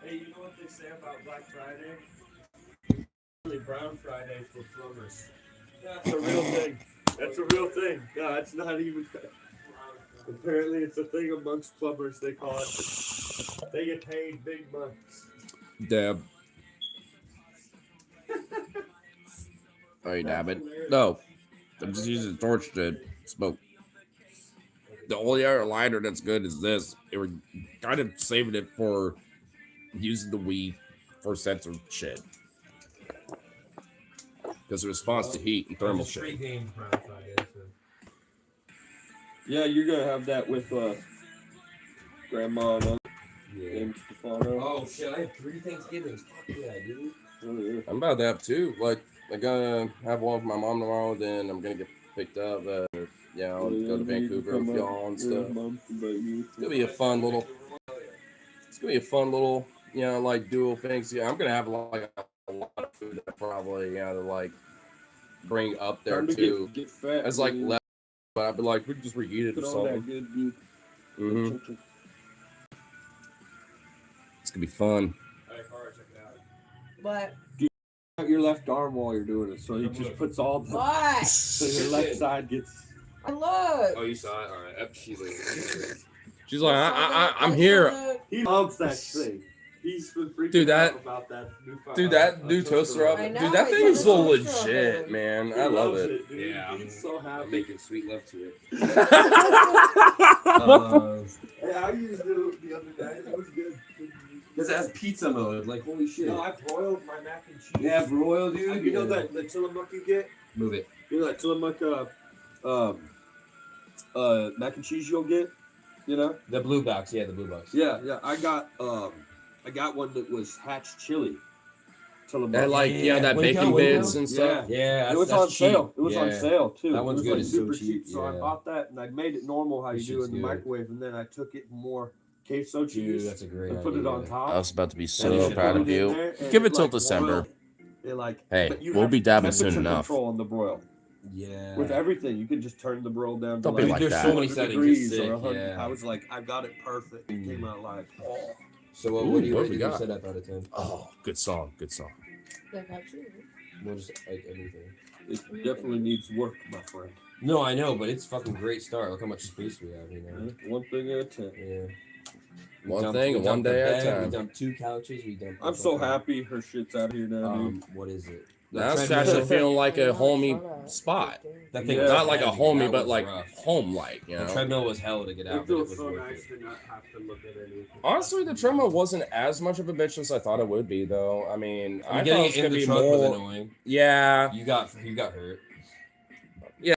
Hey, you know what they say about Black Friday? Really Brown Friday for plumbers. That's a real thing. That's a real thing. No, it's not even. Apparently, it's a thing amongst plumbers. They call it. They get paid big bucks. Dab. Oh, you dab it? No. I'm just using a torch to smoke. The only other lighter that's good is this. They were kind of saving it for using the Wii for sensor shit. Because it responds to heat and thermal shit. Yeah, you're gonna have that with Grandma and Stefano. Oh shit! I had 3 Thanksgivings. Fuck yeah, dude. Oh, yeah. I'm about to have 2. Like, I'm gonna have one with my mom tomorrow, then I'm gonna get picked up. I'll go to Vancouver with y'all and stuff. It's gonna be a fun little you know, like dual things. Yeah, I'm gonna have like a lot of food that I probably, you know, to like bring up there Time to too. get fat. As like man. left, but I'd be like, we can just reheat it Put or all that something. good meat. Mm-hmm. It's gonna be fun. What? Your left arm while you're doing it, so he just puts all the. What? So your left side gets. I look. Oh, you saw it? All right. She's like, She's like, I'm I here. saw He loves that thing. He's been freaking Dude, that- out about that new Dude, that new toaster oven. I know, Dude, that it's thing a is so toaster legit, oven. man. He I love loves it. Dude. Yeah, He's so I'm happy. making sweet love to it. Hey, I used it the other day. It was good. Because it has pizza mode. Like, holy shit. No, I broiled my mac and cheese. Yeah, broil, dude. You know that the Tillamook you get? Move it. You know that Tillamook mac and cheese you'll get? You know? The blue box. Yeah, the blue box. Yeah. I got one that was hatch chili. Tillamook. And like, yeah, that Winco, bacon Winco. bits and stuff. Yeah, It was that's on sale. cheap. It was on Yeah. sale too. That one's it was good. like It's super so cheap. cheap, So I yeah. bought that and I made it normal how you This do it in shit's the good. microwave, and then I took it more queso Dude, cheese that's a great and idea. put it on top. I was about to be you so should proud put of it in you. there, and Give it till like December. boiled. Hey, but you we'll have be dabbing soon temperature enough. Control on the broil. Yeah. With everything, you can just turn the broil down. Don't to be like like There's that. so many 100 settings. degrees It's or sick, 100. yeah. I was like, I got it perfect. It came out like, oh, So what Ooh, do you what rate we your got? setup out of 10? Oh, good song. Good song. Like how true. We'll just like everything. it definitely needs work, my friend. No, I know, but it's fucking great start. Look how much space we have, you know. One thing at a time. Yeah. We One dumped- thing, we one dumped the day at a bed, time. We dumped 2 couches. We dumped. I'm so happy her shit's out here now, dude. What is it? Now it's treadmill- actually feeling like a homey spot. That thing Yeah. was Not like a heavy. homey, That but was like rough. home-like, you The know? treadmill was hell to get It out, but it feels was so worth nice it. to not have to look at anything. Honestly, the treadmill wasn't as much of a bitch as I thought it would be, though. I mean, I thought Getting it was it in gonna the be truck was more. annoying. Yeah, You got hurt. yeah.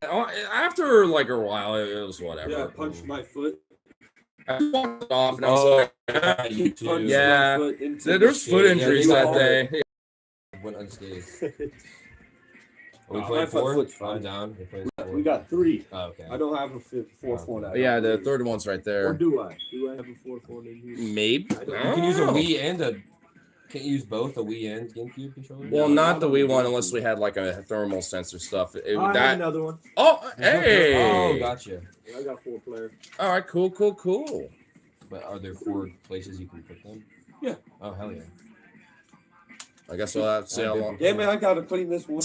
After like a while, it was whatever. Yeah, I punched my foot. I walked it off, and I was like, You too. Punched Yeah. my foot into "There's the foot shit. injuries they that got day." Went unscathed. Are we My playing foot 4? foot's fine. I'm down. We're playing 4. We got 3. Oh, okay. I don't have a fourth one. out. Yeah, the third one's right Or there. do I? Do I have a fourth one in here? Maybe. I don't- I You don't can use a know. Wii and a. Can't you use both a Wii and GameCube controller? Well, No, not I the don't Wii know. one, unless we had like a thermal sensor stuff. I have That. another one. Oh, hey. Oh, gotcha. Yeah, I got 4 players. All right, cool. But are there 4 places you can put them? Yeah. Oh hell yeah. I guess we'll have to see how long. Damn it, I gotta clean this one.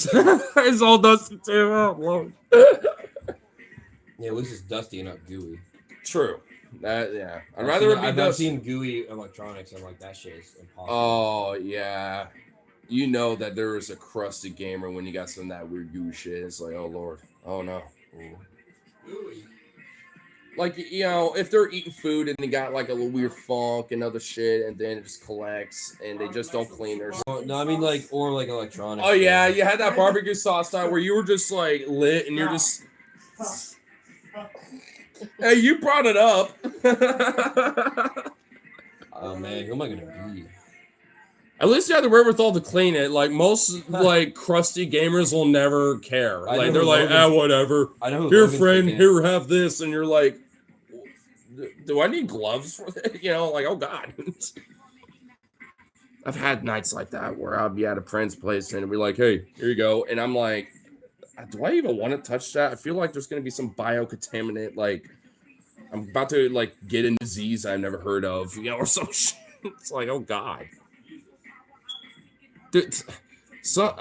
It's all dusty too. Oh, Lord. Yeah, at least it's dusty and not gooey. True. Yeah. I'd rather it be I've dusty. seen gooey electronics and like that shit is impossible. Oh yeah. You know that there is a crusty gamer when you got some of that weird gooey shit. It's like, oh Lord. Oh no. Like, you know, if they're eating food and they got like a little weird funk and other shit, and then it just collects and they just don't clean their. Oh, no, I mean like electronics. Oh yeah, you had that barbecue sauce time where you were just like lit and you're just. Hey, you brought it up. Oh man, who am I gonna be? At least you have the wherewithal to clean it. Like most like crusty gamers will never care. I Like know they're who like, Logan's- whatever. I know. who Here, Logan's friend, picking. here, have this, and you're like, do I need gloves for that? You know, like, oh god. I've had nights like that where I'll be at a friend's place and be like, hey, here you go, and I'm like, do I even want to touch that? I feel like there's gonna be some biocontaminant, like I'm about to like get a disease I've never heard of, you know, or some shit. It's like, oh god. Dude, so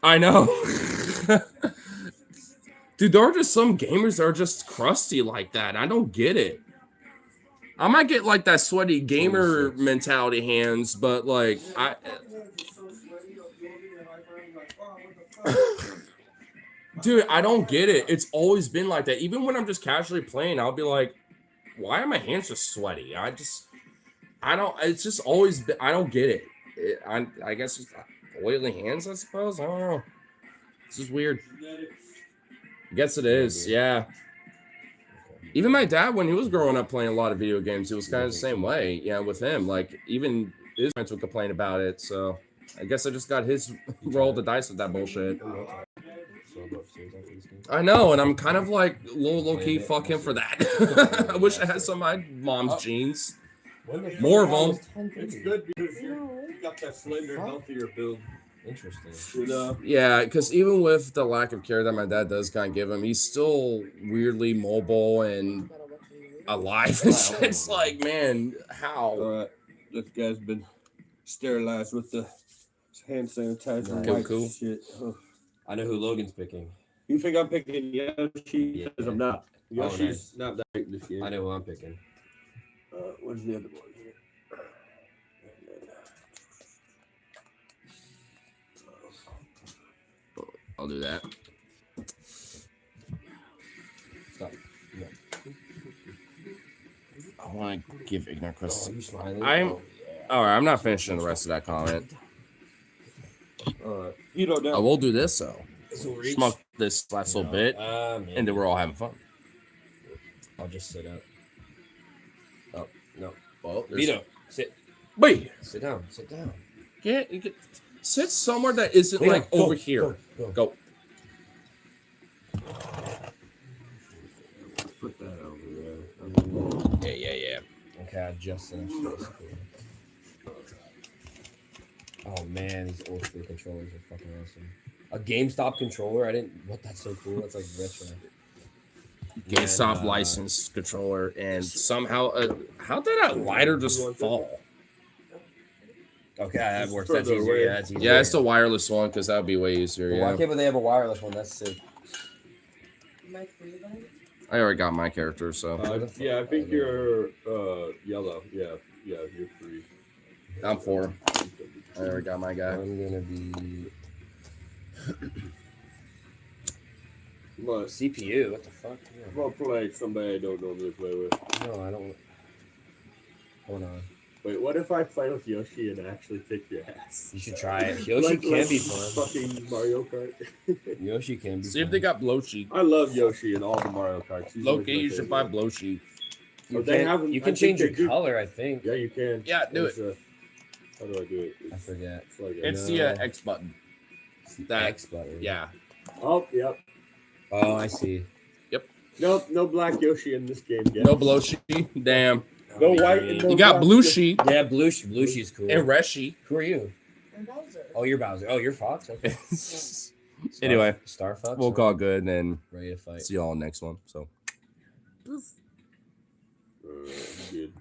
I know. Dude, there are just some gamers that are just crusty like that. I don't get it. I might get like that sweaty gamer mentality hands, but like dude, I don't get it. It's always been like that. Even when I'm just casually playing, I'll be like, why are my hands just sweaty? It's just always been, I don't get it. I guess it's oily hands, I suppose. I don't know. It's just weird. I guess it is, yeah. Even my dad, when he was growing up playing a lot of video games, it was kind of the same way. Yeah, with him. Like, even his parents would complain about it. So I guess I just got his roll the dice with that bullshit. I know, and I'm kind of like low key fuck him for that. I wish I had some of my mom's jeans. More of them. It's good because you got that slender, healthier build. Interesting. You know? Yeah, because even with the lack of care that my dad does kind of give him, he's still weirdly mobile and alive. It's like, man, how? All right, this guy's been sterilized with the hand sanitizer. Cool, wipes cool. Shit. Oh. I know who Logan's picking. You think I'm picking Yoshi? Yeah. Because I'm not. Yoshi's Nice. not that great this year. I know who I'm picking. Where's the other one here? I'll do that. Stop. No. I want to give Ignorant Chris. Oh, you smiling? I'm Oh, all right. I'm not finishing the rest of that comment. You know that. I will do this though. So reach. Smoke this last little bit, Maybe. and then we're all having fun. I'll just sit up. Oh no. Well, Vito, sit. wait. Sit down. Sit down. You can sit somewhere that isn't Vito, like go, over here. Go. Put that over there. Yeah. Okay, I just enough. Oh man, these old school controllers are fucking awesome. A GameStop controller? I didn't. What? That's so cool. That's like retro. GameStop licensed controller, and somehow, how did that lighter just fall? Okay, that Just works. That's further easier. away. Yeah, that's easier. Yeah, it's the wireless one because that would be way easier. Well, Yeah, why can't they have a wireless one? That's sick. I already got my character, so Yeah, I think you're yellow. Yeah, you're 3. I'm 4. I already got my guy. I'm gonna be What? CPU. What the fuck? I'm gonna play somebody I don't normally play with. No, I don't. Hold on. Wait, what if I play with Yoshi and actually kick your ass? You should try it. Yoshi can be fun. Fucking Mario Kart. Yoshi can be. See if fun. they got Bloshi. I love Yoshi and all the Mario Karts. He's always Loki, my you should buy favorite. Bloshi. You they can, haven't- you I can think change your they do. color. I think. Yeah, you can. Yeah, do it. How do I do it? I forget. It's like It's No. the X button. That X button. yeah. Oh, yep. Oh, I see. Nope, no black Yoshi in this game yet. No Bloshi. Damn. No Oh, white. green. No You got black Blue Yoshi. Sheep Yeah, Blushy's cool. and Reshi. Who are you? Oh, you're Bowser. Oh, you're Fox. Okay. Anyway, Star Fox. we'll huh? call it good and then Ready to fight. see y'all next one. So. Good.